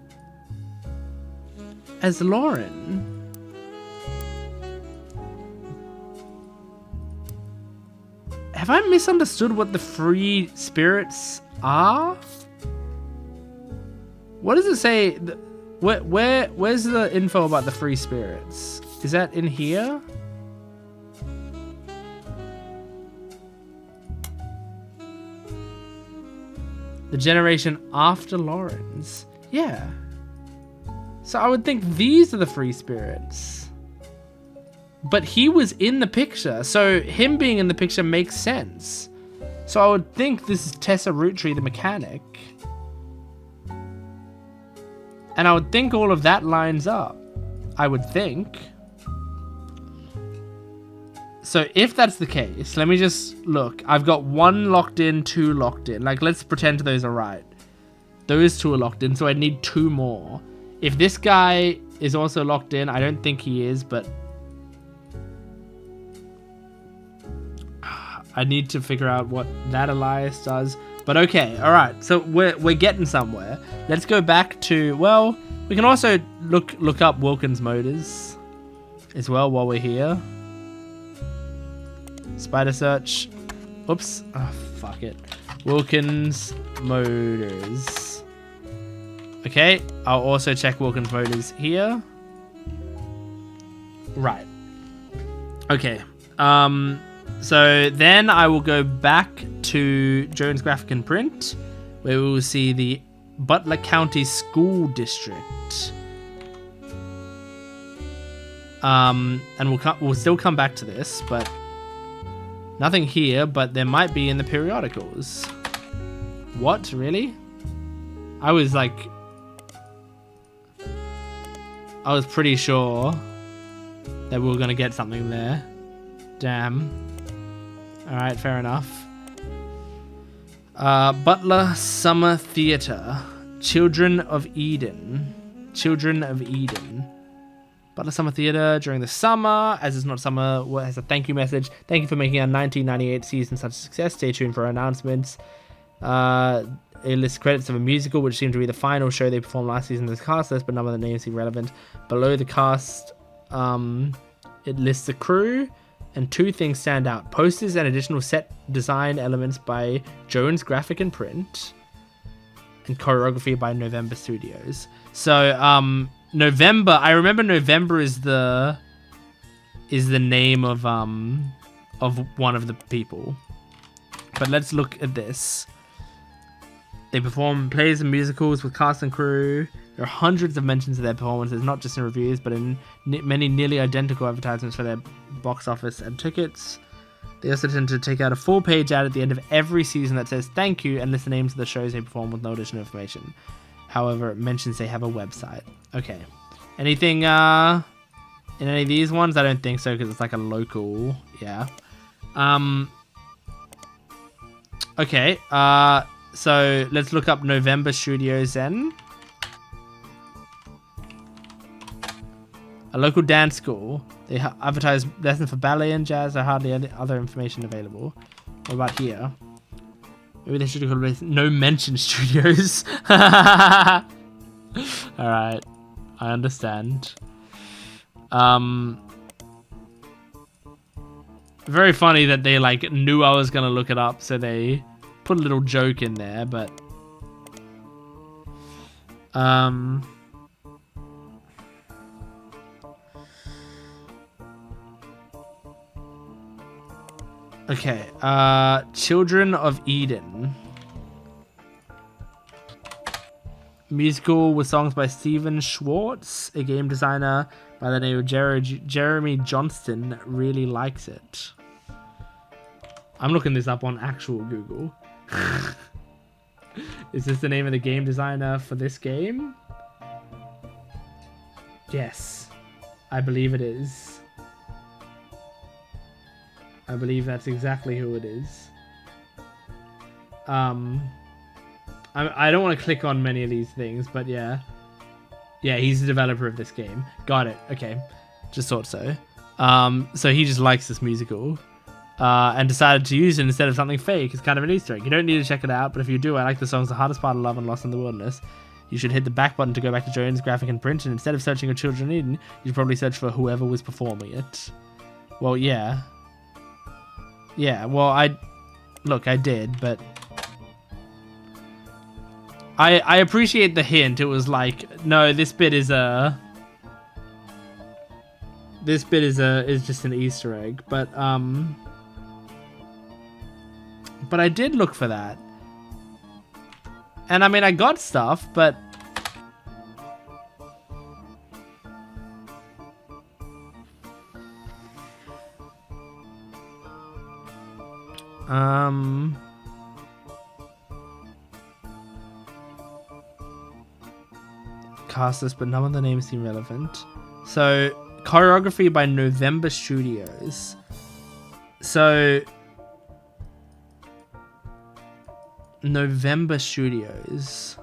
as Lauren. Have I misunderstood what the free spirits are? What does it say? Where's the info about the free spirits? Is that in here? The generation after Lawrence. Yeah. So I would think these are the free spirits. But he was in the picture, so him being in the picture makes sense. So I would think this is Tessa Roottrees, the mechanic. And I would think all of that lines up. I would think. So if that's the case, let me just look. I've got 1 locked in, 2 locked in. Like, let's pretend those are right. Those 2 are locked in, so I need 2 more. If this guy is also locked in, I don't think he is, but I need to figure out what that Elias does. But okay, all right. So we're getting somewhere. Let's go back to, well, we can also look up Wilkins Motors as well while we're here. Spider search. Oops. Oh, fuck it. Wilkins Motors. Okay, I'll also check Wilkins Motors here. Right. Okay. So then I will go back to Jones Graphic and Print, where we will see the Butler County School District. And we'll still come back to this, but nothing here, but there might be in the periodicals. What? Really? I was pretty sure that we were going to get something there. Damn. Alright, fair enough. Butler Summer Theatre. Children of Eden. Children of Eden. Butler Summer Theatre during the summer. As it's not summer, has a thank you message. Thank you for making our 1998 season such a success. Stay tuned for our announcements. It lists credits of a musical, which seemed to be the final show they performed last season in the cast list, but none of the names seem relevant. Below the cast, it lists the crew, and 2 things stand out. Posters and additional set design elements by Jones Graphic and Print, and choreography by November Studios. So, November, I remember November is the name of one of the people. But let's look at this. They perform plays and musicals with cast and crew. There are hundreds of mentions of their performances, not just in reviews, but in many nearly identical advertisements for their box office and tickets. They also tend to take out a full-page ad at the end of every season that says thank you and list the names of the shows they perform with no additional information. However, it mentions they have a website. Okay. Anything in any of these ones? I don't think so, because it's like a local. Yeah. Okay. So let's look up November Studios then. A local dance school. They advertise lessons for ballet and jazz. There are hardly any other information available. What about here? Maybe they should have called it No Mention Studios. Alright. I understand. Very funny that they like knew I was gonna look it up, so they put a little joke in there, but okay, Children of Eden. Musical with songs by Steven Schwartz, a game designer by the name of Jeremy Johnston really likes it. I'm looking this up on actual Google. Is this the name of the game designer for this game? Yes, I believe it is. I believe that's exactly who it is. I don't want to click on many of these things, but yeah. Yeah, he's the developer of this game. Got it. Okay. Just thought so. So he just likes this musical. And decided to use it instead of something fake. It's kind of an Easter egg. You don't need to check it out, but if you do, I like the songs The Hardest Part of Love and Lost in the Wilderness. You should hit the back button to go back to Jones Graphic and Print, and instead of searching for Children of Eden, you should probably search for whoever was performing it. Well, yeah. Yeah, well, I did, but I appreciate the hint. It was like, no, this bit is just an Easter egg, but I did look for that. And I mean, I got stuff, but cast this, but none of the names seem relevant. So choreography by November Studios. So November Studios.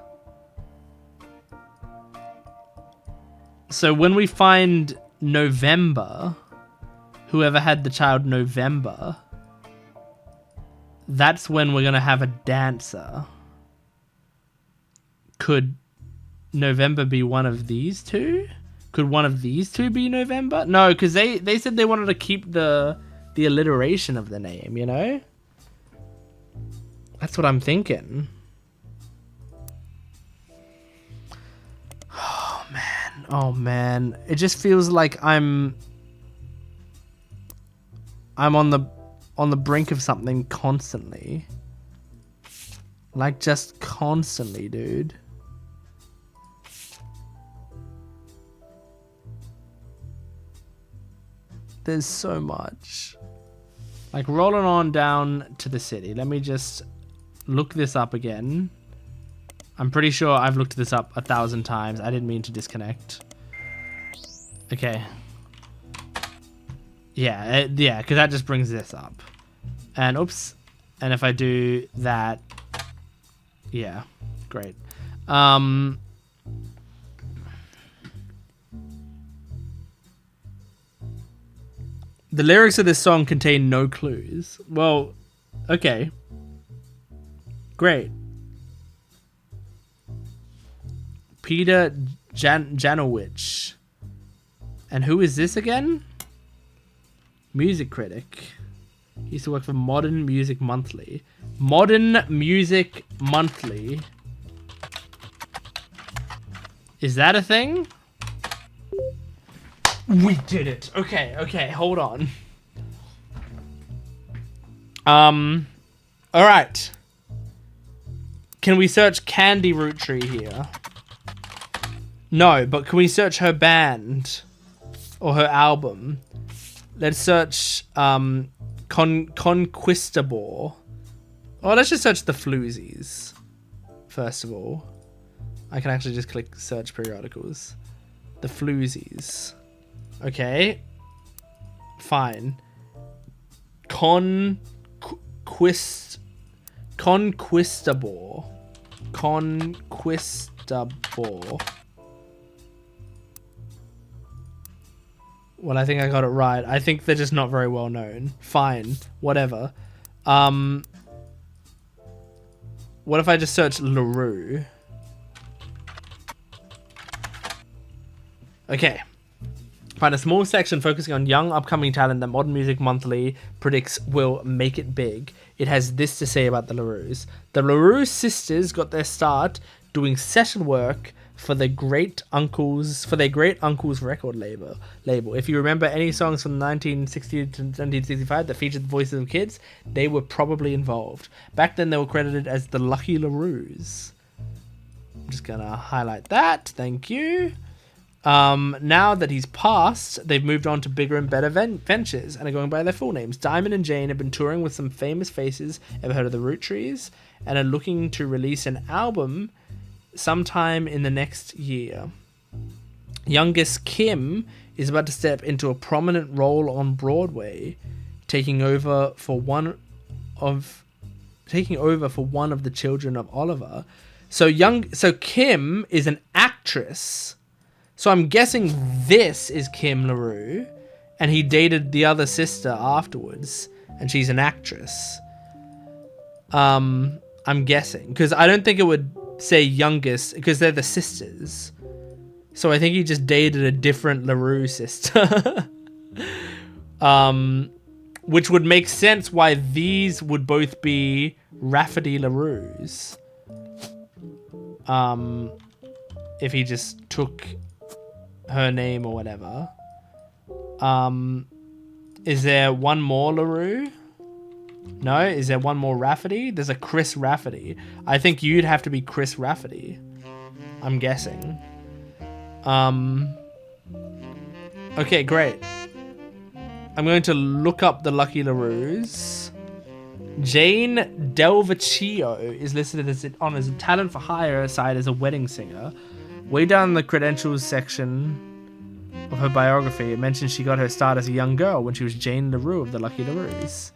So when we find November, whoever had the child November, that's when we're gonna have a dancer. Could November be one of these two? Could one of these two be November? No, because they said they wanted to keep the alliteration of the name, you know? That's what I'm thinking. Oh man. Oh man. It just feels like I'm on the brink of something constantly. Like just constantly, dude. There's so much. Like rolling on down to the city. Let me just look this up again. I'm pretty sure I've looked this up 1,000 times. I didn't mean to disconnect. Okay. Yeah, because that just brings this up. And oops. And if I do that, yeah, great. The lyrics of this song contain no clues. Well, okay. Great. Peter Janowicz. And who is this again? Music critic. He used to work for Modern Music Monthly. Modern Music Monthly. Is that a thing? We did it. Okay, hold on. Alright. Can we search Candy Roottrees here? No, but can we search her band? Or her album? Let's search, Conquistador. Oh, let's just search the Floozies. First of all. I can actually just click search periodicals. The Floozies. Okay. Fine. Conquistador. Conquistador. Well, I think I got it right. I think they're just not very well known. Fine. Whatever. What if I just search LaRue? Okay. Find a small section focusing on young upcoming talent that Modern Music Monthly predicts will make it big. It has this to say about the LaRues. The LaRue sisters got their start doing session work for their great uncle's record label. If you remember any songs from 1960 to 1965 that featured the voices of kids, they were probably involved. Back then they were credited as the Lucky LaRues. I'm just gonna highlight that. Thank you. Now that he's passed, they've moved on to bigger and better ventures and are going by their full names. Diamond and Jane have been touring with some famous faces. Ever heard of the Roottrees? And are looking to release an album sometime in the next year. Youngest Kim is about to step into a prominent role on Broadway, taking over for one of the children of Oliver. So Kim is an actress. So I'm guessing this is Kim LaRue, and he dated the other sister afterwards, and she's an actress. I'm guessing, because I don't think it would say youngest, because they're the sisters. So I think he just dated a different LaRue sister. Which would make sense why these would both be Rafferty LaRues. If he just took her name or whatever. Is there one more LaRue? No? Is there one more Rafferty? There's a Chris Rafferty. I think you'd have to be Chris Rafferty. I'm guessing. Okay, great. I'm going to look up the Lucky LaRues. Jane Delvecchio is listed on as a talent for hire side as a wedding singer. Way down in the credentials section of her biography, it mentions she got her start as a young girl when she was Jane LaRue of the Lucky LaRues.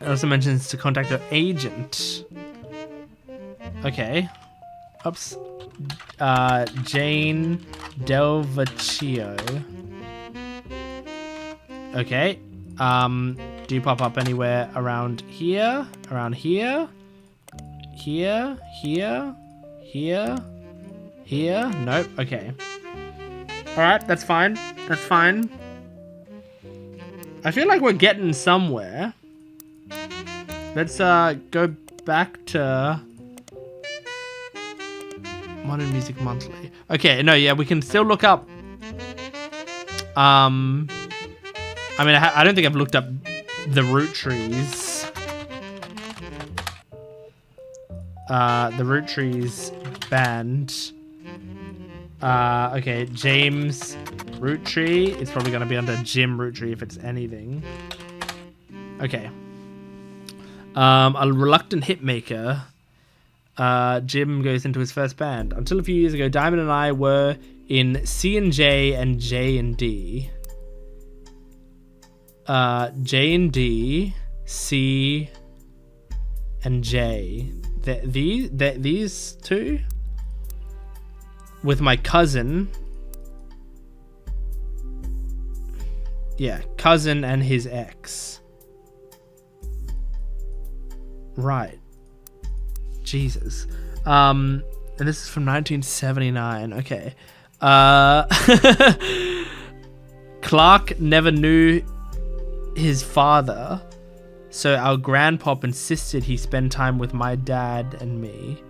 It also mentions to contact her agent. Okay. Oops. Jane Delvecchio. Okay. Do you pop up anywhere around here? Around here? Here? Here? Here? Here? Nope. Okay. Alright, that's fine. That's fine. I feel like we're getting somewhere. Let's go back to Modern Music Monthly. Okay, no, yeah, we can still look up. I mean, I don't think I've looked up the Roottrees. The Roottrees band. Okay, James Roottree. It's probably going to be under Jim Roottree if it's anything. Okay. A reluctant hitmaker. Jim goes into his first band. Until a few years ago, Diamond and I were in C&J and J&D. J&D, C, and J. These two? With my cousin. Yeah, cousin and his ex. Right. Jesus. And this is from 1979. Okay. Clark never knew his father, so our grandpop insisted he spend time with my dad and me.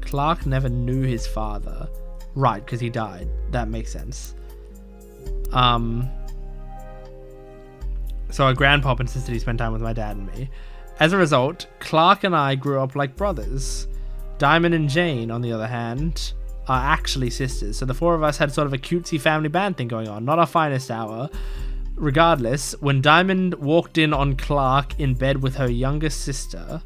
Clark never knew his father. Right, because he died. That makes sense. So our grandpop insisted he spend time with my dad and me. As a result, Clark and I grew up like brothers. Diamond and Jane, on the other hand, are actually sisters. So the four of us had sort of a cutesy family band thing going on. Not our finest hour. Regardless, when Diamond walked in on Clark in bed with her youngest sister,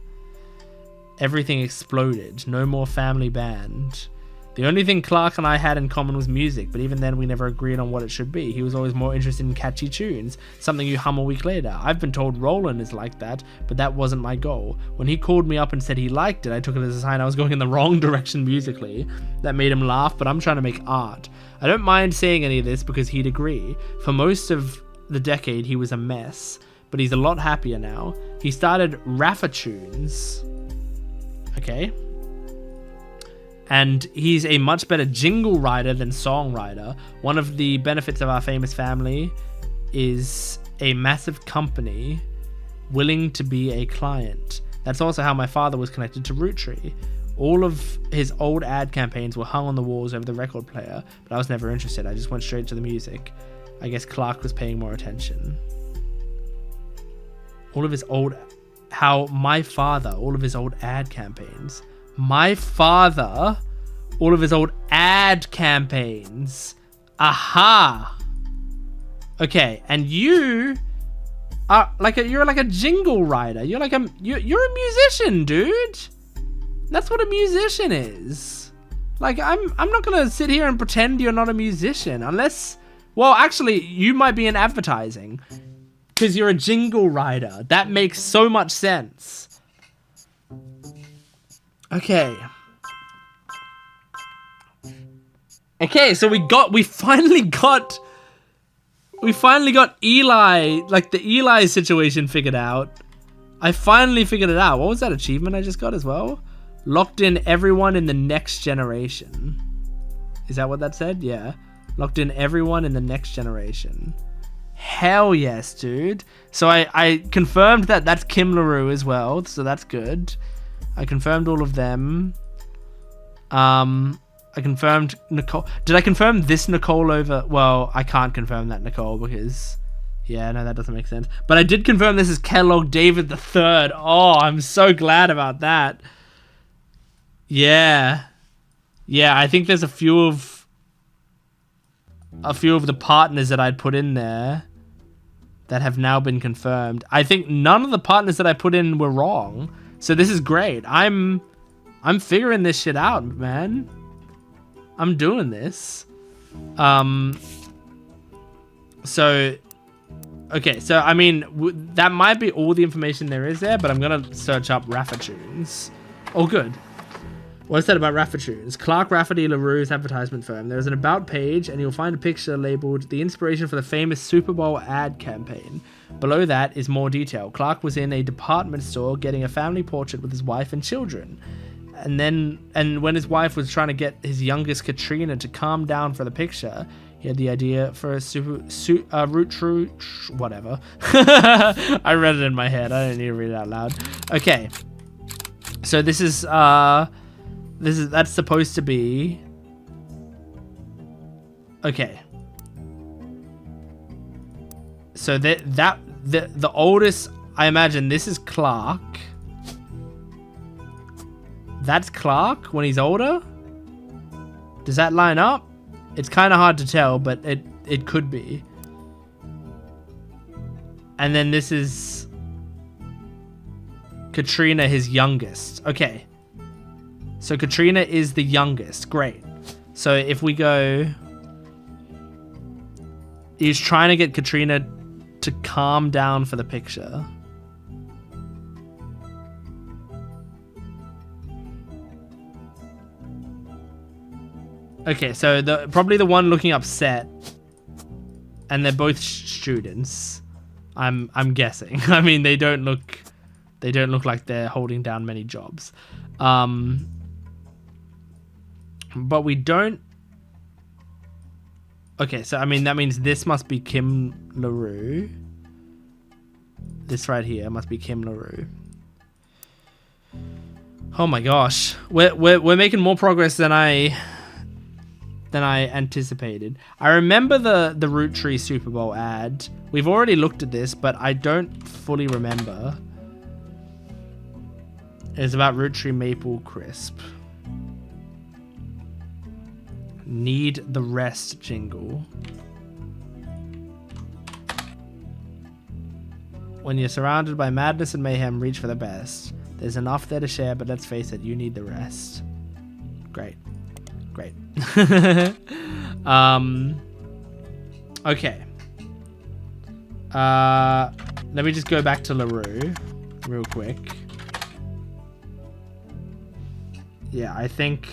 everything exploded. No more family band. The only thing Clark and I had in common was music, but even then we never agreed on what it should be. He was always more interested in catchy tunes, something you hum a week later. I've been told Roland is like that, but that wasn't my goal. When he called me up and said he liked it, I took it as a sign I was going in the wrong direction musically. That made him laugh, but I'm trying to make art. I don't mind saying any of this because he'd agree. For most of the decade, he was a mess, but he's a lot happier now. He started Raffertunes. Okay. And he's a much better jingle writer than songwriter. One of the benefits of our famous family is a massive company willing to be a client. That's also how my father was connected to Roottrees. All of his old ad campaigns were hung on the walls over the record player, but I was never interested. I just went straight to the music. I guess Clark was paying more attention. All of his old ad campaigns. My father, all of his old ad campaigns. Aha. Okay, and you are you're like a jingle writer. You're a musician, dude. That's what a musician is. Like, I'm not gonna sit here and pretend you're not a musician unless, well, actually, you might be in advertising because you're a jingle writer. That makes so much sense. Okay. Okay, so we finally got Eli, like the Eli situation figured out. I finally figured it out. What was that achievement I just got as well? Locked in everyone in the next generation. Is that what that said? Yeah. Locked in everyone in the next generation. Hell yes, dude. So I confirmed that that's Kim LaRue as well. So that's good. I confirmed all of them. I confirmed Nicole. Did I confirm this Nicole over? Well, I can't confirm that Nicole because, yeah, no, that doesn't make sense. But I did confirm this is Kellogg David III. Oh, I'm so glad about that. Yeah. Yeah, I think there's a few of the partners that I'd put in there that have now been confirmed. I think none of the partners that I put in were wrong. So this is great. I'm figuring this shit out, man. I'm doing this. So, okay. So, I mean, that might be all the information there is there, but I'm going to search up Raffertunes. Oh, good. What's that about Raffertunes? Clark Rafferty LaRue's advertisement firm. There's an about page, and you'll find a picture labeled the inspiration for the famous Super Bowl ad campaign. Below that is more detail. Clark was in a department store getting a family portrait with his wife and children. And when his wife was trying to get his youngest Katrina to calm down for the picture, he had the idea for a Roottrees, whatever. I read it in my head. I didn't need to read it out loud. Okay. So that's supposed to be, okay. So the oldest, I imagine this is Clark. That's Clark when he's older? Does that line up? It's kind of hard to tell, but it could be. And then this is Katrina, his youngest. Okay. So Katrina is the youngest. Great. So if we go, he's trying to get Katrina to calm down for the picture. Okay, so probably the one looking upset, and they're both students. I'm guessing. I mean, they don't look like they're holding down many jobs. But we don't. Okay, so I mean that means this must be Kim LaRue. This right here must be Kim LaRue. Oh my gosh, we're making more progress than I anticipated. I remember the Roottrees Super Bowl ad. We've already looked at this, but I don't fully remember. It's about Roottrees Maple Crisp. Need the rest jingle. When you're surrounded by madness and mayhem, reach for the best. There's enough there to share, but let's face it, you need the rest. Great. Great. Okay. Let me just go back to LaRue real quick. Yeah, I think...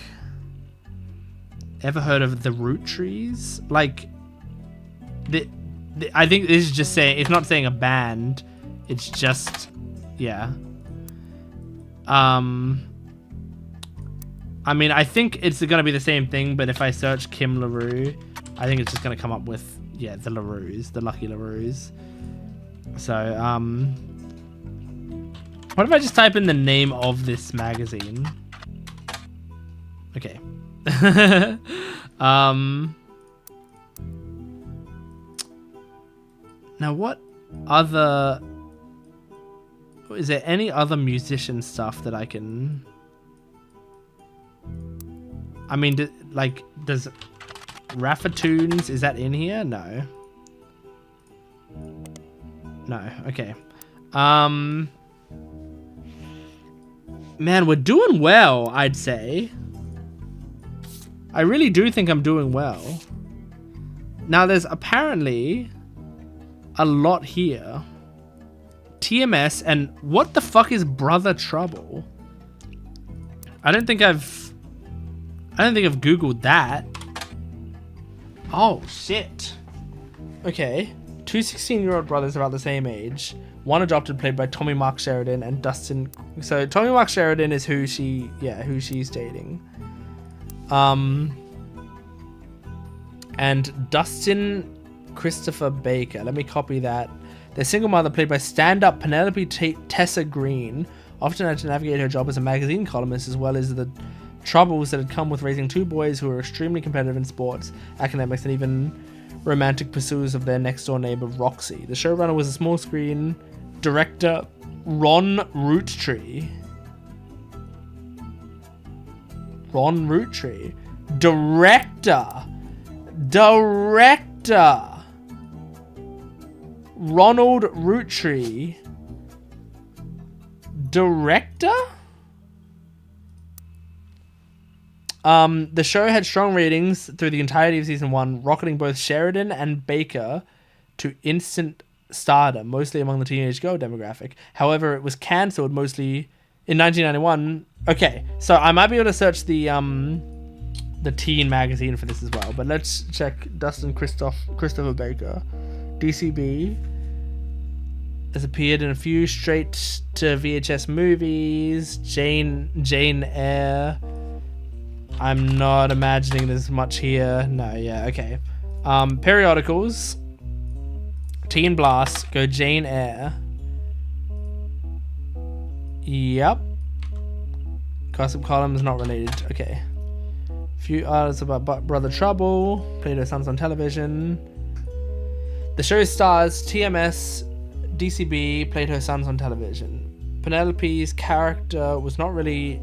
Ever heard of the Roottrees? Like, I think this is just saying, it's not saying a band. It's just, yeah. I mean, I think it's going to be the same thing, but if I search Kim LaRue, I think it's just going to come up with, yeah, the LaRues, the Lucky LaRues. So, what if I just type in the name of this magazine? Okay. Now what other... Is there any other musician stuff that I can... I mean, does Raffatoons, is that in here? No. No, okay. Man, we're doing well, I'd say. I really do think I'm doing well. Now, there's apparently a lot here. TMS, and what the fuck is Brother Trouble? I don't think I've Googled that. Oh, shit. Okay. Two 16-year-old brothers about the same age. One adopted, played by Tommy Mark Sheridan and Dustin. So Tommy Mark Sheridan is who she's dating. And Dustin Christopher Baker. Let me copy that. Their single mother, played by stand-up Penelope Tessa Green, often had to navigate her job as a magazine columnist, as well as the troubles that had come with raising two boys who were extremely competitive in sports, academics, and even romantic pursuits of their next-door neighbor, Roxy. The showrunner was a small-screen director, Ron Roottrees. Ron Roottrees. Director. Ronald Roottrees. Director? The show had strong ratings through the entirety of season 1, rocketing both Sheridan and Baker to instant stardom, mostly among the teenage girl demographic. However, it was cancelled mostly in 1991. Okay, so I might be able to search the teen magazine for this as well, but let's check Dustin Christopher Baker. DCB has appeared in a few straight to VHS movies. Jane Eyre. I'm not imagining there's much here. No, yeah, okay. Periodicals. Teen Blast. Go Jane Eyre. Yep. Gossip column is not related. Okay. Few artists about Brother Trouble. Played her sons on television. The show stars TMS, DCB, played her sons on television. Penelope's character was not really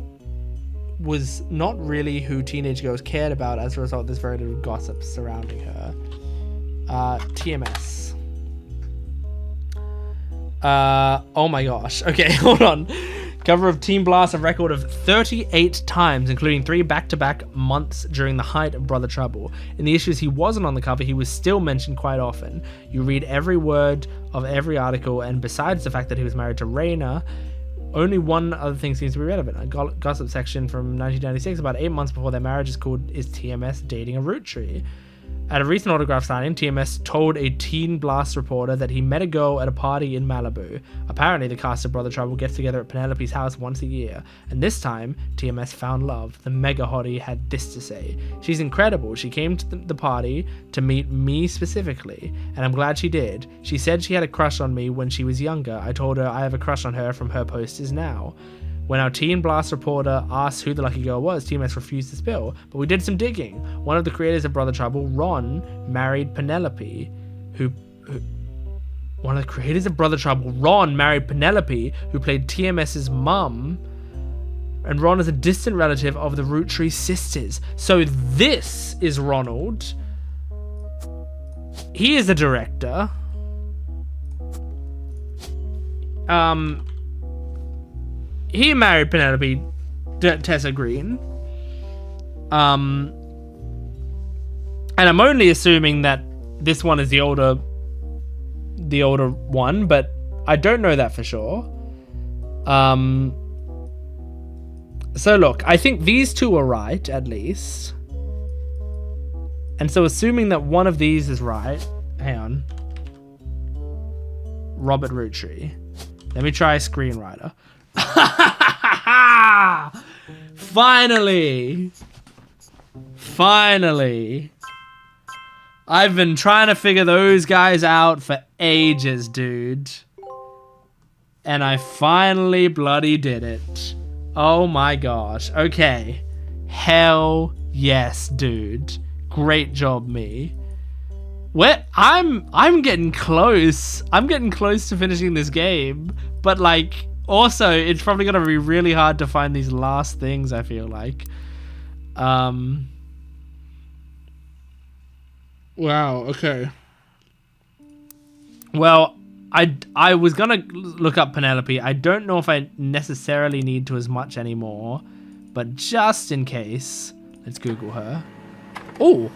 who teenage girls cared about. As a result, there's very little gossip surrounding her. TMS. Oh my gosh. Okay, hold on. Cover of Teen Blast, a record of 38 times, including 3 back-to-back months during the height of Brother Trouble. In the issues he wasn't on the cover, he was still mentioned quite often. You read every word of every article, and besides the fact that he was married to Raina, only one other thing seems to be relevant. A gossip section from 1996, about 8 months before their marriage, is called "Is TMS Dating a Roottrees?" At a recent autograph signing, TMS told a Teen Blast reporter that he met a girl at a party in Malibu. Apparently, the cast of Brother Trouble gets together at Penelope's house once a year, and this time, TMS found love. The mega hottie had this to say: "She's incredible. She came to the party to meet me specifically, and I'm glad she did. She said she had a crush on me when she was younger. I told her I have a crush on her from her posters now." When our Teen Blast reporter asked who the lucky girl was, TMS refused to spill, but we did some digging. One of the creators of Brother Trouble, Ron, married Penelope, who played TMS's mum, and Ron is a distant relative of the Roottrees sisters. So this is Ronald. He is a director. He married Penelope Tessa Green. And I'm only assuming that this one is the older one, but I don't know that for sure. So look, I think these two are right, at least. And so assuming that one of these is right, hang on. Robert Rootree. Let me try screenwriter. Finally. I've been trying to figure those guys out for ages, dude. And I finally bloody did it. Oh my gosh. Okay. Hell yes, dude. Great job, me. I'm getting close. I'm getting close to finishing this game. But like, also, it's probably gonna be really hard to find these last things, I feel like. Wow, okay. Well, I was gonna look up Penelope. I don't know if I necessarily need to as much anymore, but just in case, let's Google her. Oh,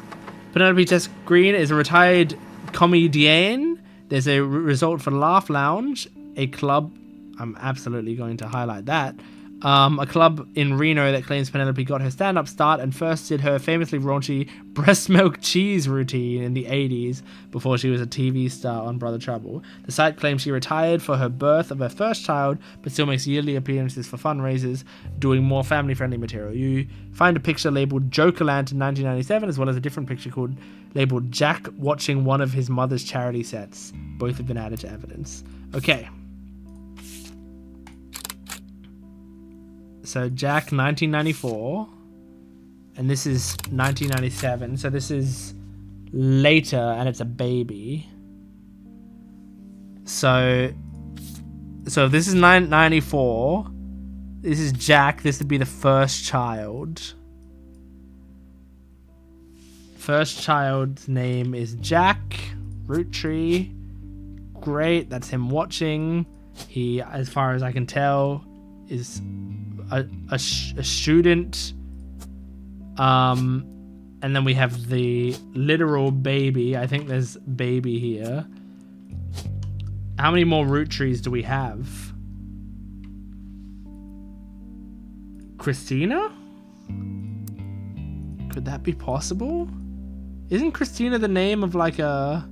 Penelope Tess Green is a retired comedienne. There's a result for Laugh Lounge, a club. I'm absolutely going to highlight that. A club in Reno that claims Penelope got her stand-up start and first did her famously raunchy breast milk cheese routine in the 80s before she was a TV star on Brother Trouble. The site claims she retired for her birth of her first child, but still makes yearly appearances for fundraisers, doing more family-friendly material. You find a picture labeled Jokerland in 1997, as well as a different picture labeled Jack watching one of his mother's charity sets. Both have been added to evidence. Okay. So Jack, 1994, and this is 1997. So this is later, and it's a baby. So if this is 1994, this is Jack. This would be the first child. First child's name is Jack Rootree. Great, that's him watching. He, as far as I can tell, is a student. And then we have the literal baby. I think there's baby here. How many more Roottrees do we have? Christina? Could that be possible? Isn't Christina the name of like a...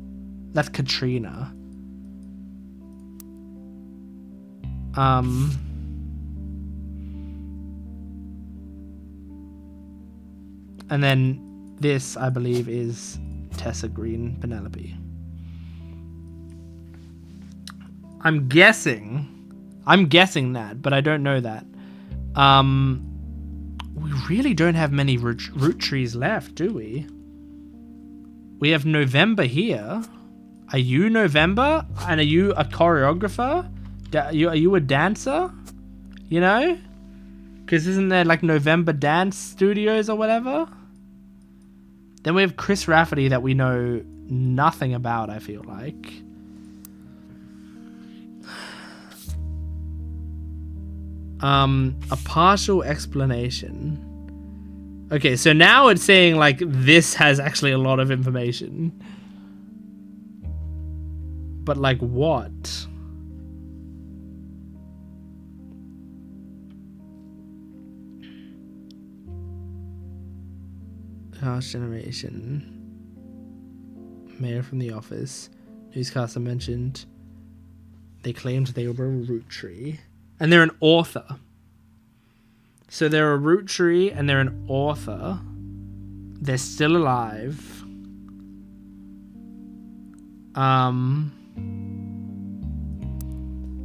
That's Katrina. And then this, I believe, is Tessa Green Penelope. I'm guessing that, but I don't know that. We really don't have many Roottrees left, do we? We have November here. Are you November? And are you a choreographer? Are you a dancer? You know? Because isn't there like November Dance Studios or whatever? Then we have Chris Rafferty that we know nothing about, I feel like. A partial explanation. Okay, so now it's saying like this has actually a lot of information. But like what? Cast generation. Mayor from The Office. Newscaster mentioned. They claimed they were a Rootree. And they're an author. So they're a Rootree and they're an author. They're still alive.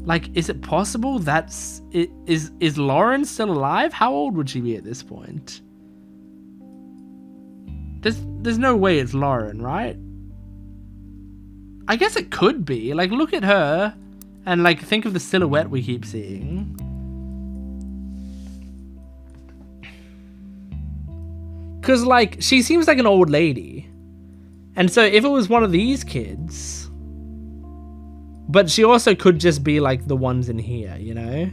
Like, is it possible that's... Is Lauren still alive? How old would she be at this point? There's no way it's Lauren, right? I guess it could be. Like, look at her and, like, think of the silhouette we keep seeing. Because, like, she seems like an old lady. And so if it was one of these kids... But she also could just be, like, the ones in here, you know?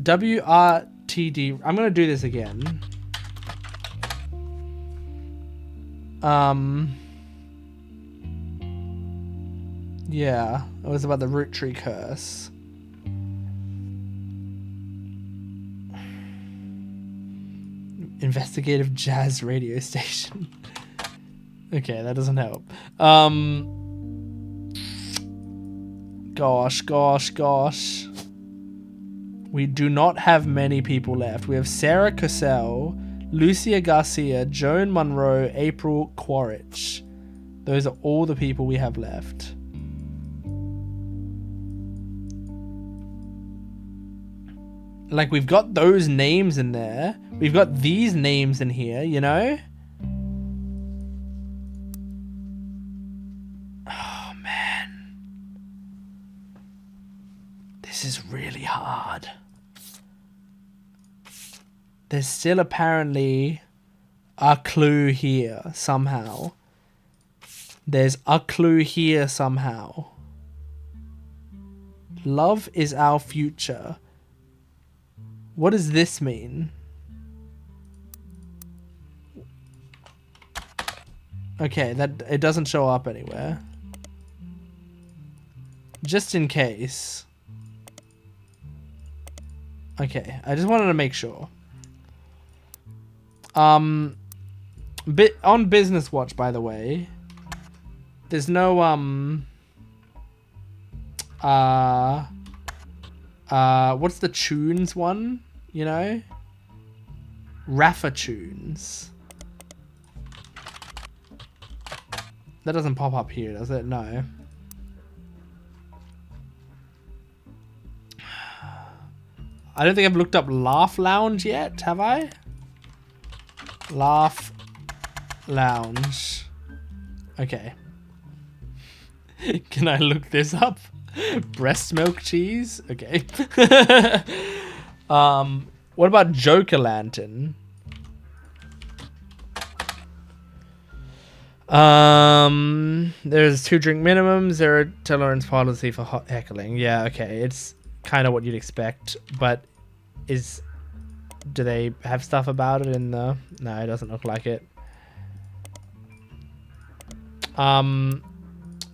WRTD. I'm going to do this again. Yeah, it was about the Rootree curse. Investigative jazz radio station. Okay, that doesn't help. Gosh. We do not have many people left. We have Sarah Cassell, Lucia Garcia, Joan Monroe, April Quaritch. Those are all the people we have left. Like, we've got those names in there. We've got these names in here, you know? Oh, man. This is really hard. There's still apparently a clue here somehow. There's a clue here somehow. Love is our future. What does this mean? Okay, that it doesn't show up anywhere. Just in case. Okay, I just wanted to make sure. On Business Watch, by the way, there's no what's the tunes one? You know? Rafa tunes. That doesn't pop up here, does it? No. I don't think I've looked up Laugh Lounge yet, have I? Laugh Lounge. Okay. Can I look this up? Breast milk cheese? Okay. What about Joker Lantern? There's 2 drink minimums. There are tolerance policy for hot heckling. Yeah, okay. It's kind of what you'd expect, but do they have stuff about it in the... No, it doesn't look like it.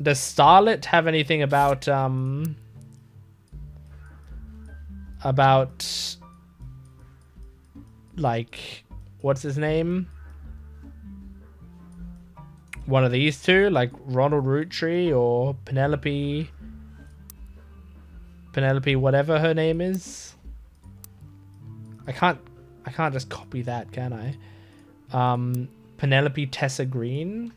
Does Starlet have anything about like, what's his name? One of these two, like Ronald Roottrees or Penelope, whatever her name is. I can't just copy that, can I? Penelope Tessa Green.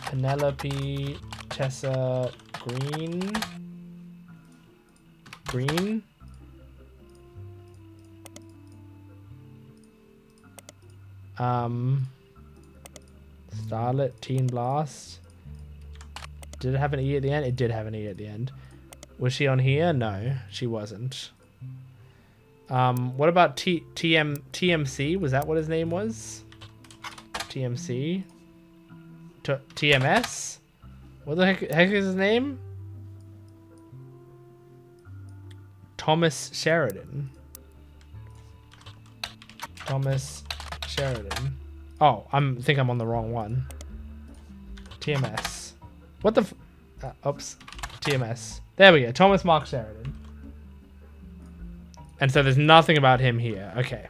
Penelope Tessa Green. Starlet, Teen Blast. Did it have an E at the end? It did have an E at the end. Was she on here? No, she wasn't. What about TMC? Was that what his name was? TMC? TMS? What the heck is his name? Thomas Sheridan. Oh, I think I'm on the wrong one. TMS. What the oops. TMS. There we go. Thomas Mark Sheridan. And so there's nothing about him here. Okay.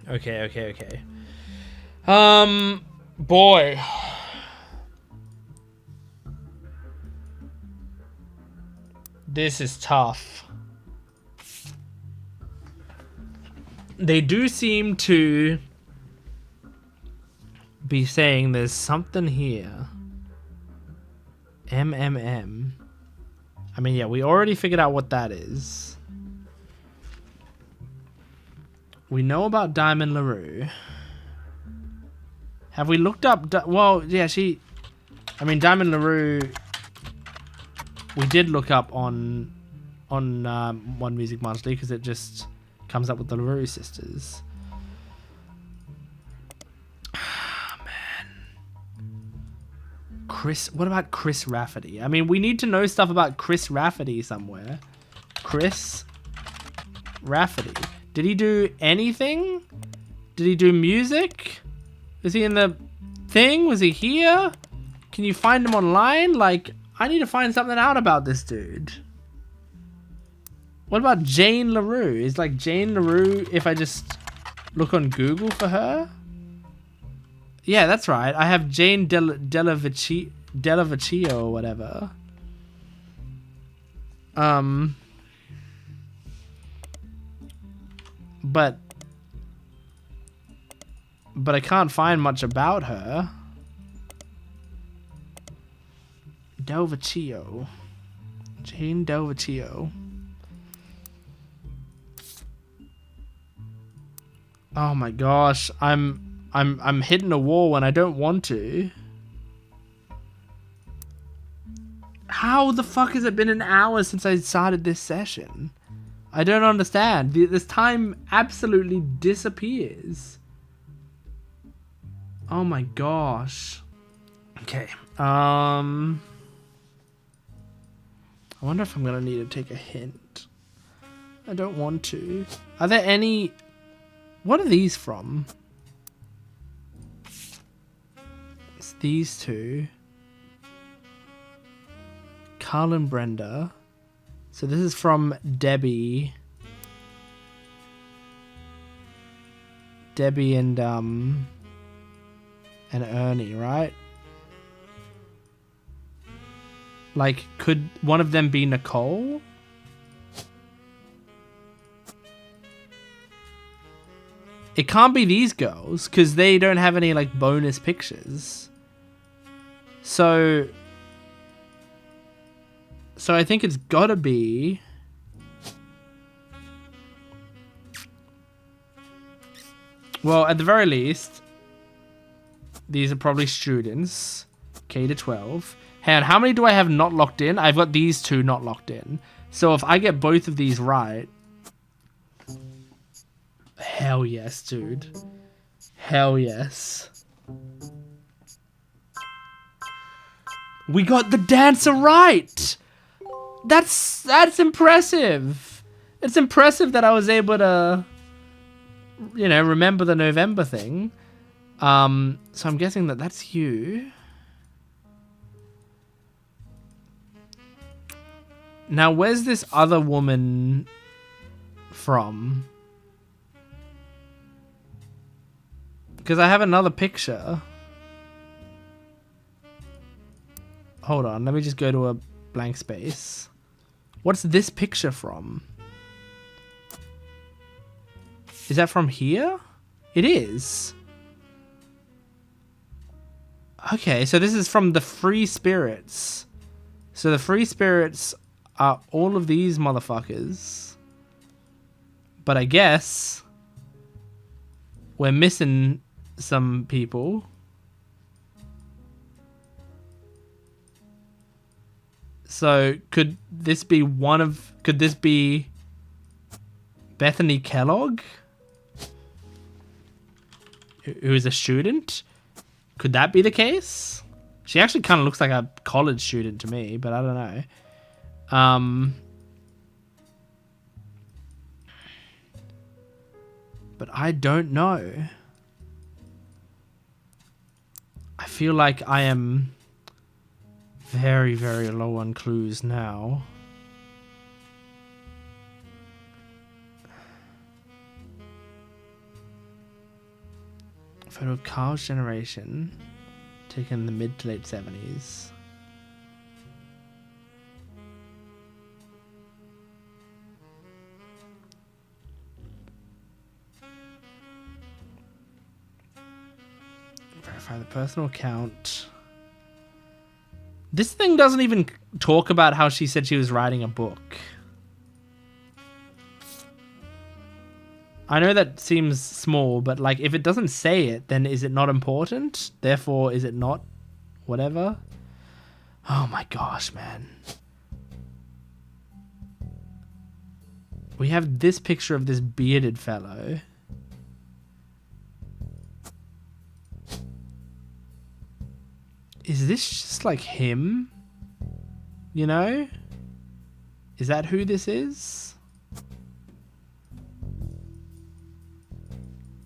Okay. Boy. This is tough. They do seem to be saying there's something here. MMM. I mean, yeah, we already figured out what that is. We know about Diamond LaRue. Have we looked up... well, yeah, Diamond LaRue... We did look up on One Music Monthly because it just comes up with the LaRue sisters. What about Chris Rafferty? I mean, we need to know stuff about Chris Rafferty somewhere. Chris Rafferty. Did he do anything? Did he do music? Is he in the thing? Was he here? Can you find him online? Like, I need to find something out about this dude. What about Jane LaRue? Is like Jane LaRue, if I just look on Google for her? Yeah, that's right. I have Jane Delavecchio or whatever. But I can't find much about her. Delvecchio. Jane Delvecchio. Oh my gosh, I'm hitting a wall when I don't want to. How the fuck has it been an hour since I started this session? I don't understand. This time absolutely disappears. Oh my gosh. Okay. I wonder if I'm gonna need to take a hint. I don't want to. Are there any... What are these from? It's these two. Carl and Brenda. So this is from Debbie. Debbie and Ernie, right? Like, could one of them be Nicole? It can't be these girls, because they don't have any, like, bonus pictures. So I think it's gotta be... Well, at the very least, these are probably students. K to 12. And how many do I have not locked in? I've got these two not locked in. So if I get both of these right... Hell yes, dude. Hell yes. We got the dancer right! That's impressive. It's impressive that I was able to, you know, remember the November thing. So I'm guessing that that's you. Now, where's this other woman from? Because I have another picture. Hold on, let me just go to a blank space. What's this picture from? Is that from here? It is. Okay, so this is from the Free Spirits. So the Free Spirits are all of these motherfuckers. But I guess we're missing some people. So could this be could this be Bethany Kellogg? Who is a student? Could that be the case? She actually kind of looks like a college student to me, but I don't know. But I don't know. I feel like I am very, very low on clues now. Photo of Carl's generation, taken in the mid to late 70s. Verify the personal account. This thing doesn't even talk about how she said she was writing a book. I know that seems small, but like if it doesn't say it, then is it not important? Therefore, is it not whatever? Oh my gosh, man. We have this picture of this bearded fellow. Is this just like him? You know? Is that who this is?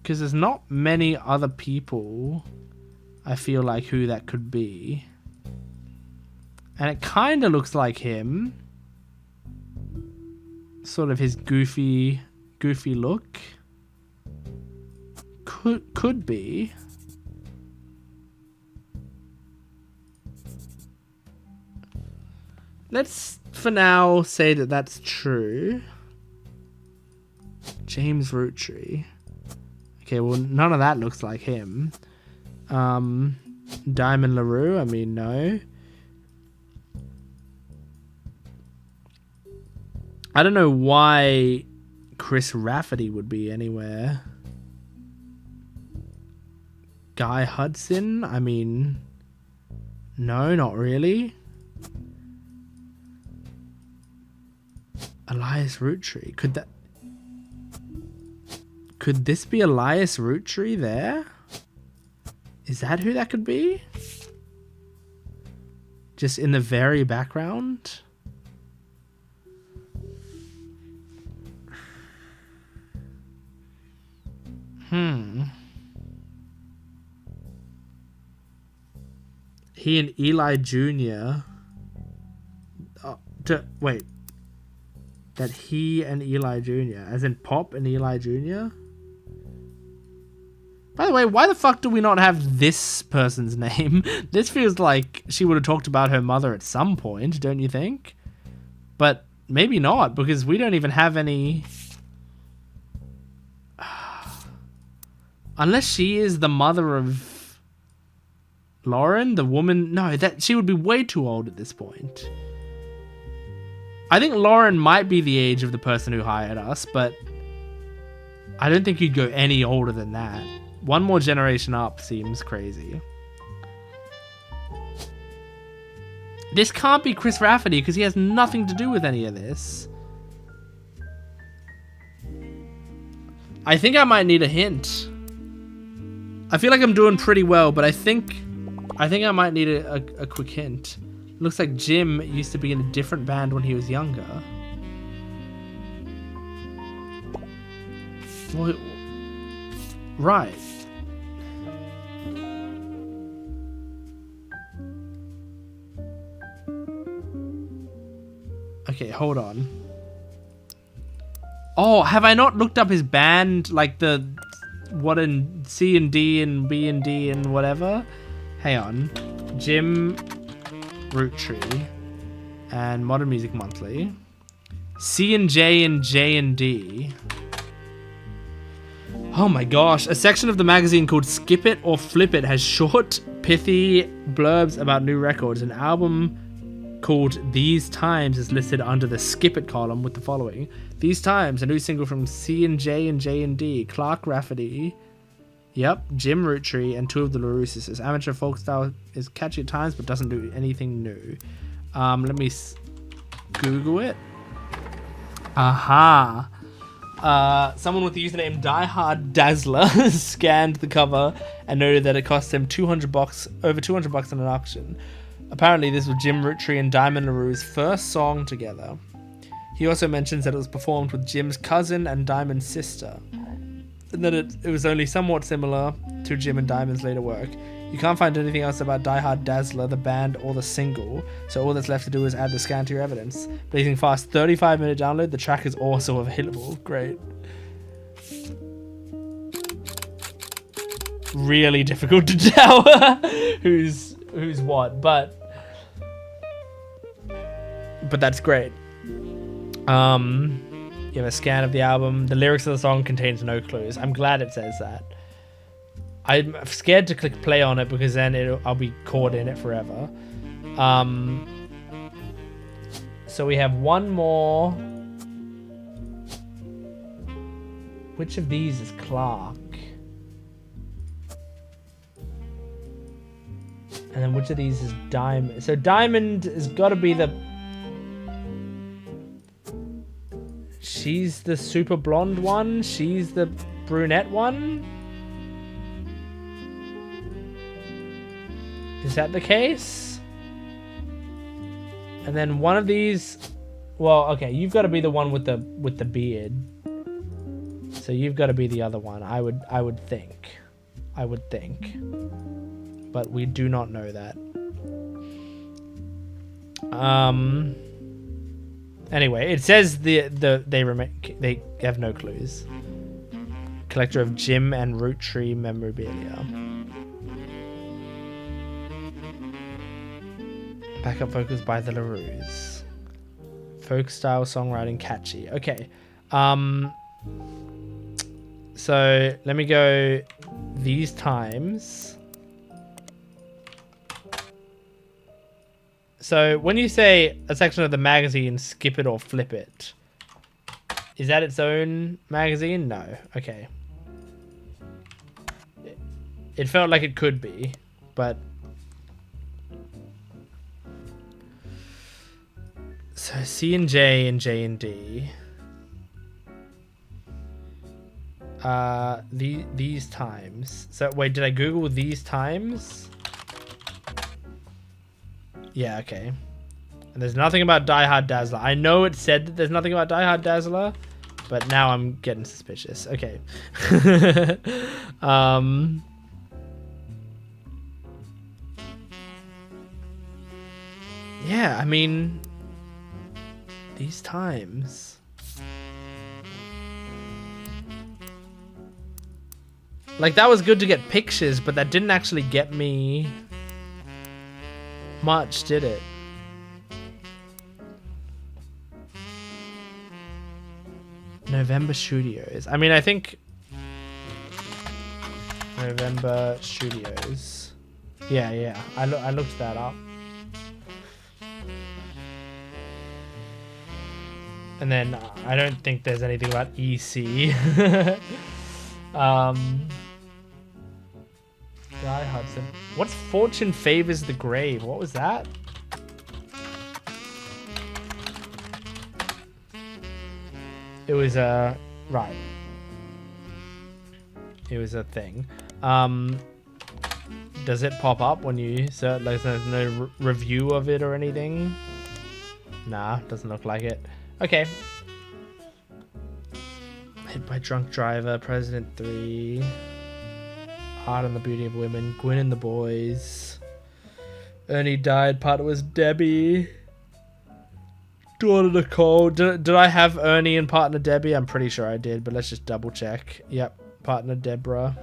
Because there's not many other people, I feel like, who that could be. And it kind of looks like him. Sort of his goofy look. Could be. Let's, for now, say that that's true. James Roottrees. Okay, well, none of that looks like him. Diamond LaRue, I mean, no. I don't know why Chris Rafferty would be anywhere. Guy Hudson, I mean, no, not really. Elias Roottrees, could this be Elias Roottrees there? Is that who that could be? Just in the very background? He and Eli Jr. Wait. That he and Eli Jr. As in Pop and Eli Jr.? By the way, why the fuck do we not have this person's name? This feels like she would have talked about her mother at some point, don't you think? But maybe not, because we don't even have any... Unless she is the mother of Lauren, the woman... No, that she would be way too old at this point. I think Lauren might be the age of the person who hired us, but I don't think you'd go any older than that. One more generation up seems crazy. This can't be Chris Rafferty because he has nothing to do with any of this. I think I might need a hint. I feel like I'm doing pretty well, but I think I might need a quick hint. Looks like Jim used to be in a different band when he was younger. Well, right. Okay, hold on. Oh, have I not looked up his band? Like the... What in C and D and B and D and whatever? Hang on. Jim Roottrees and Modern Music Monthly. C and J and D. Oh my gosh. A section of the magazine called Skip It or Flip It has short, pithy blurbs about new records. An album called These Times is listed under the Skip It column with the following. These Times, a new single from C and J&D, Clark Rafferty, yep, Jim Roottrees, and two of the LaRue sisters. Amateur folk style is catchy at times, but doesn't do anything new. Let me Google it. Aha. Someone with the username Die Dazzler scanned the cover and noted that it cost him over $200 in an auction. Apparently, this was Jim Roottrees and Diamond LaRue's first song together. He also mentions that it was performed with Jim's cousin and Diamond's sister, and that it was only somewhat similar to Jim and Diamond's later work. You can't find anything else about Die Dazzler, the band, or the single, so all that's left to do is add the scan to your evidence. Blazing fast 35-minute download, the track is also available. Great. Really difficult to tell who's what, but that's great. You have a scan of the album. The lyrics of the song contains no clues. I'm glad it says that. I'm scared to click play on it because then I'll be caught in it forever. So we have one more. Which of these is Clark? And then which of these is Diamond? So Diamond has got to be the... She's the super blonde one. She's the brunette one. Is that the case? And then one of these... Well, okay, you've got to be the one with the beard. So you've got to be the other one. I would think. But we do not know that. Anyway, it says they have no clues. Collector of Jim and Roottrees memorabilia. Backup vocals by the LaRues. Folk style songwriting, catchy. Okay. So let me go these times. So when you say a section of the magazine, skip it or flip it, is that its own magazine? No. Okay. It felt like it could be, but... So C and J and J and D. These times. So wait, did I Google these times? Yeah, okay. And there's nothing about Die Hard Dazzler. I know it said that there's nothing about Die Hard Dazzler, but now I'm getting suspicious. Okay. Yeah, I mean, these times. Like, that was good to get pictures, but that didn't actually get me much, did it? November Studios. I mean, I think November Studios. Yeah. I looked that up. And then I don't think there's anything about EC. Guy Hudson. What's Fortune Favors the Grave? What was that? It was a... Right. It was a thing. Does it pop up when you search? Like, there's no review of it or anything? Nah, doesn't look like it. Okay. Hit by Drunk Driver, President 3, Art and the Beauty of Women, Gwyn and the Boys, Ernie Died, Partner was Debbie, Daughter Nicole. Did I have Ernie and Partner Debbie? I'm pretty sure I did, but let's just double check. Yep, Partner Deborah.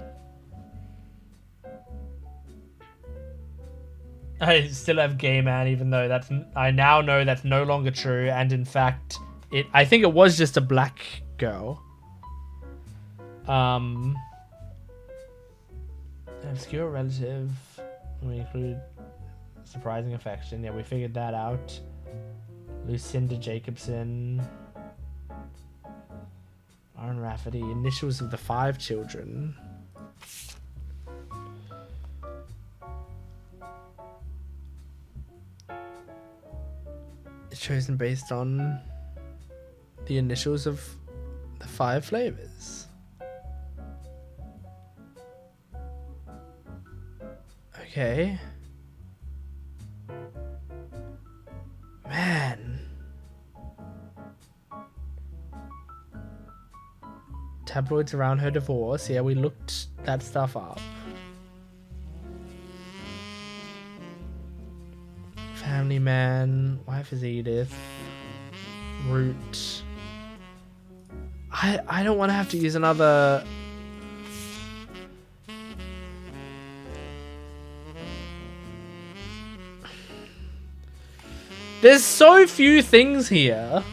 I still have Gay Man, even though I now know that's no longer true, and in fact, I think it was just a black girl. Obscure relative. We include surprising affection. Yeah, we figured that out. Lucinda Jacobson. Aaron Rafferty. Initials of the 5 children. It's chosen based on the initials of the 5 flavors. Okay. Man. Tabloids around her divorce. Yeah, we looked that stuff up. Family Man. Wife is Edith. Root. I don't want to have to use another... There's so few things here.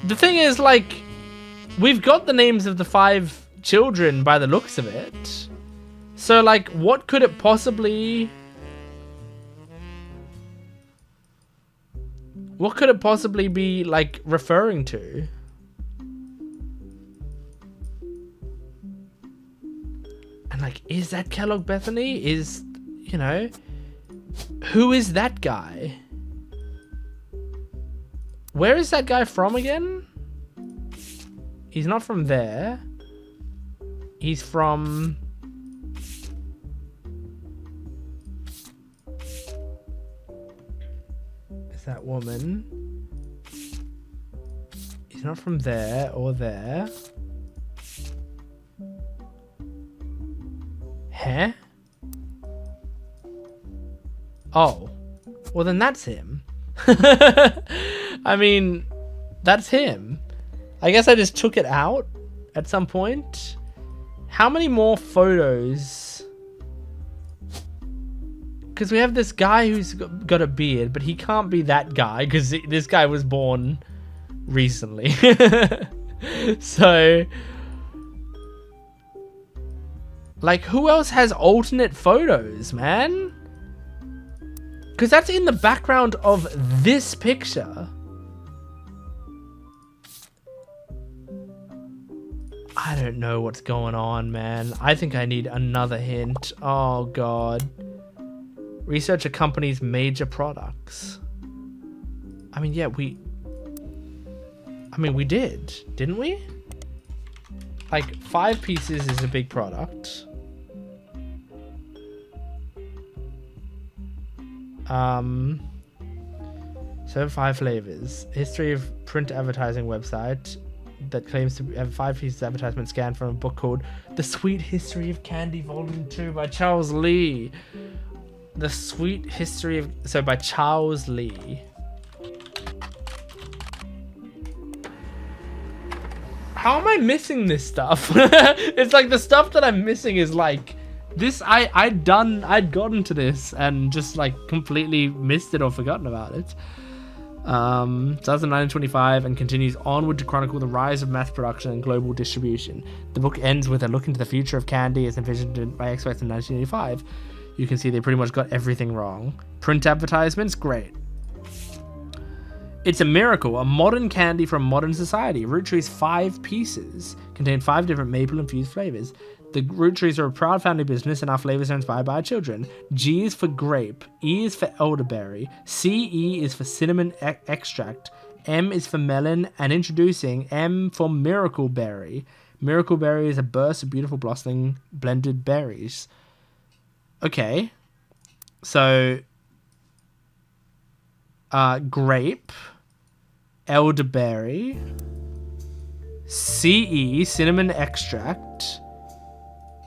The thing is, like, we've got the names of the 5 children by the looks of it. So, like, what could it possibly... What could it possibly be, like, referring to? And, like, is that Kellogg Bethany? Is, you know... Who is that guy? Where is that guy from again? He's not from there. He's from... Is that woman? He's not from there or there. Huh? Oh, well then that's him. I mean, that's him. I guess I just took it out at some point. How many more photos Because we have this guy who's got a beard, but he can't be that guy because this guy was born recently. So, like, who else has alternate photos, man? Because that's in the background of this picture. I don't know what's going on, man. I think I need another hint. Oh, God. Research a company's major products. I mean, yeah, we did, didn't we? Like, 5 pieces is a big product. 5 flavors. History of print advertising website that claims to have 5 pieces of advertisement scanned from a book called The Sweet History of Candy Volume 2 by Charles Lee. The Sweet History of... So, by Charles Lee. How am I missing this stuff? It's like the stuff that I'm missing is like... This, I'd gotten to this and just like completely missed it or forgotten about it. Starts in 1925 and continues onward to chronicle the rise of mass production and global distribution. The book ends with a look into the future of candy as envisioned by experts in 1985. You can see they pretty much got everything wrong. Print advertisements, great. It's a miracle, a modern candy from modern society. Roottrees 5 pieces contain 5 different maple-infused flavors. The Roottrees are a proud family business and our flavors are inspired by our children. G is for grape, E is for elderberry, CE is for cinnamon extract, M is for melon, and introducing M for miracle berry. Miracle berry is a burst of beautiful blossoming blended berries. Okay, so grape, elderberry, CE, cinnamon extract,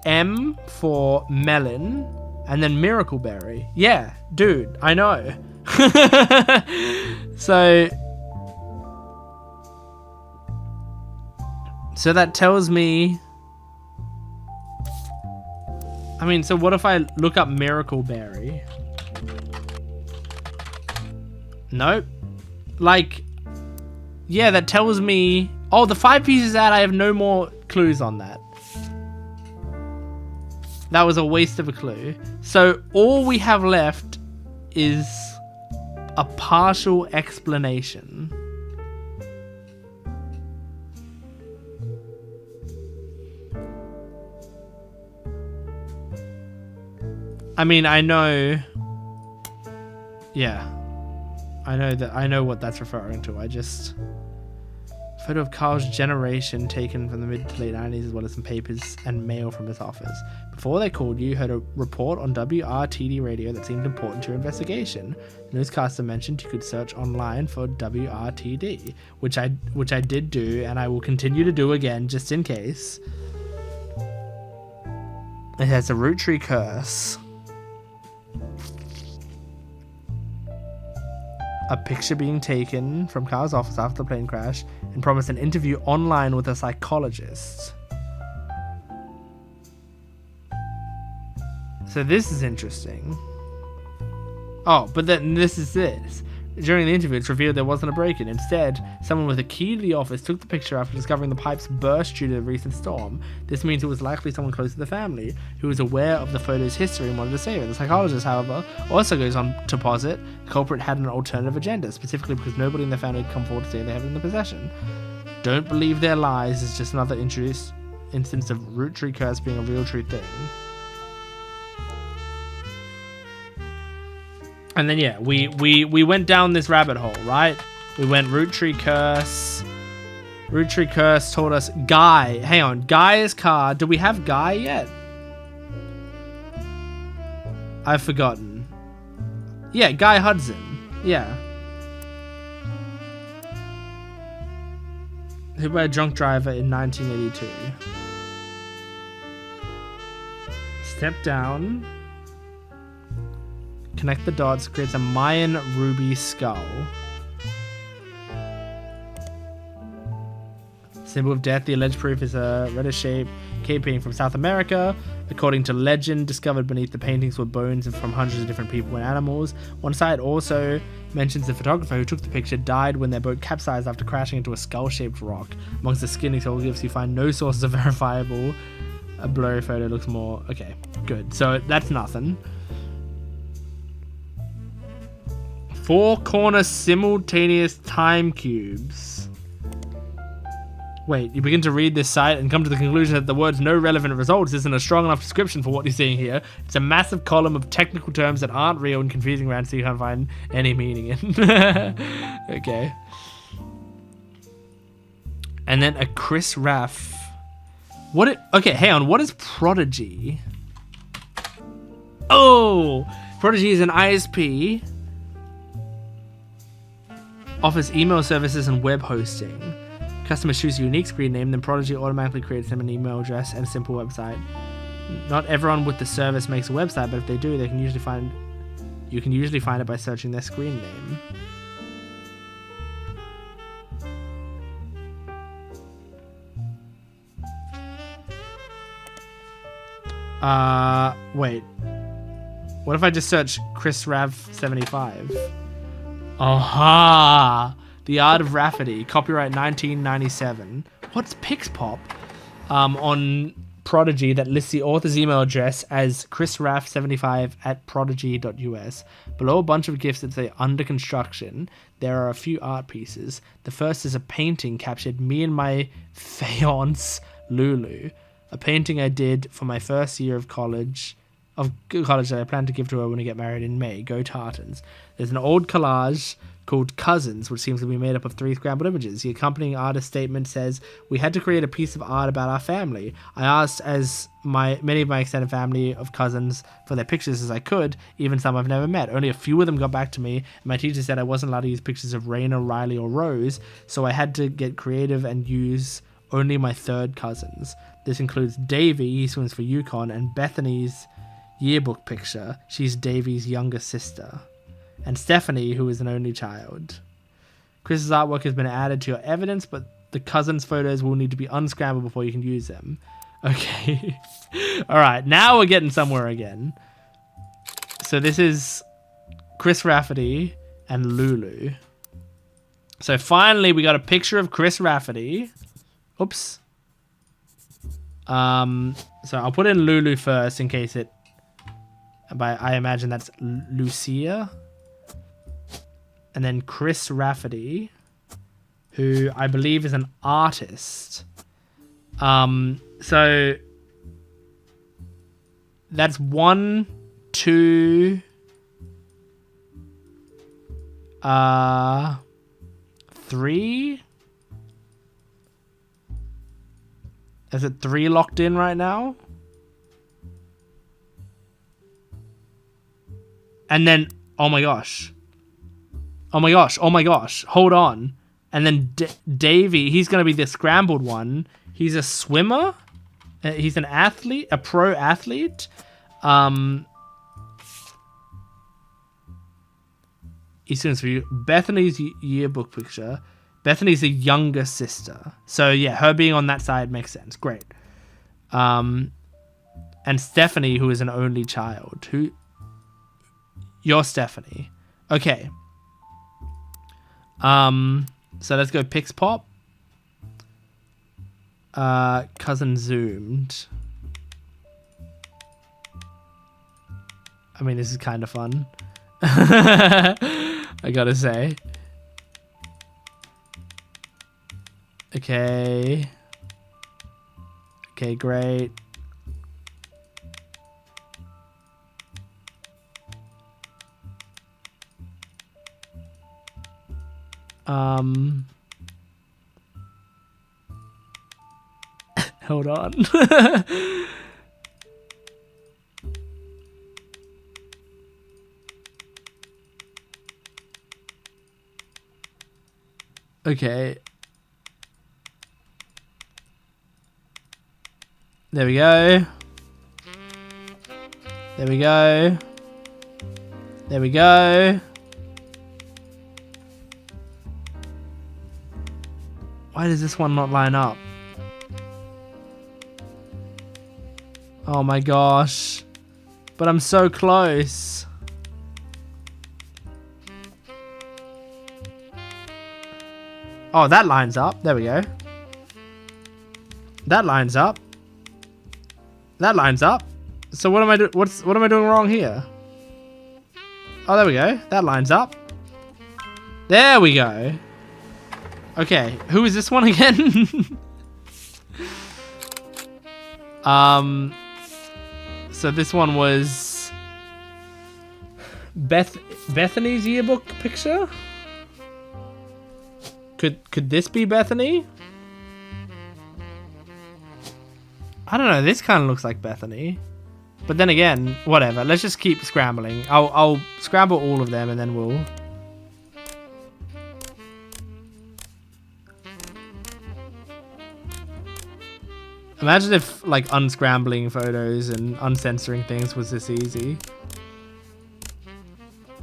M for melon, and then miracle berry. Yeah, dude, I know. So that tells me... I mean, so what if I look up miracle berry? Nope. Like, yeah, that tells me... Oh, the 5 pieces out, I have no more clues on that. That was a waste of a clue. So all we have left is a partial explanation. I mean, I know... Yeah. I know what that's referring to. I just... Photo of Carl's generation taken from the mid to late 90s as well as some papers and mail from his office. Before they called you heard a report on WRTD radio that seemed important to your investigation. The newscaster mentioned you could search online for WRTD, which I did do and I will continue to do again just in case. It has a Roottree curse. A picture being taken from Carl's office after the plane crash and promised an interview online with a psychologist. So this is interesting. Oh, but then this is this. During the interview, it's revealed there wasn't a break-in. Instead, someone with a key to the office took the picture after discovering the pipes burst due to the recent storm. This means it was likely someone close to the family who was aware of the photo's history and wanted to save it. The psychologist, however, also goes on to posit the culprit had an alternative agenda, specifically because nobody in the family had come forward to say they have it in their possession. Don't believe their lies is just another instance of Roottree curse being a real true thing. And then, yeah, we went down this rabbit hole, right? We went Roottree curse. Roottree curse told us Guy. Hang on. Guy's car. Do we have Guy yet? I've forgotten. Yeah, Guy Hudson. Yeah. Hit by a drunk driver in 1982. Step down. Connect the dots, creates a Mayan ruby skull. Symbol of death, the alleged proof is a reddish shape cave painting from South America. According to legend, discovered beneath the paintings were bones from hundreds of different people and animals. One site also mentions the photographer who took the picture died when their boat capsized after crashing into a skull-shaped rock. Amongst the skinny hieroglyphs, you find no sources of verifiable. A blurry photo looks more... Okay, good. So that's nothing. 4-corner simultaneous time cubes. Wait, you begin to read this site and come to the conclusion that the words no relevant results isn't a strong enough description for what you're seeing here. It's a massive column of technical terms that aren't real and confusing around, so you can't find any meaning in. Okay. And then a Chris Raff. Okay, hang on. What is Prodigy? Oh! Prodigy is an ISP. Offers email services and web hosting. Customers choose a unique screen name, then Prodigy automatically creates them an email address and a simple website. Not everyone with the service makes a website, but if they do, you can usually find it by searching their screen name. Wait. What if I just search Chris Rav 75? Aha! The Art of Rafferty, copyright 1997. What's Pixpop? On Prodigy that lists the author's email address as chrisraff75@prodigy.us. Below a bunch of gifts that say under construction, there are a few art pieces. The first is a painting captured me and my fiance Lulu. A painting I did for my first year of college that I plan to give to her when I get married in May. Go Tartans. There's an old collage called Cousins, which seems to be made up of 3 scrambled images. The accompanying artist statement says, "We had to create a piece of art about our family. I asked as many of my extended family of cousins for their pictures as I could, even some I've never met. Only a few of them got back to me, and my teacher said I wasn't allowed to use pictures of Raina, Riley, or Rose, so I had to get creative and use only my third cousins. This includes Davy, he swims for Yukon, and Bethany's yearbook picture. She's Davy's younger sister. And Stephanie, who is an only child. Chris's artwork has been added to your evidence, but the cousins' photos will need to be unscrambled before you can use them." Okay. Alright, now we're getting somewhere again. So this is Chris Rafferty and Lulu. So finally we got a picture of Chris Rafferty. Oops. So I'll put in Lulu first in case it... I imagine that's Lucia. And then Chris Rafferty, who I believe is an artist. So that's 1, 2, 3. Is it 3 locked in right now? And then, oh my gosh. Oh my gosh, oh my gosh. Hold on. And then Davey, he's going to be the scrambled one. He's a swimmer. He's an athlete, a pro athlete. He's going to be Bethany's yearbook picture. Bethany's the younger sister. So yeah, her being on that side makes sense. Great. And Stephanie, who is an only child. You're Stephanie. Okay. So let's go Pixpop. Cousin zoomed. I mean, this is kind of fun. I gotta say. Okay. Okay, great. Hold on. Okay. There we go. There we go. There we go. Why does this one not line up? Oh my gosh. But I'm so close. Oh, that lines up. There we go. That lines up. That lines up. So what am I what am I doing wrong here? Oh, there we go. That lines up. There we go. Okay, who is this one again? So this one was Bethany's yearbook picture? Could this be Bethany? I don't know, this kind of looks like Bethany. But then again, whatever. Let's just keep scrambling. I'll scramble all of them and then we'll... Imagine if, like, unscrambling photos and uncensoring things was this easy.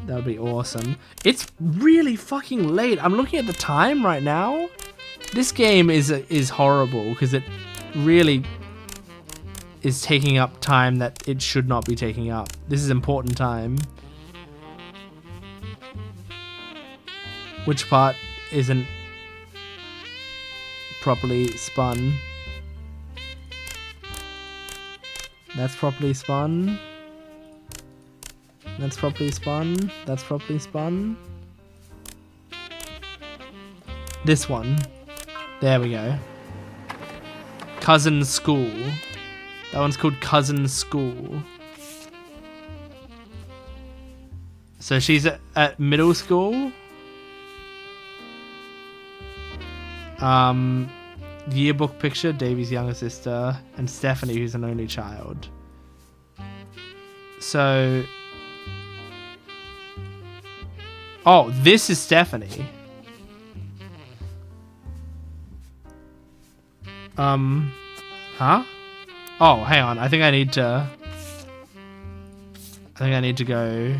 That would be awesome. It's really fucking late. I'm looking at the time right now. This game is horrible because it really is taking up time that it should not be taking up. This is important time. Which part isn't properly spun? That's properly spun. That's properly spun. That's properly spun. This one. There we go. Cousin School. That one's called Cousin School. So she's at middle school. Yearbook picture, Davey's younger sister, and Stephanie, who's an only child. So... Oh, this is Stephanie. Huh? Oh, hang on. I think I need to go...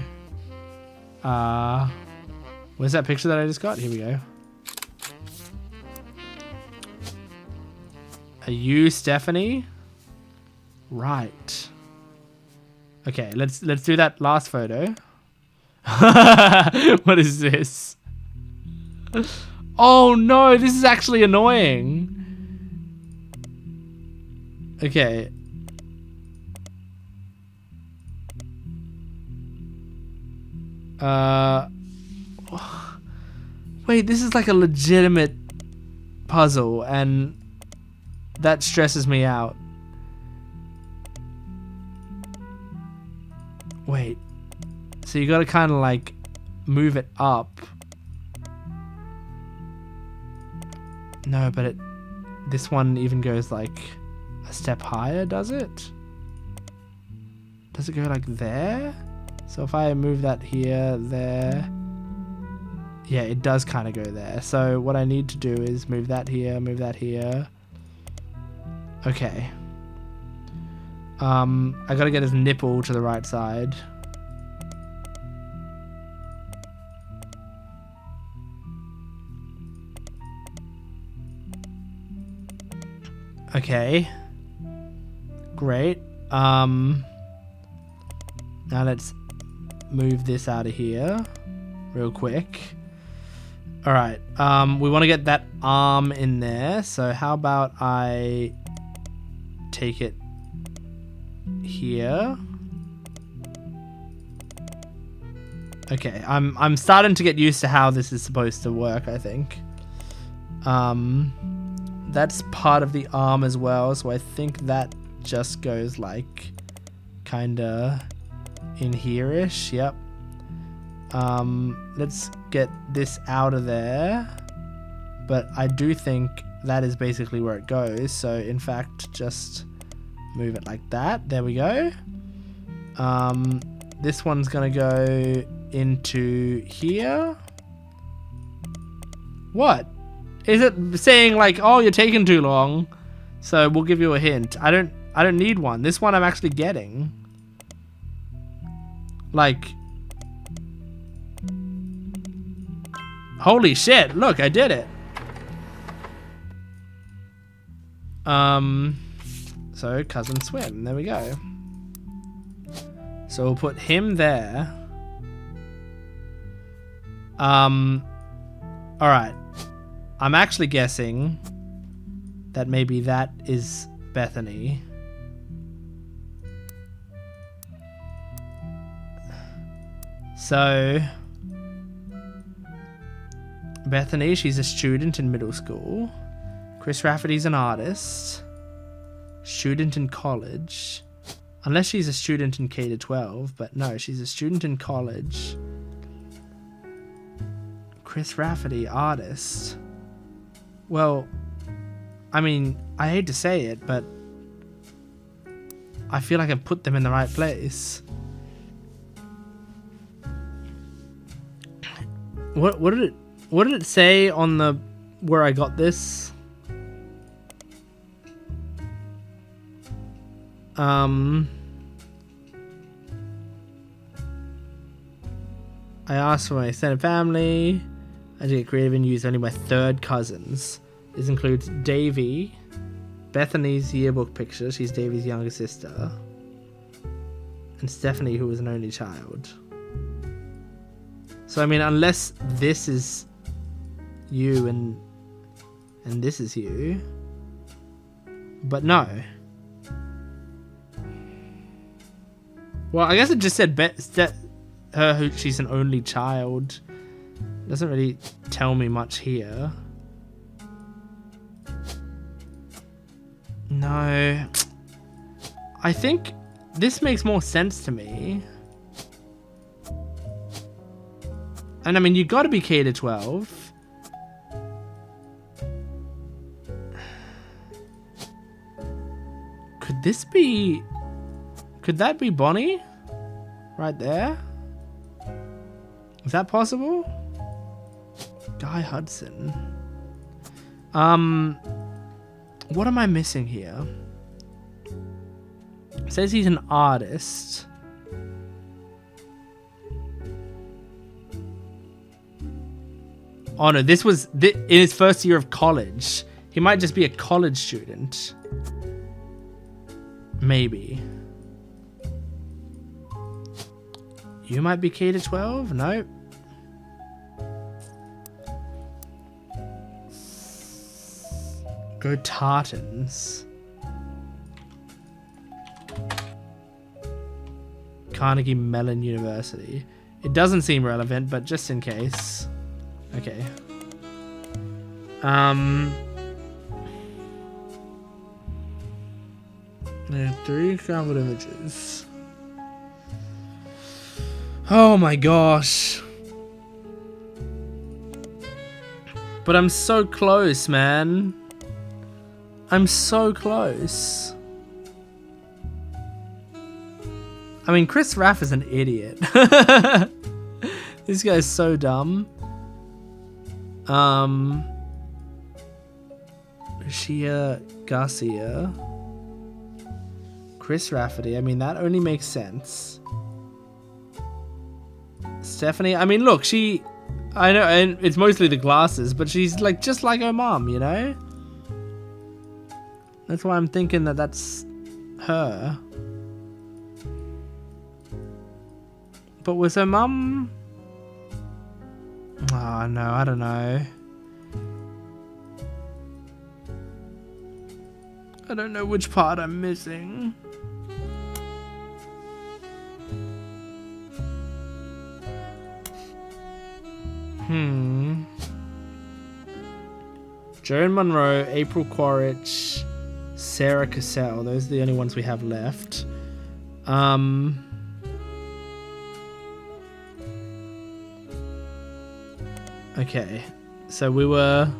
Where's that picture that I just got? Here we go. Are you Stephanie? Right. Okay, let's do that last photo. What is this? Oh no, this is actually annoying. Okay. Wait, this is like a legitimate puzzle and that stresses me out. Wait. So you gotta kind of like move it up. No, but this one even goes like a step higher, does it? Does it go like there? So if I move that here, there. Yeah, it does kind of go there. So what I need to do is move that here, move that here. Okay. I gotta get his nipple to the right side. Okay. Great. Now let's move this out of here real quick. All right. We want to get that arm in there. So how about I take it here? Okay. I'm starting to get used to how this is supposed to work, I think. That's part of the arm as well, so I think that just goes like kinda in here-ish. Yep. Let's get this out of there, but I do think that is basically where it goes, so in fact just move it like that. There we go. This one's gonna go into here. What? Is it saying like, oh, you're taking too long, so we'll give you a hint? I don't need one. This one I'm actually getting. Like, holy shit, look, I did it. So So cousin swim. There we go. So we'll put him there. Alright. I'm actually guessing that maybe that is Bethany. So Bethany, she's a student in middle school. Chris Rafferty's an artist. Student in college. Unless she's a student in K-12, but no, she's a student in college. Chris Rafferty, artist. Well, I mean, I hate to say it, but I feel like I've put them in the right place. What did it say on the where I got this? I asked for my extended family. I did get creative and use only my third cousins. This includes Davy, Bethany's yearbook picture. She's Davy's younger sister. And Stephanie, who was an only child. So, I mean, unless this is you and this is you. But no. Well, I guess it just said she's an only child. Doesn't really tell me much here. No. I think this makes more sense to me. And I mean, you gotta be K-12. Could that be Bonnie? Right there? Is that possible? Guy Hudson. What am I missing here? It says he's an artist. Oh no, this was in his first year of college. He might just be a college student. Maybe. You might be K-12? Nope. Go Tartans. Carnegie Mellon University. It doesn't seem relevant, but just in case. Okay. There are 3 scrambled images. Oh my gosh. But I'm so close, man. I'm so close. I mean, Chris Raff is an idiot. This guy's so dumb. Shia Garcia. Chris Rafferty. I mean, that only makes sense. Stephanie. I mean, look, I know, and it's mostly the glasses, but she's like just like her mom, you know? That's why I'm thinking that that's her. But was her mum? Oh no, I don't know. I don't know which part I'm missing. Joan Monroe, April Quaritch, Sarah Cassell. Those are the only ones we have left. Okay, so we were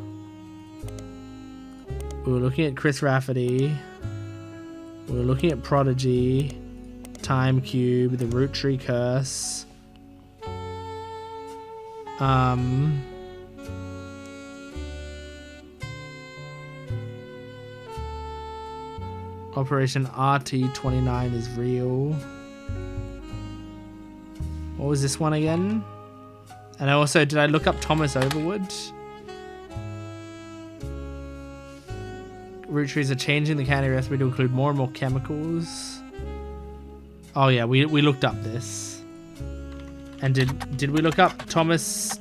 looking at Chris Rafferty. We were looking at Prodigy, Time Cube, the Roottrees Curse. Operation RT-29 is real. What was this one again? And also, did I look up Thomas Overwood? Roottrees are changing the candy recipe to include more and more chemicals. Oh yeah, we looked up this. And did we look up Thomas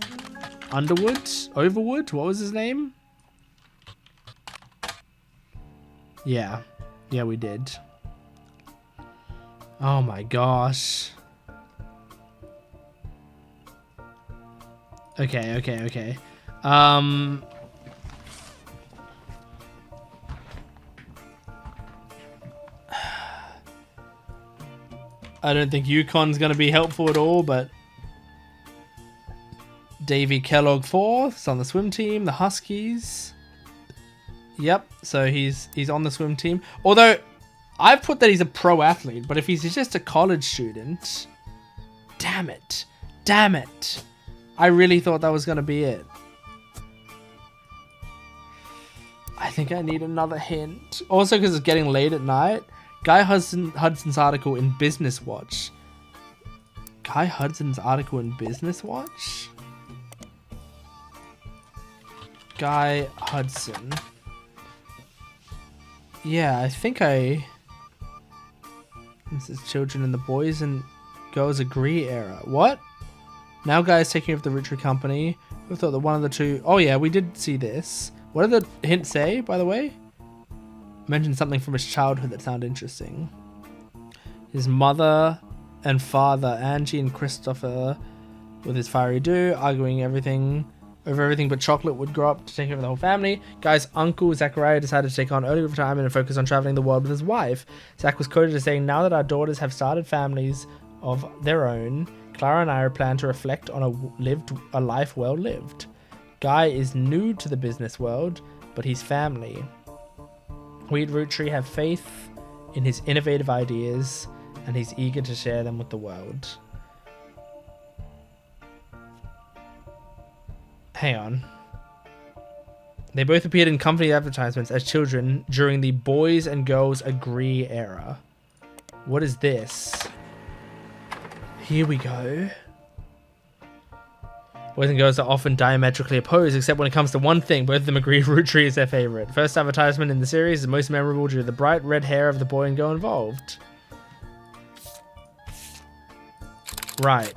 Overwood? What was his name? Yeah. Yeah, we did. Oh my gosh. Okay. I don't think Yukon's going to be helpful at all, but Davy Kellogg fourth on the swim team, the Huskies. Yep, so he's on the swim team. Although I've put that he's a pro athlete, but if he's just a college student, damn it. I really thought that was going to be it. I think I need another hint. Also, because it's getting late at night. Guy Hudson's article in Business Watch. Guy Hudson's article in Business Watch? Guy Hudson. Yeah, I think This is Children and the Boys and Girls Agree era. What? Now Guy is taking over the Roottrees company. I thought that one of the two... Oh yeah, we did see this. What did the hint say, by the way? Mentioned something from his childhood that sounded interesting. His mother and father, Angie and Christopher, with his fiery do, arguing over everything but chocolate, would grow up to take over the whole family. Guy's uncle, Zachariah, decided to take on early retirement and focus on traveling the world with his wife. Zach was quoted as saying, "Now that our daughters have started families of their own, Clara and I plan to reflect on a life well lived." Guy is new to the business world, but he's family. We at Roottree have faith in his innovative ideas, and he's eager to share them with the world. Hang on. They both appeared in company advertisements as children during the Boys and Girls Agree era. What is this? Here we go. Boys and girls are often diametrically opposed, except when it comes to one thing. Both of them agree Roottrees is their favorite. First advertisement in the series is most memorable due to the bright red hair of the boy and girl involved. Right.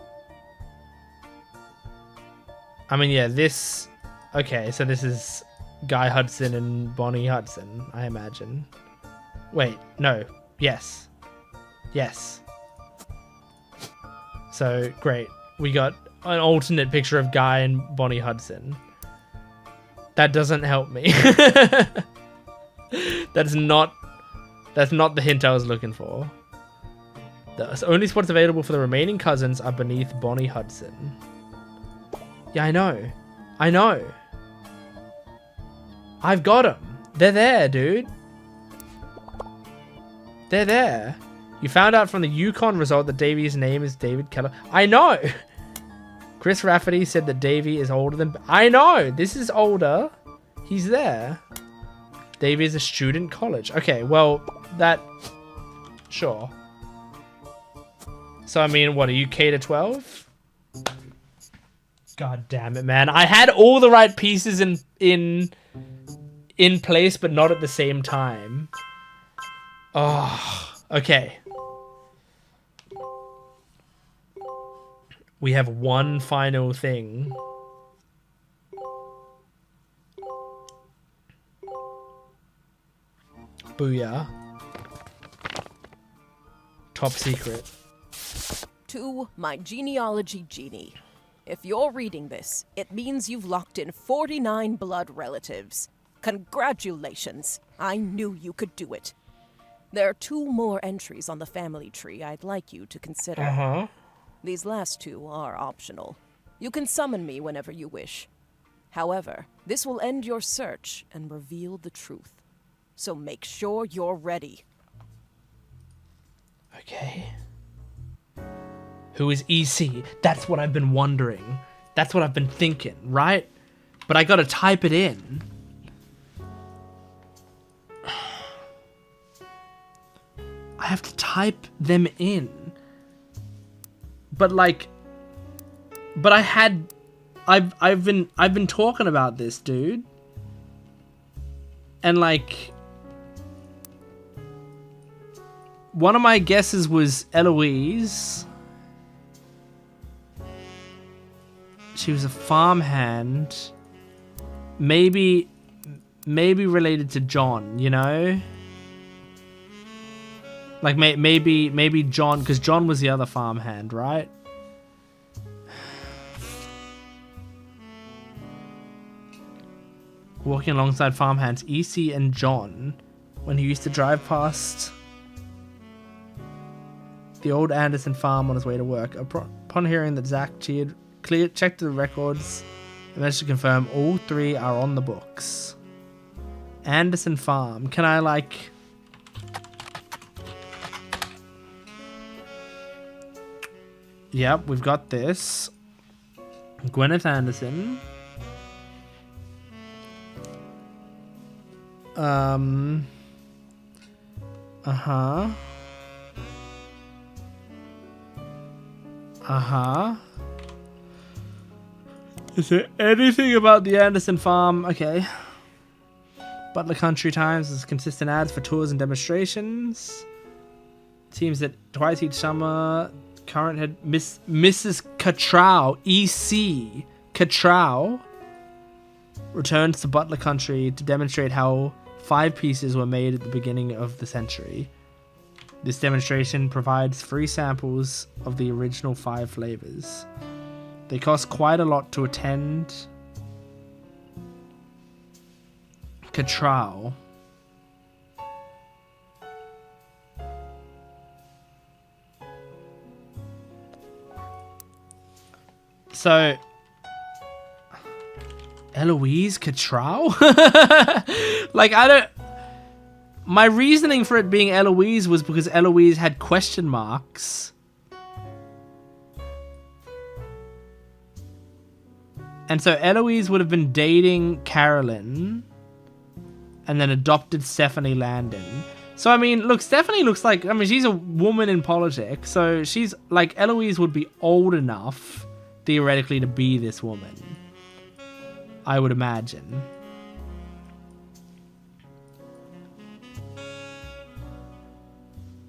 I mean, yeah, this... Okay, so this is Guy Hudson and Bonnie Hudson, I imagine. Wait, no. Yes. So, great. We got an alternate picture of Guy and Bonnie Hudson. That doesn't help me. That's not the hint I was looking for. The only spots available for the remaining cousins are beneath Bonnie Hudson. Yeah, I know. I've got them. They're there, dude. They're there. You found out from the Yukon result that Davy's name is David Keller. I know. Chris Rafferty said that Davy is older than... I know. This is older. He's there. Davy is a student college. Okay, well, that... Sure. So, I mean, what, are you K to 12? God damn it, man. I had all the right pieces in place, but not at the same time. Oh, okay. We have one final thing. Booyah. Top secret. To my genealogy genie. If you're reading this, it means you've locked in 49 blood relatives. Congratulations. I knew you could do it. There are 2 more entries on the family tree I'd like you to consider. Uh-huh. These last 2 are optional. You can summon me whenever you wish. However, this will end your search and reveal the truth. So make sure you're ready. Okay. Who is EC? That's what I've been wondering. That's what I've been thinking, right? But I gotta type it in. I have to type them in. But like, I've been talking about this, dude. And like, one of my guesses was Eloise. She was a farmhand. Maybe related to John, you know? Like maybe John, because John was the other farmhand, right? Walking alongside farmhands EC and John when he used to drive past the old Anderson farm on his way to work. Upon hearing that Zach checked the records and managed to confirm all three are on the books. Anderson Farm. Can I like... Yep, we've got this. Gwyneth Anderson. Uh-huh. Uh-huh. Is there anything about the Anderson farm? Okay. Butler Country Times has consistent ads for tours and demonstrations. Seems that twice each summer, current head Mrs. Catrow, E.C. Catrow, returns to Butler Country to demonstrate how 5 pieces were made at the beginning of the century. This demonstration provides free samples of the original 5 flavors. They cost quite a lot to attend. Catrow. So, Eloise Catrow? Like, I don't... My reasoning for it being Eloise was because Eloise had question marks. And so Eloise would have been dating Carolyn and then adopted Stephanie Landon. So, I mean, look, Stephanie looks like... I mean, she's a woman in politics. So, she's... Like, Eloise would be old enough, theoretically, to be this woman. I would imagine.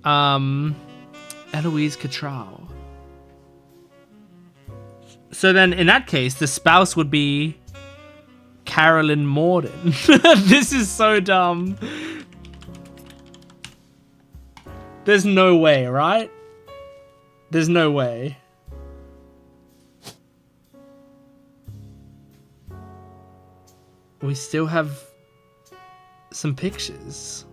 Eloise Catrow. So then, in that case, the spouse would be Carolyn Morden. This is so dumb. There's no way, right? There's no way. We still have some pictures.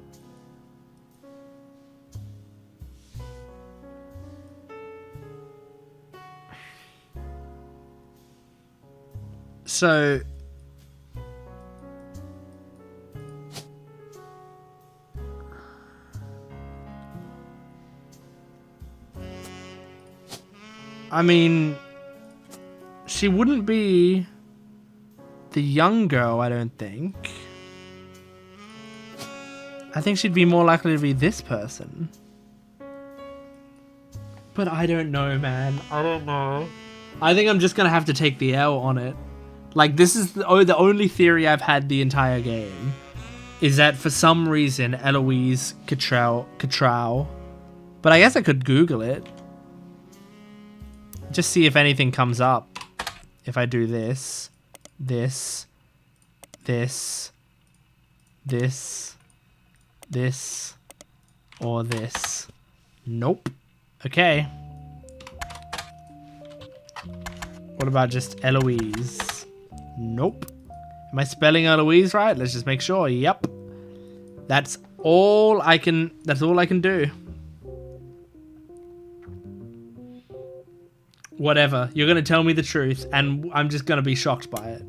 So, I mean, she wouldn't be the young girl, I don't think. I think she'd be more likely to be this person. But I don't know, man. I don't know. I think I'm just gonna have to take the L on it. Like, this is the only theory I've had the entire game. Is that for some reason, Eloise Catrow. But I guess I could Google it. Just see if anything comes up. If I do this. This. Or this. Nope. Okay. What about just Eloise? Nope. Am I spelling Eloise right? Let's just make sure. Yep. That's all I can do. Whatever. You're going to tell me the truth and I'm just going to be shocked by it.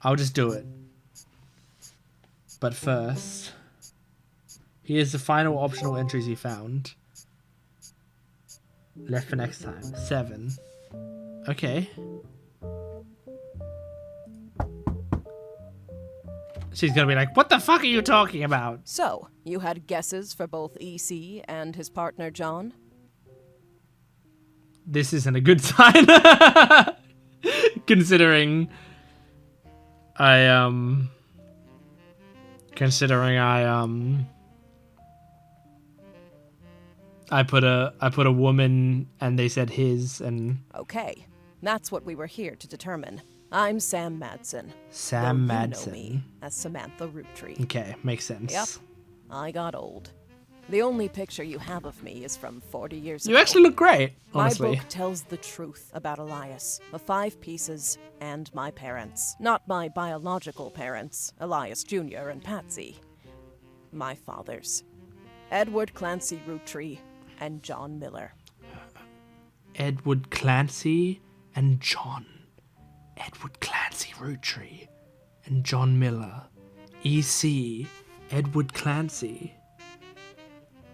I'll just do it. But first, here's the final optional entries you found. Left for next time. 7. Okay. She's gonna be like, what the fuck are you talking about? So, you had guesses for both EC and his partner John? This isn't a good sign. Considering I I put a woman, and they said his, and Okay, that's what we were here to determine. I'm Sam Madsen. Sam though Madsen. You know me as Samantha Roottree. Okay, makes sense. Yep, I got old. The only picture you have of me is from 40 years ago. You actually look great, honestly. My book tells the truth about Elias, the 5 pieces, and my parents. Not my biological parents, Elias Jr. and Patsy. My fathers, Edward Clancy Roottree and John Miller. Edward Clancy and John. Edward Clancy Roottree and John Miller. EC. Edward Clancy.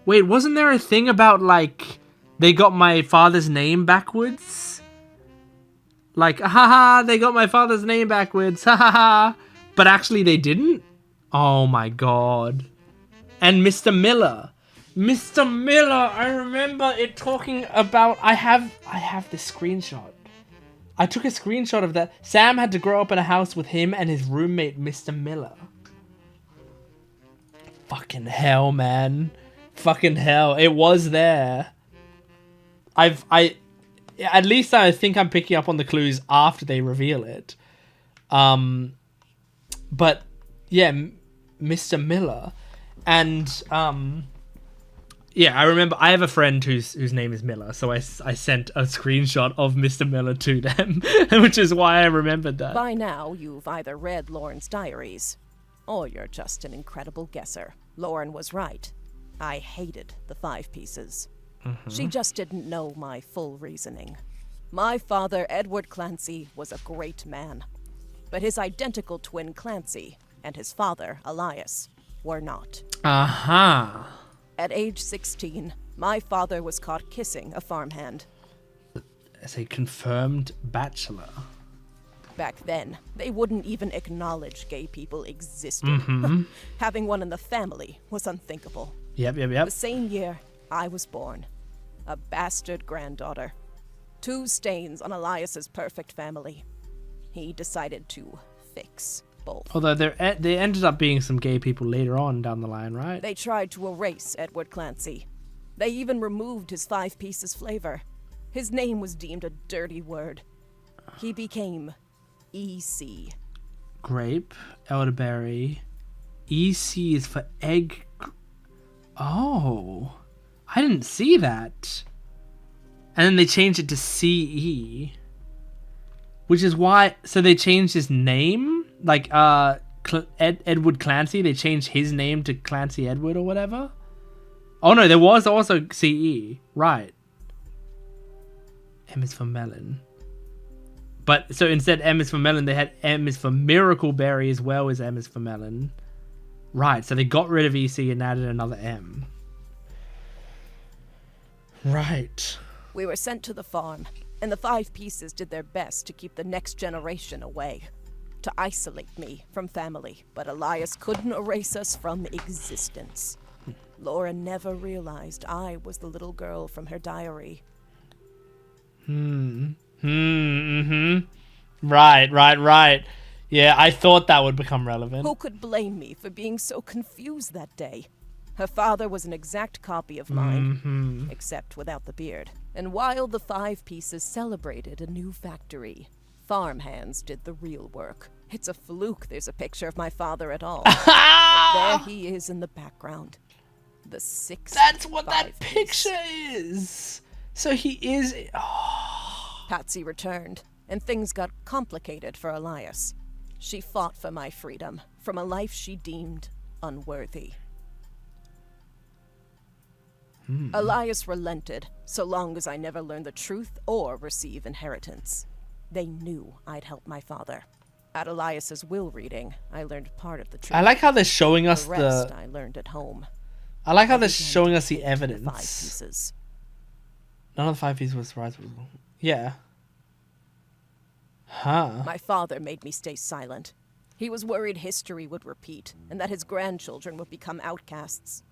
Wait, wasn't there a thing about, like, they got my father's name backwards? Like, haha, they got my father's name backwards, haha. But actually they didn't? Oh my god. And Mr. Miller. Mr. Miller, I remember it talking about, I have this screenshot. I took a screenshot of that. Sam had to grow up in a house with him and his roommate, Mr. Miller. Fucking hell, man. Fucking hell. It was there. At least I think I'm picking up on the clues after they reveal it. But yeah, Mr. Miller. And yeah, I remember I have a friend whose name is Miller, so I sent a screenshot of Mr. Miller to them, which is why I remembered that. By now, you've either read Lauren's diaries, or you're just an incredible guesser. Lauren was right. I hated the 5 pieces. She just didn't know my full reasoning. My father, Edward Clancy, was a great man. But his identical twin, Clancy, and his father, Elias, were not. Aha. At age 16, my father was caught kissing a farmhand. As a confirmed bachelor. Back then, they wouldn't even acknowledge gay people existed. Having one in the family was unthinkable. Yep. The same year, I was born. A bastard granddaughter. 2 stains on Elias's perfect family. He decided to fix both. Although there ended up being some gay people later on down the line, right? They tried to erase Edward Clancy. They even removed his 5 pieces flavor. His name was deemed a dirty word. He became EC. Grape, elderberry. EC is for egg. Oh, I didn't see that. And then they changed it to CE, which is why. So they changed his name, like Edward Clancy. They changed his name to Clancy Edward or whatever. Oh no, there was also CE, right? M is for melon. But so instead M is for melon, they had M is for miracle berry as well as M is for melon. Right, so they got rid of EC and added another M. Right. We were sent to the farm, and the 5 pieces did their best to keep the next generation away, to isolate me from family, but Elias couldn't erase us from existence. Laura never realized I was the little girl from her diary. Right. Yeah, I thought that would become relevant. Who could blame me for being so confused that day? Her father was an exact copy of mine, except without the beard. And while the 5 pieces celebrated a new factory, farmhands did the real work. It's a fluke there's a picture of my father at all. But there he is in the background. The 6th. That's what that piece. picture is. So he is. Patsy returned, and things got complicated for Elias. She fought for my freedom from a life she deemed unworthy. Elias relented, so long as I never learned the truth or receive inheritance. They knew I'd help my father. At Elias's will reading, I learned part of the truth. I like how they're showing us the rest I learned at home. I like how they're began showing to us the hate evidence. 5 pieces. None of the 5 pieces was right. Yeah. Huh. My father made me stay silent. He was worried history would repeat, and that his grandchildren would become outcasts.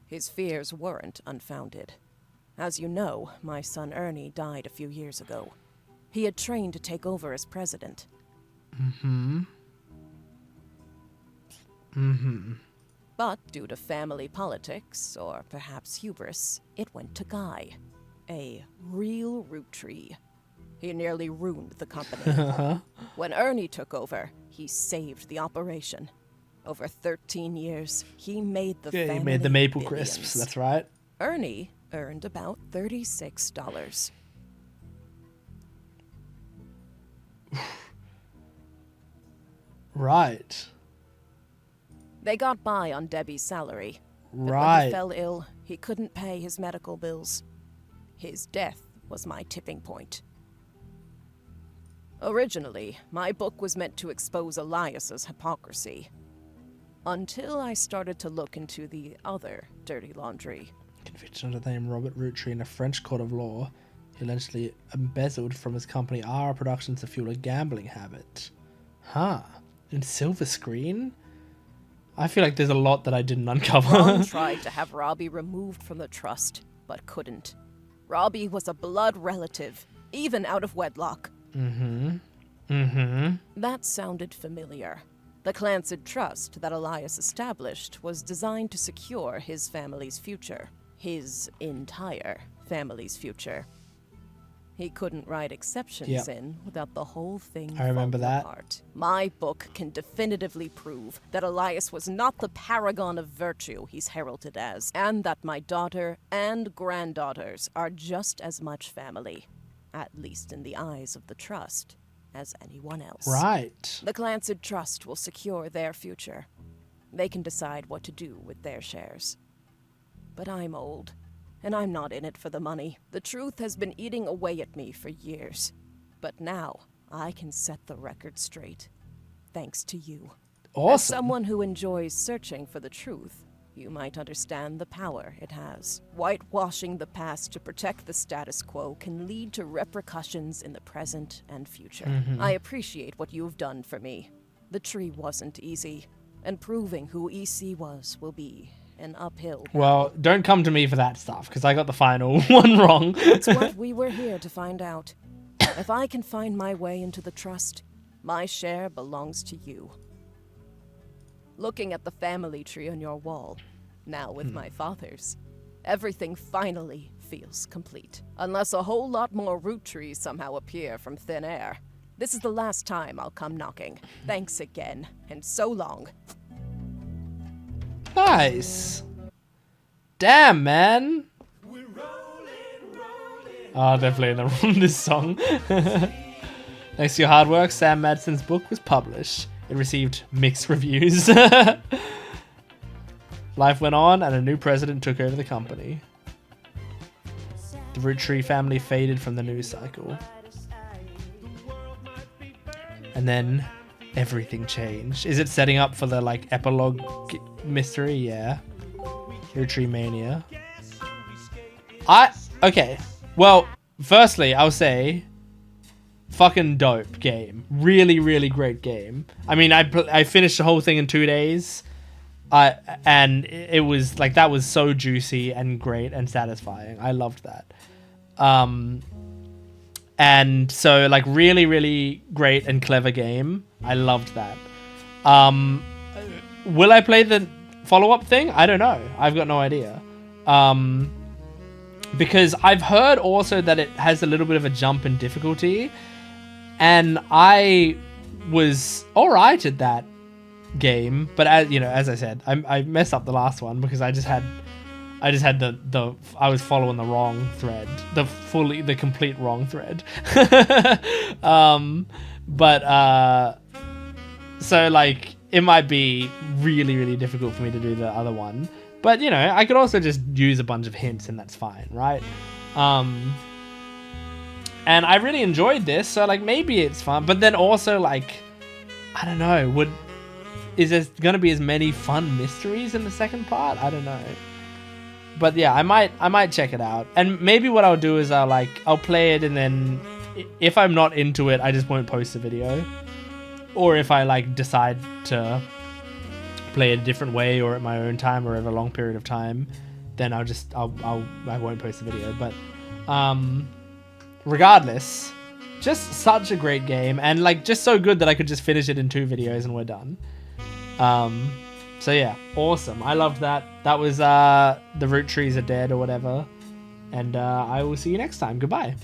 His fears weren't unfounded. As you know, my son Ernie died a few years ago. He had trained to take over as president. But due to family politics, or perhaps hubris, it went to Guy, a real Roottrea. He nearly ruined the company. When Ernie took over, he saved the operation. Over 13 years, he made the family he made the maple billions. crisps. That's right. Ernie earned about $36. Right. They got by on Debbie's salary. But when Right. he fell ill, he couldn't pay his medical bills. His death was my tipping point. Originally, my book was meant to expose Elias's hypocrisy. Until I started to look into the other dirty laundry. Convicted under the name Robert Roottrees in a French court of law, he allegedly embezzled from his company Ara Productions to fuel a gambling habit. Huh. In Silver Screen? I feel like there's a lot that I didn't uncover. Ron tried to have Robbie removed from the trust, but couldn't. Robbie was a blood relative, even out of wedlock. That sounded familiar. The Clancid Trust that Elias established was designed to secure his family's future. His entire family's future. He couldn't write exceptions in without the whole thing I remember falling that. apart. My book can definitively prove that Elias was not the paragon of virtue he's heralded as, and that my daughter and granddaughters are just as much family, at least in the eyes of the trust, as anyone else. Right. The Clancid Trust will secure their future. They can decide what to do with their shares. But I'm old, and I'm not in it for the money. The truth has been eating away at me for years. But now, I can set the record straight. Thanks to you. Awesome. As someone who enjoys searching for the truth, you might understand the power it has. Whitewashing the past to protect the status quo can lead to repercussions in the present and future. I appreciate what you've done for me. The tree wasn't easy, and proving who EC was will be an uphill. Well, don't come to me for that stuff, because I got the final one wrong. It's what we were here to find out. If I can find my way into the trust, my share belongs to you. Looking at the family tree on your wall, now with my father's, everything finally feels complete. Unless a whole lot more root trees somehow appear from thin air. This is the last time I'll come knocking. Thanks again, and so long. Nice. Damn, man. Oh, definitely in this song. Thanks to your hard work, Sam Madsen's book was published. It received mixed reviews. Life went on, and a new president took over the company. The Roottrees family faded from the news cycle. And then everything changed. Is it setting up for the like epilogue mystery? Yeah. Roottrees Mania. Okay. Well, firstly, I'll say fucking dope game. Really, really great game. I mean, I finished the whole thing in 2 days. And it was like, that was so juicy and great and satisfying. I loved that. And so like really, really great and clever game. I loved that. Will I play the follow-up thing? I don't know. I've got no idea. Because I've heard also that it has a little bit of a jump in difficulty. And I was alright at that game, but as I said, I messed up the last one because I just had I was following the wrong thread, the complete wrong thread. So like it might be really, really difficult for me to do the other one, but I could also just use a bunch of hints and that's fine, right? And I really enjoyed this, so like maybe it's fun, but then also like I don't know, is there gonna be as many fun mysteries in the second part? I don't know. But yeah, I might check it out. And maybe what I'll do is I'll play it, and then if I'm not into it, I just won't post the video. Or if I like decide to play it a different way or at my own time or over a long period of time, then I won't post the video. But regardless, just such a great game, and like just so good that I could just finish it in 2 videos and we're done. So yeah, awesome. I loved that. That was the root trees are dead or whatever. And I will see you next time. Goodbye.